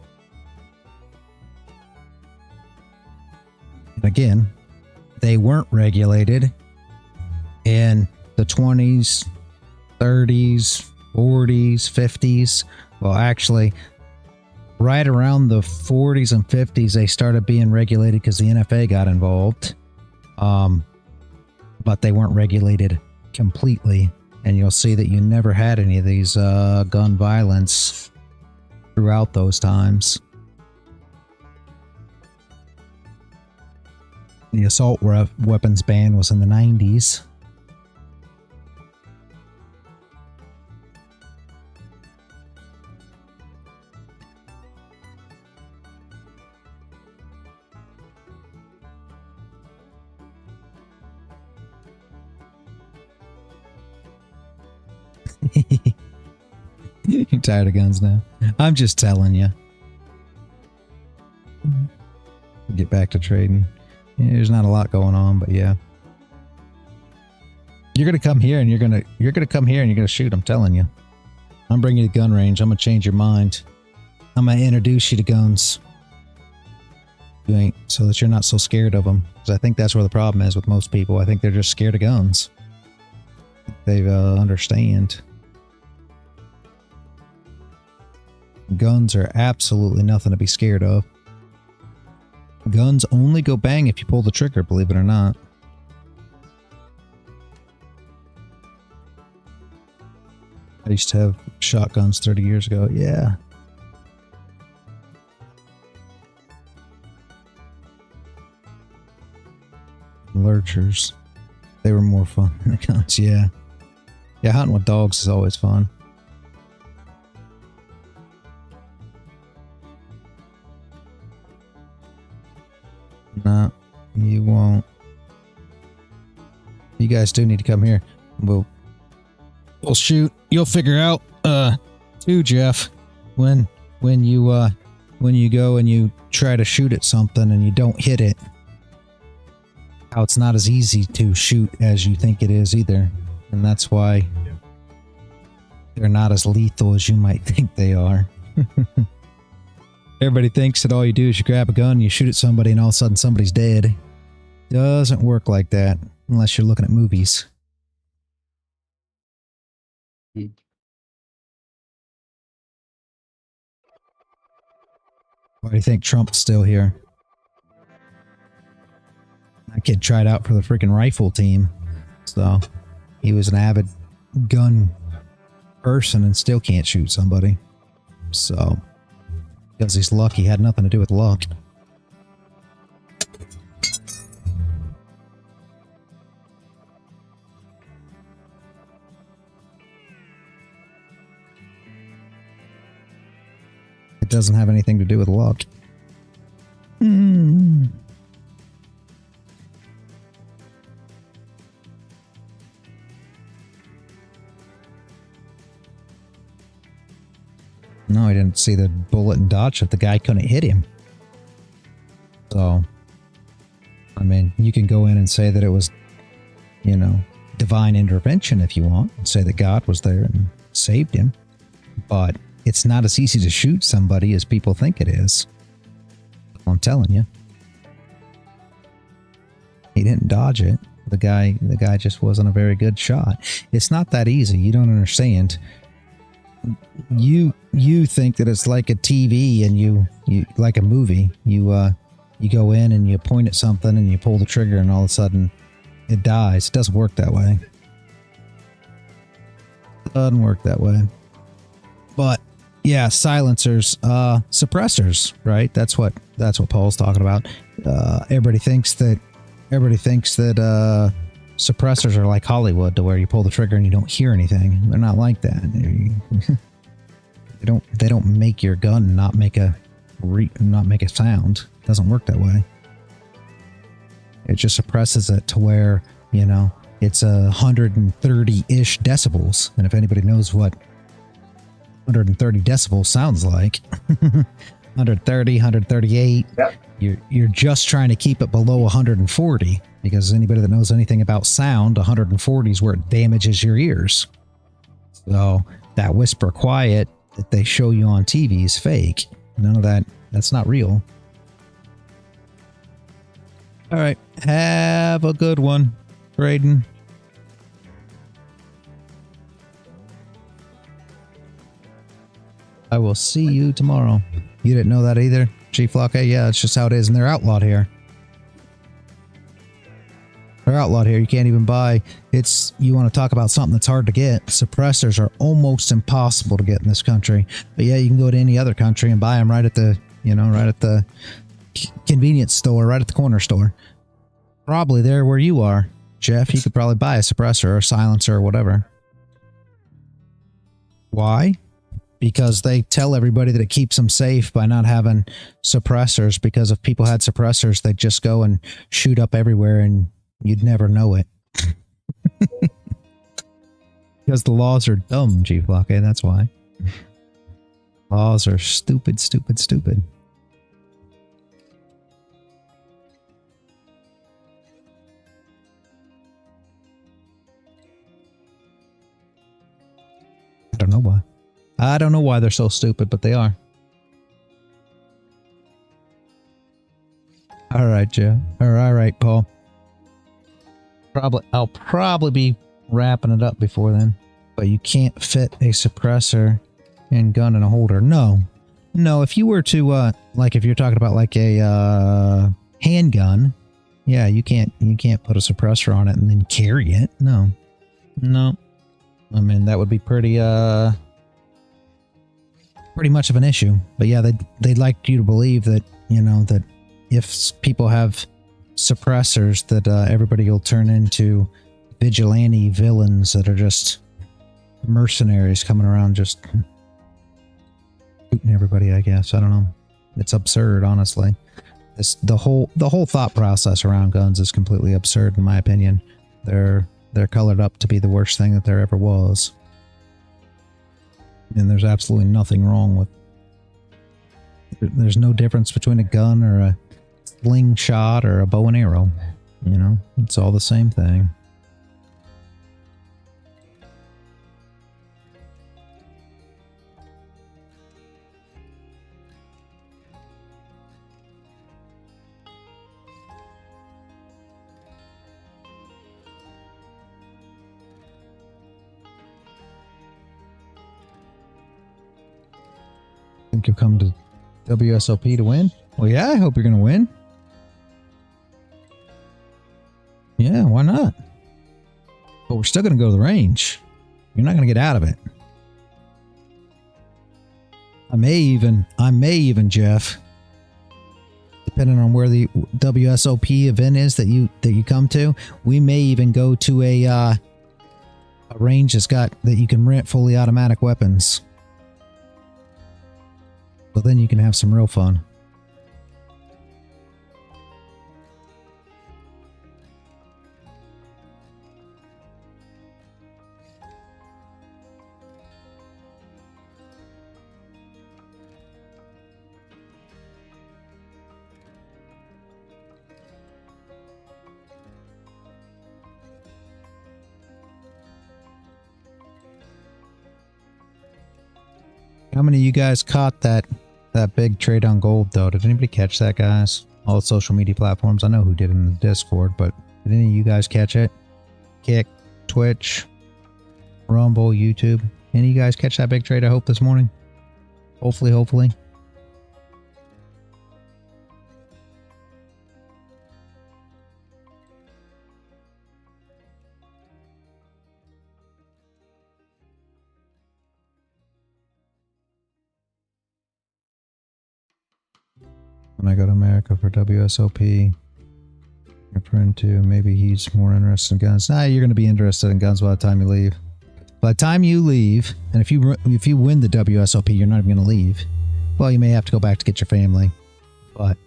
And again, they weren't regulated in the 20s, 30s, 40s, 50s. Well, actually, right around the 40s and 50s, they started being regulated because the NFA got involved. But they weren't regulated completely. And you'll see that you never had any of these gun violence throughout those times. The assault weapons ban was in the 90s. You're tired of guns now. I'm just telling you. Get back to trading. Yeah, there's not a lot going on, but yeah. You're gonna come here and you're gonna come here and you're gonna shoot. I'm telling you. I'm bringing you to gun range. I'm gonna change your mind. I'm gonna introduce you to guns. You ain't, so that you're not so scared of them. Because I think that's where the problem is with most people. I think they're just scared of guns. They understand. Guns are absolutely nothing to be scared of. Guns only go bang if you pull the trigger, believe it or not. I used to have shotguns 30 years ago. Yeah. Lurchers. They were more fun than the guns, yeah. Yeah, hunting with dogs is always fun. No, you won't. You guys do need to come here. We'll shoot. You'll figure out, too, Jeff, when you go and you try to shoot at something and you don't hit it, how it's not as easy to shoot as you think it is either. And that's why they're not as lethal as you might think they are. Everybody thinks that all you do is you grab a gun, you shoot at somebody, and all of a sudden somebody's dead. Doesn't work like that unless you're looking at movies. Why do you think Trump's still here? That kid tried out for the freaking rifle team. So, he was an avid gun person and still can't shoot somebody. So, because he's lucky, had nothing to do with luck. It doesn't have anything to do with luck. No, I didn't see the bullet and dodge it. The guy couldn't hit him. So, I mean, you can go in and say that it was, you know, divine intervention if you want, and say that God was there and saved him. But it's not as easy to shoot somebody as people think it is. I'm telling you. He didn't dodge it. The guy just wasn't a very good shot. It's not that easy. You don't understand. You think that it's like a TV and you like a movie. You go in and you point at something and you pull the trigger and all of a sudden it dies. It doesn't work that way. Doesn't work that way. But yeah, silencers, suppressors, right? That's what Paul's talking about. Everybody thinks that suppressors are like Hollywood, to where you pull the trigger and you don't hear anything. They're not like that. They don't make your gun not make a sound. It doesn't work that way. It just suppresses it to where, you know, it's 130-ish decibels. And if anybody knows what 130 decibels sounds like, 130, 138, yep. You're just trying to keep it below 140, because anybody that knows anything about sound, 140 is where it damages your ears. So that whisper quiet that they show you on TV is fake. None of that's not real. All right, have a good one, Braden. I will see you tomorrow. You didn't know that either, Chief Locke? Yeah, it's just how it is, and they're outlawed here. They're outlawed here. You can't even buy. You want to talk about something that's hard to get. Suppressors are almost impossible to get in this country. But yeah, you can go to any other country and buy them right at the, right at the convenience store, right at the corner store. Probably there where you are, Jeff. You could probably buy a suppressor or a silencer or whatever. Why? Because they tell everybody that it keeps them safe by not having suppressors, because if people had suppressors, they'd just go and shoot up everywhere and you'd never know it. Because the laws are dumb, Chief Locke, that's why. Laws are stupid, stupid, stupid. I don't know why they're so stupid, but they are. All right, Joe. Or all right, Paul. I'll probably be wrapping it up before then. But you can't fit a suppressor and gun in a holder. No. No, if you were to like if you're talking about like a handgun, yeah, you can't put a suppressor on it and then carry it. No. No. I mean, that would be pretty much of an issue. But yeah, they'd like you to believe that, you know, that if people have suppressors that everybody will turn into vigilante villains that are just mercenaries coming around just shooting everybody, I guess. I don't know. It's absurd, honestly. The whole thought process around guns is completely absurd in my opinion. They're colored up to be the worst thing that there ever was. And there's absolutely nothing wrong with... There's no difference between a gun or a slingshot or a bow and arrow. You know, it's all the same thing. Think you'll come to WSOP to win? Well, yeah, I hope you're going to win. Yeah, why not? But we're still going to go to the range. You're not going to get out of it. I may even, Jeff, depending on where the WSOP event is that you come to, we may even go to a range that you can rent fully automatic weapons. Well, then you can have some real fun. How many of you guys caught that big trade on gold, though? Did anybody catch that, guys? All the social media platforms. I know who did in the Discord, but did any of you guys catch it? Kick, Twitch, Rumble, YouTube. Any of you guys catch that big trade, I hope, this morning? Hopefully. When I go to America for WSOP, your friend too, maybe he's more interested in guns. Nah, you're going to be interested in guns by the time you leave. By the time you leave, and if you win the WSOP, you're not even going to leave. Well, you may have to go back to get your family. But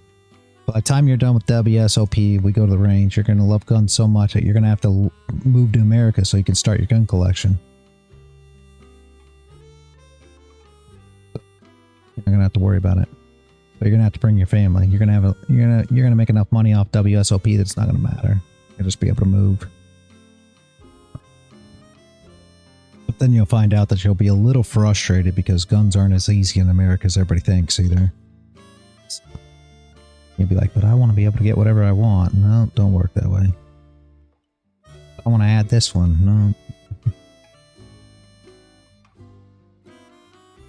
by the time you're done with WSOP, we go to the range, you're going to love guns so much that you're going to have to move to America so you can start your gun collection. You're not going to have to worry about it. But you're gonna have to bring your family. You're gonna make enough money off WSOP that's not gonna matter. You'll just be able to move. But then you'll find out that you'll be a little frustrated because guns aren't as easy in America as everybody thinks either. You'll be like, but I want to be able to get whatever I want. No, don't work that way. I want to add this one. No.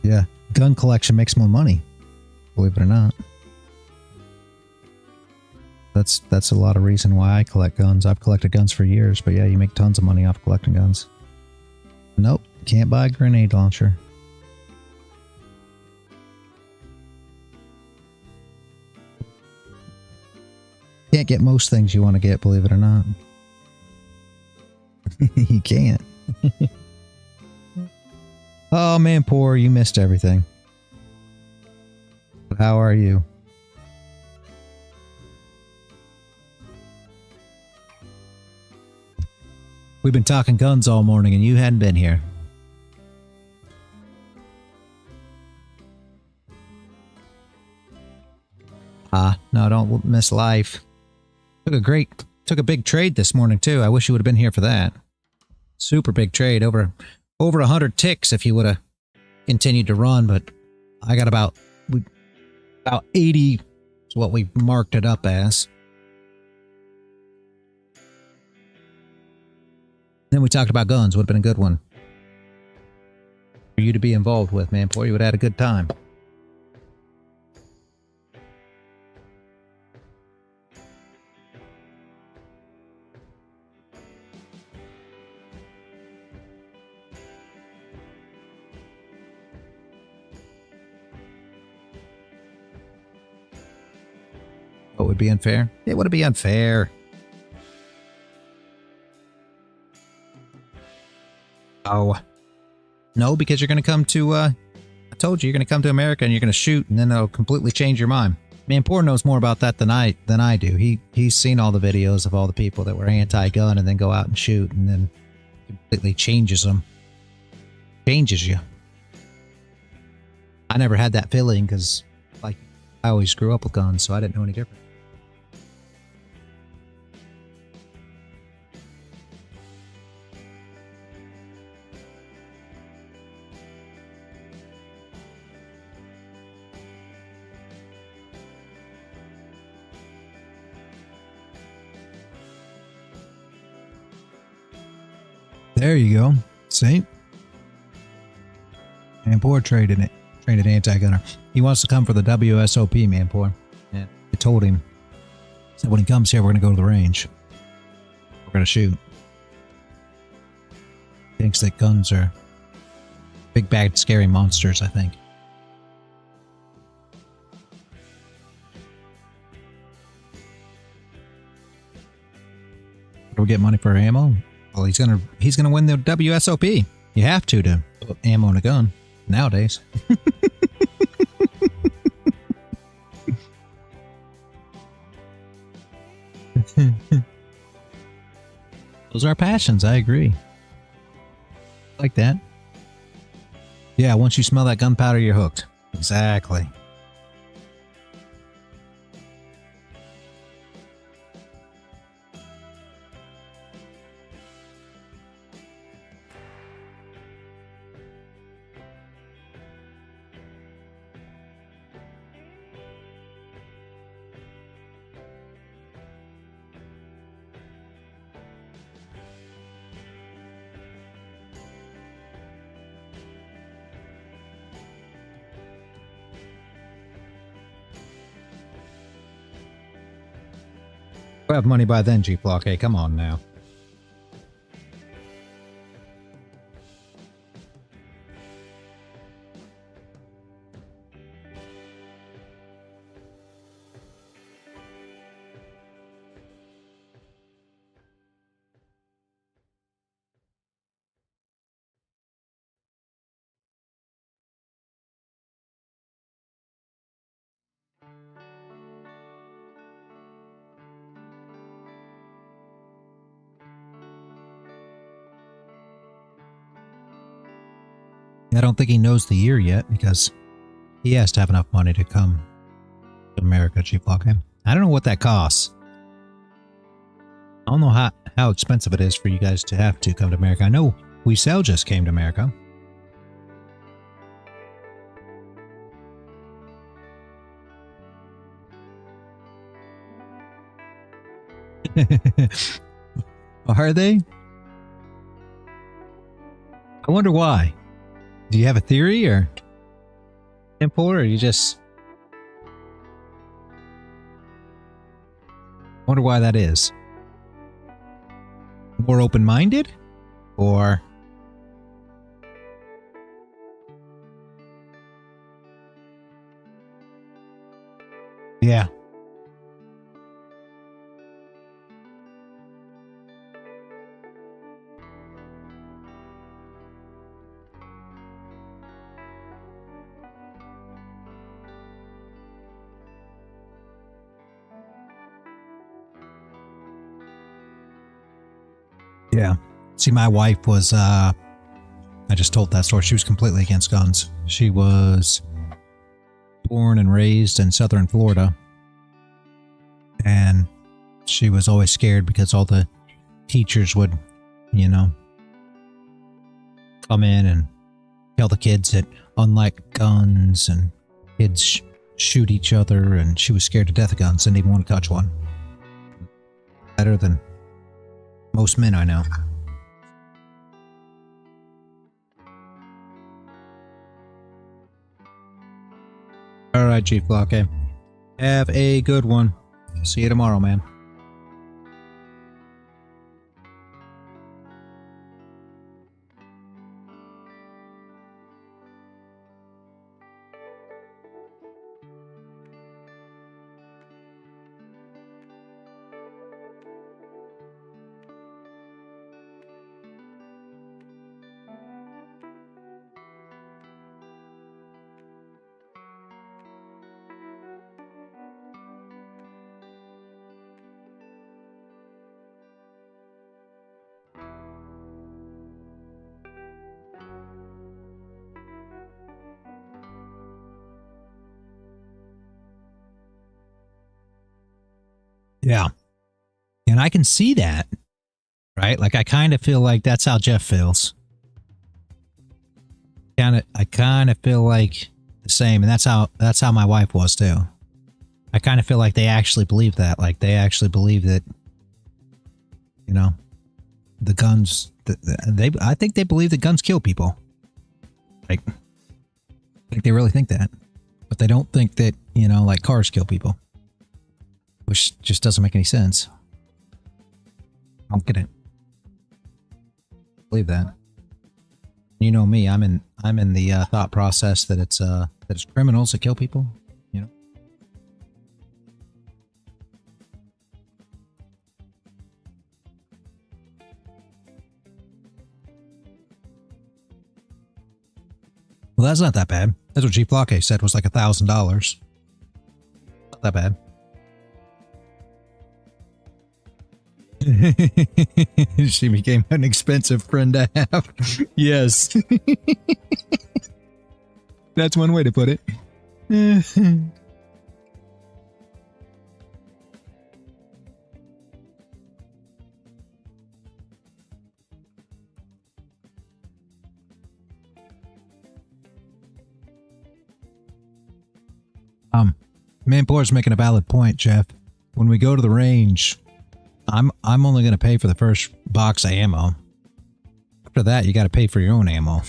Yeah, gun collection makes more money. Believe it or not. That's a lot of reason why I collect guns. I've collected guns for years, but yeah, you make tons of money off collecting guns. Nope, can't buy a grenade launcher. Can't get most things you want to get, believe it or not. You can't. Oh man, poor, you missed everything. How are you? We've been talking guns all morning and you hadn't been here. No, don't miss life. Took a big trade this morning too. I wish you would have been here for that. Super big trade, over 100 ticks if you would have continued to run, but I got about 80 is what we marked it up as. Then we talked about guns. Would have been a good one for you to be involved with, man. Boy, you would have had a good time. What would be unfair? It would be unfair. Oh. No, because you're going to come to, I told you, you're going to come to America and you're going to shoot, and then it'll completely change your mind. Man, Poor knows more about that than I do. He's seen all the videos of all the people that were anti-gun and then go out and shoot, and then completely changes them. Changes you. I never had that feeling because, like, I always grew up with guns, so I didn't know any different. There you go. See? Man, Poor traded anti-gunner. He wants to come for the WSOP, man, Poor. And I told him, so when he comes here, we're going to go to the range. We're going to shoot. He thinks that guns are big, bad, scary monsters, I think. Do we get money for ammo? Well, he's gonna win the WSOP. You have to put ammo in a gun nowadays. Those are our passions. I agree. Like that. Yeah, once you smell that gunpowder, you're hooked. Exactly. We'll have money by then, G-Block. Hey, come on now. I don't think he knows the year yet because he has to have enough money to come to America, G-Block. I don't know what that costs. I don't know how expensive it is for you guys to have to come to America. I know Weasel just came to America. Are they? I wonder why. Do you have a theory, or import, or you just wonder why that is? More open-minded, or yeah. Yeah. See, my wife was, I just told that story. She was completely against guns. She was born and raised in southern Florida. And she was always scared because all the teachers would, you know, come in and tell the kids that unlike guns and kids shoot each other, and she was scared to death of guns, didn't even want to touch one. Better than most men I know. All right, Chief Blockade. Have a good one. See you tomorrow, man. Yeah. And I can see that, right? Like, I kind of feel like that's how Jeff feels. I kind of feel like the same, and that's how my wife was too. I kind of feel like they actually believe that. Like, they actually believe that, you know, the guns, I think they believe that guns kill people. Like, I think they really think that. But they don't think that, you know, like, cars kill people. Which just doesn't make any sense. I don't get it. Believe that. You know me, I'm in the thought process that it's criminals that kill people, you know. Well, that's not that bad. That's what Chief Blockade said was like $1,000. Not that bad. She became an expensive friend to have. Yes. That's one way to put it. Manpour's making a valid point, Jeff. When we go to the range, I'm only going to pay for the first box of ammo. After that, you got to pay for your own ammo.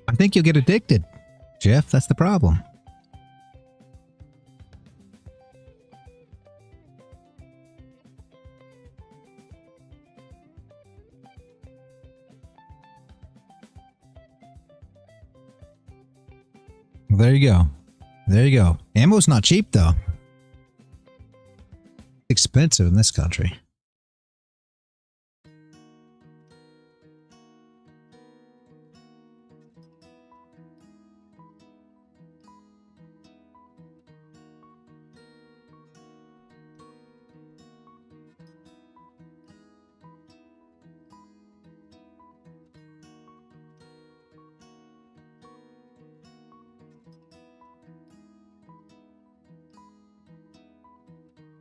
I think you'll get addicted, Jeff. That's the problem. Well, there you go. There you go. Ammo's not cheap, though. It's expensive in this country.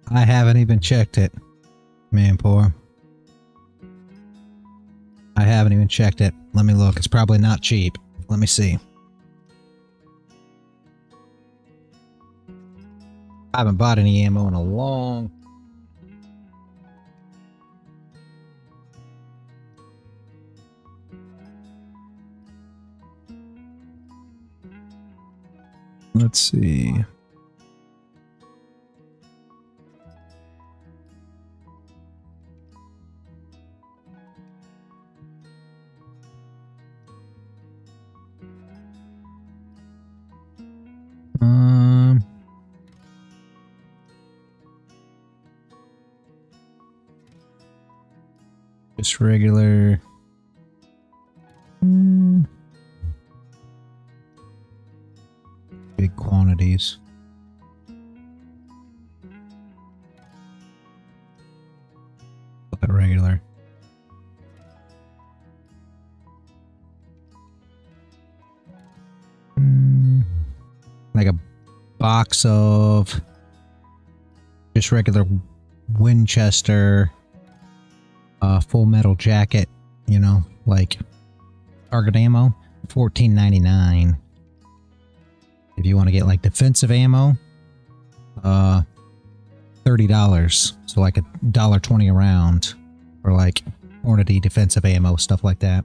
I haven't even checked it, Manpour. I haven't even checked it. Let me look. It's probably not cheap. Let me see. I haven't bought any ammo in a long... Let's see. Just regular. Big quantities. box of just regular Winchester full metal jacket, you know, like target ammo, $14.99. If you want to get like defensive ammo, $30. So like $1.20 a round for like Hornady defensive ammo, stuff like that.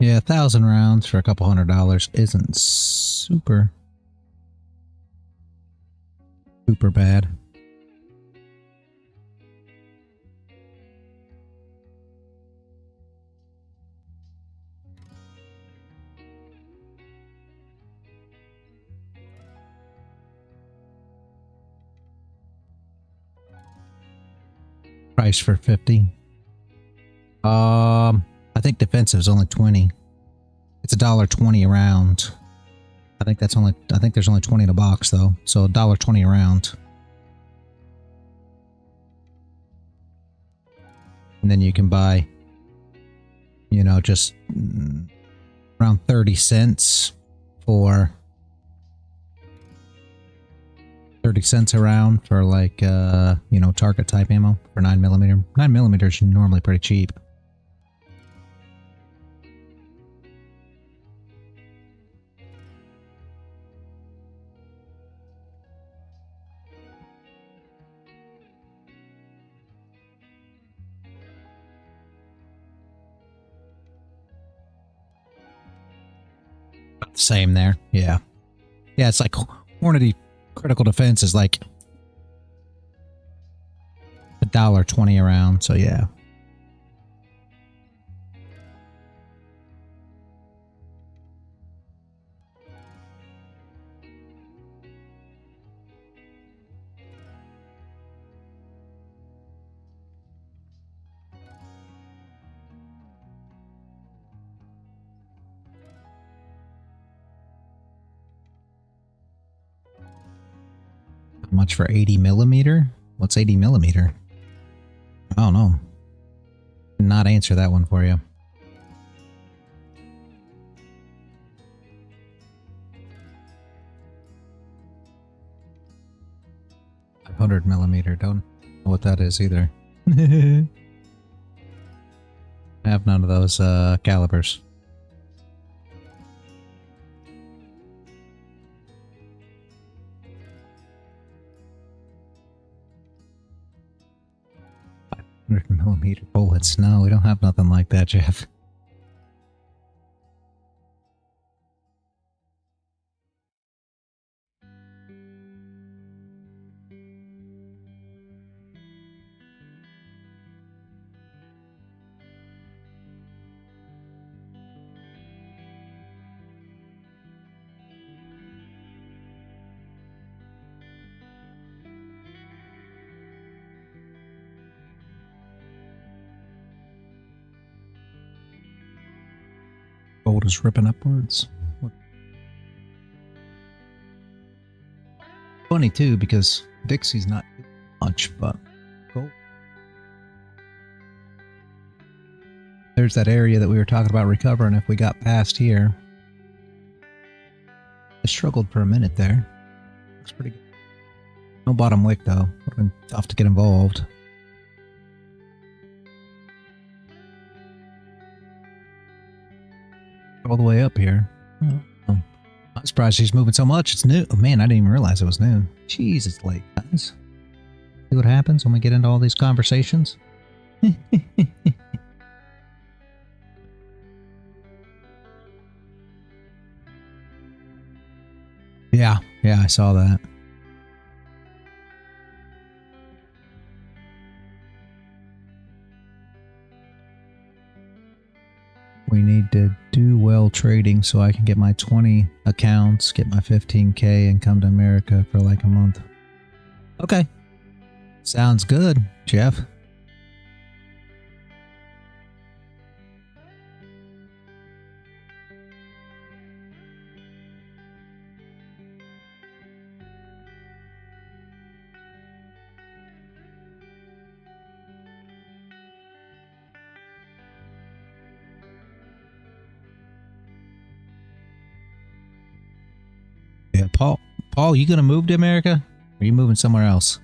Yeah, 1,000 rounds for a couple $100 isn't super bad. Price for 50. I think defensive is only 20. It's $1.20 a round. I think there's only 20 in a box though. So $1.20 a round. And then you can buy, you know, just around 30 cents for 30 cents a round for like you know, target type ammo for 9mm. 9mm is normally pretty cheap. Same there. Yeah. Yeah, it's like Hornady critical defense is like $1.20 a round, so yeah. How much for 80mm? What's 80mm? I don't know. Not answer that one for you. $500mm. Don't know what that is either. I have none of those calibers. $100mm bullets. No, we don't have nothing like that, Jeff. Gold is ripping upwards. Funny too, because Dixie's not much, but gold. There's that area that we were talking about recovering if we got past here. I struggled for a minute there. Looks pretty good. No bottom wick though. Would have been tough to get involved. All the way up here. Oh, I'm surprised she's moving so much. It's new. Oh, man, I didn't even realize it was new. Jeez, it's late, guys. See what happens when we get into all these conversations? Yeah, I saw that. We need to do well trading so I can get my 20 accounts, get my 15K, and come to America for like a month. Okay. Sounds good, Jeff. Yeah, Paul, you gonna move to America? Or are you moving somewhere else?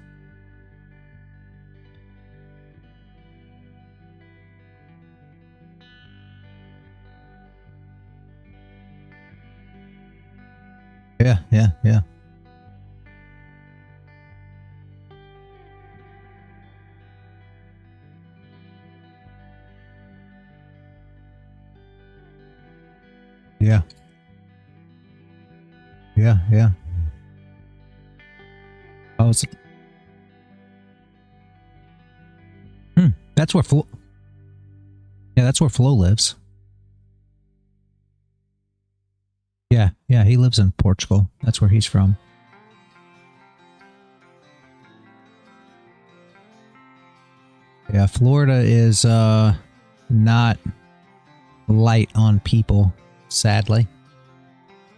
Yeah, yeah, yeah. Yeah. Yeah, yeah. Oh, it's, that's where Flo. Yeah, that's where Flo lives. Yeah, yeah, he lives in Portugal. That's where he's from. Yeah, Florida is not light on people, sadly.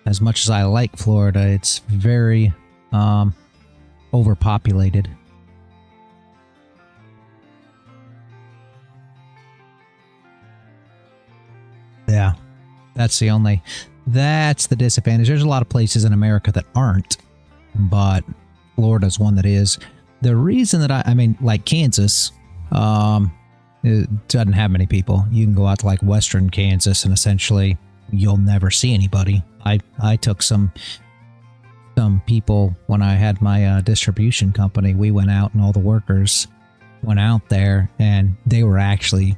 As much as I like Florida, it's very overpopulated. Yeah, that's the disadvantage. There's a lot of places in America that aren't, but Florida's one that is. The reason that I mean, like Kansas, it doesn't have many people. You can go out to like western Kansas and essentially you'll never see anybody. I took some people when I had my distribution company. We went out and all the workers went out there and they were actually,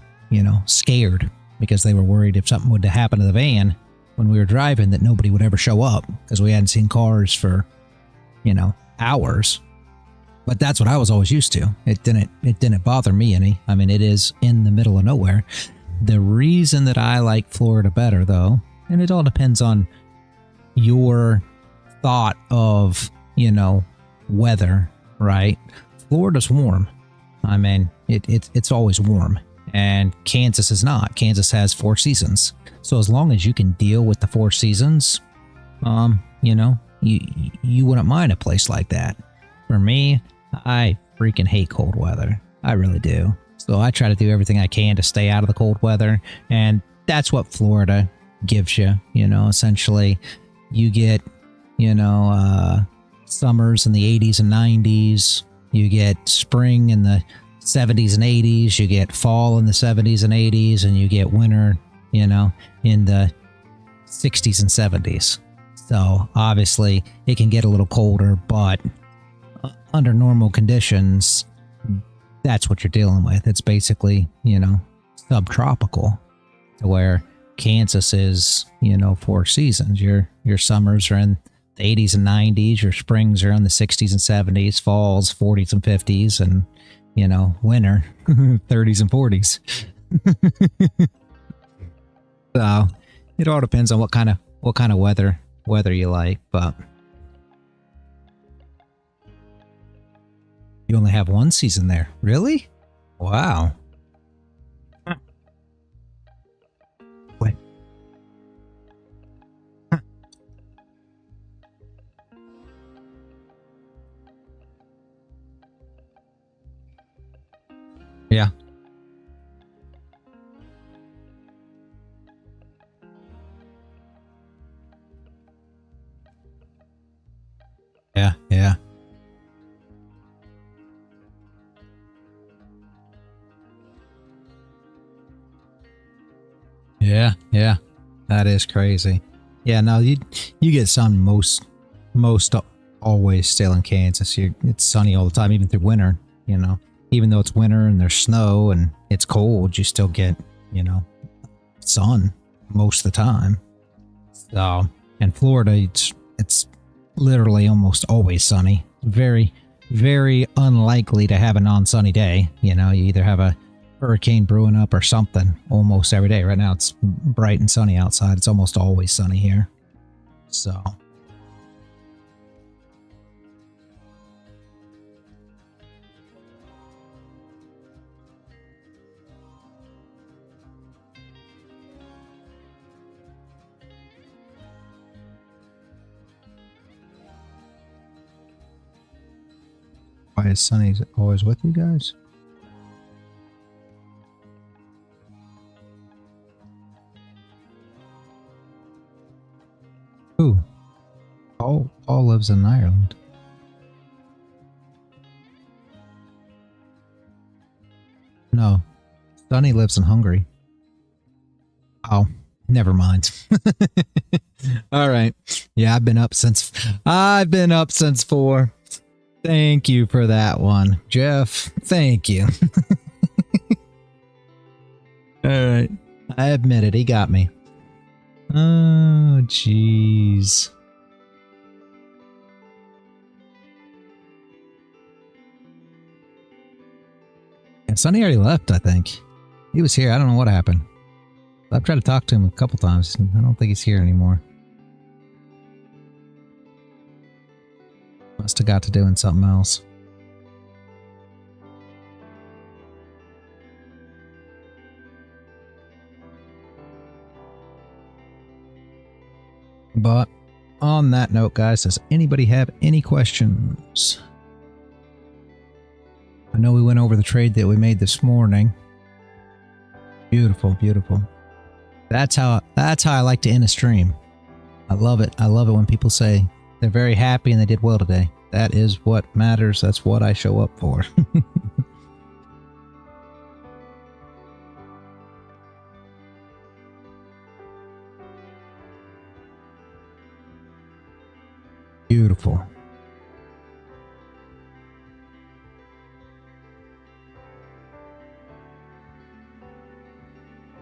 scared because they were worried if something would happen to the van when we were driving that nobody would ever show up because we hadn't seen cars for, hours. But that's what I was always used to. It didn't bother me any. I mean, it is in the middle of nowhere. The reason that I like Florida better, though, and it all depends on your thought of, weather, right? Florida's warm. I mean, it's always warm. And Kansas is not. Kansas has 4 seasons. So as long as you can deal with the 4 seasons, you wouldn't mind a place like that. For me, I freaking hate cold weather. I really do. So I try to do everything I can to stay out of the cold weather. And that's what Florida gives you. Essentially, you get, summers in the 80s and 90s. You get spring in the 70s and 80s. You get fall in the 70s and 80s. And you get winter, in the 60s and 70s. So obviously, it can get a little colder, but under normal conditions, that's what you're dealing with. It's basically, subtropical, to where Kansas is, 4 seasons. Your summers are in the 80s and 90s. Your springs are in the 60s and 70s. Falls, 40s and 50s, and winter, 30s and 40s. So it all depends on what kind of weather you like, but. You only have 1 season there. Really? Wow. Huh. Wait. Huh. Yeah. Yeah, yeah. Yeah, yeah, that is crazy. Yeah, no, you get sun most always still in Kansas. It's sunny all the time, even through winter. Even though it's winter and there's snow and it's cold, you still get sun most of the time. So, in Florida, it's literally almost always sunny. Very, very unlikely to have a non-sunny day. You either have a hurricane brewing up or something almost every day. Right now it's bright and sunny outside. It's almost always sunny here. So. Why is Sunny always with you guys? Ooh. Paul lives in Ireland. No, Sonny lives in Hungary. Oh, never mind. All right. Yeah, I've been up since 4. Thank you for that one, Jeff. Thank you. All right. I admit it. He got me. Oh, jeez. Yeah, Sonny already left, I think. He was here. I don't know what happened. I've tried to talk to him a couple times. I don't think he's here anymore. Must have got to doing something else. But on that note, guys, does anybody have any questions? I know we went over the trade that we made this morning. Beautiful, beautiful. That's how I like to end a stream. I love it. I love it when people say they're very happy and they did well today. That is what matters. That's what I show up for. Beautiful.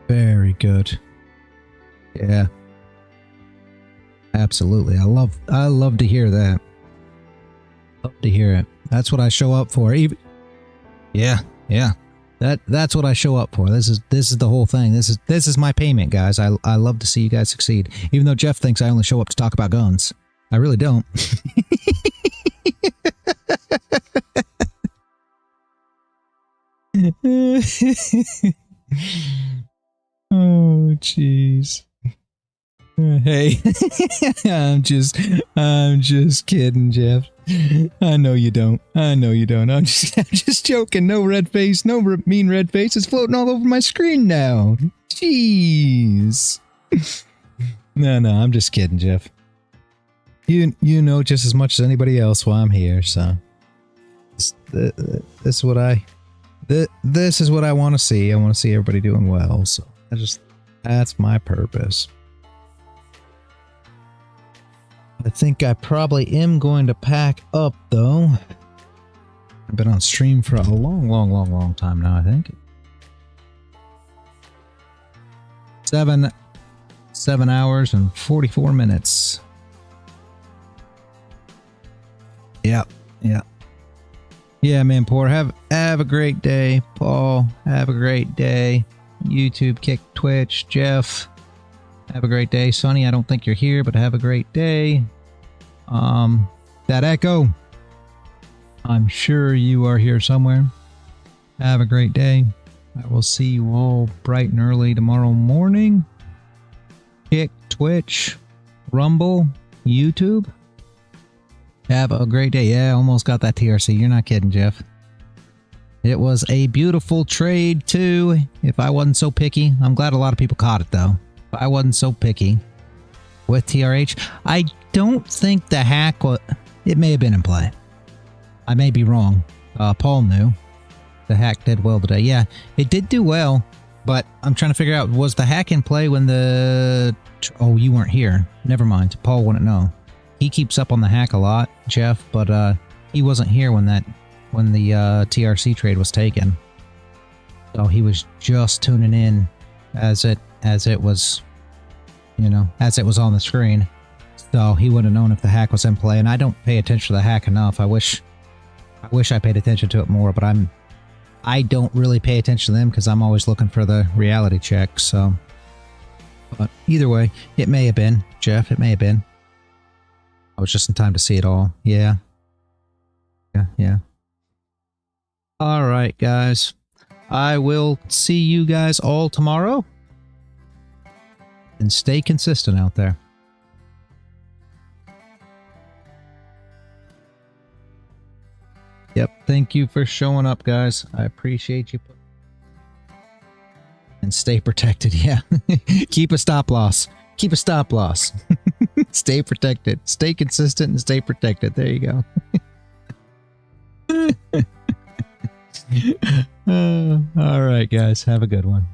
Very good. Yeah. Absolutely. I love to hear that. Love to hear it. That's what I show up for. Yeah. That's what I show up for. This is the whole thing. This is my payment, guys. I love to see you guys succeed. Even though Jeff thinks I only show up to talk about guns. I really don't. Oh, jeez. Hey, I'm just kidding, Jeff. I know you don't. I'm just joking. No red face, no mean red face is floating all over my screen now. Jeez. No, I'm just kidding, Jeff. You know just as much as anybody else why I'm here, so this is what I want to see. I want to see everybody doing well, so that's my purpose. I think I probably am going to pack up, though. I've been on stream for a long time now, I think. 7 hours and 44 minutes. Yeah, man, Poor. Have a great day. Paul, have a great day. YouTube, Kick, Twitch, Jeff, have a great day. Sonny, I don't think you're here, but have a great day. That Echo, I'm sure you are here somewhere. Have a great day. I will see you all bright and early tomorrow morning. Kick, Twitch, Rumble, YouTube. Have a great day. Yeah, almost got that TRC. You're not kidding, Jeff. It was a beautiful trade, too. If I wasn't so picky. I'm glad a lot of people caught it, though. If I wasn't so picky with TRH. I don't think the hack was... It may have been in play. I may be wrong. Paul knew. The hack did well today. Yeah, it did do well. But I'm trying to figure out, was the hack in play when the... Oh, you weren't here. Never mind. Paul wouldn't know. He keeps up on the hack a lot, Jeff, but he wasn't here when the TRC trade was taken. So he was just tuning in as it was, as it was on the screen. So he would have known if the hack was in play, and I don't pay attention to the hack enough. I wish I paid attention to it more, but I don't really pay attention to them because I'm always looking for the reality check. So, but either way, it may have been, Jeff. It may have been. I was just in time to see it all. Yeah. All right, guys. I will see you guys all tomorrow. And stay consistent out there. Yep. Thank you for showing up, guys. I appreciate you. And stay protected. Yeah. Keep a stop loss. Keep a stop loss. Stay protected. Stay consistent and stay protected. There you go. All right, guys. Have a good one.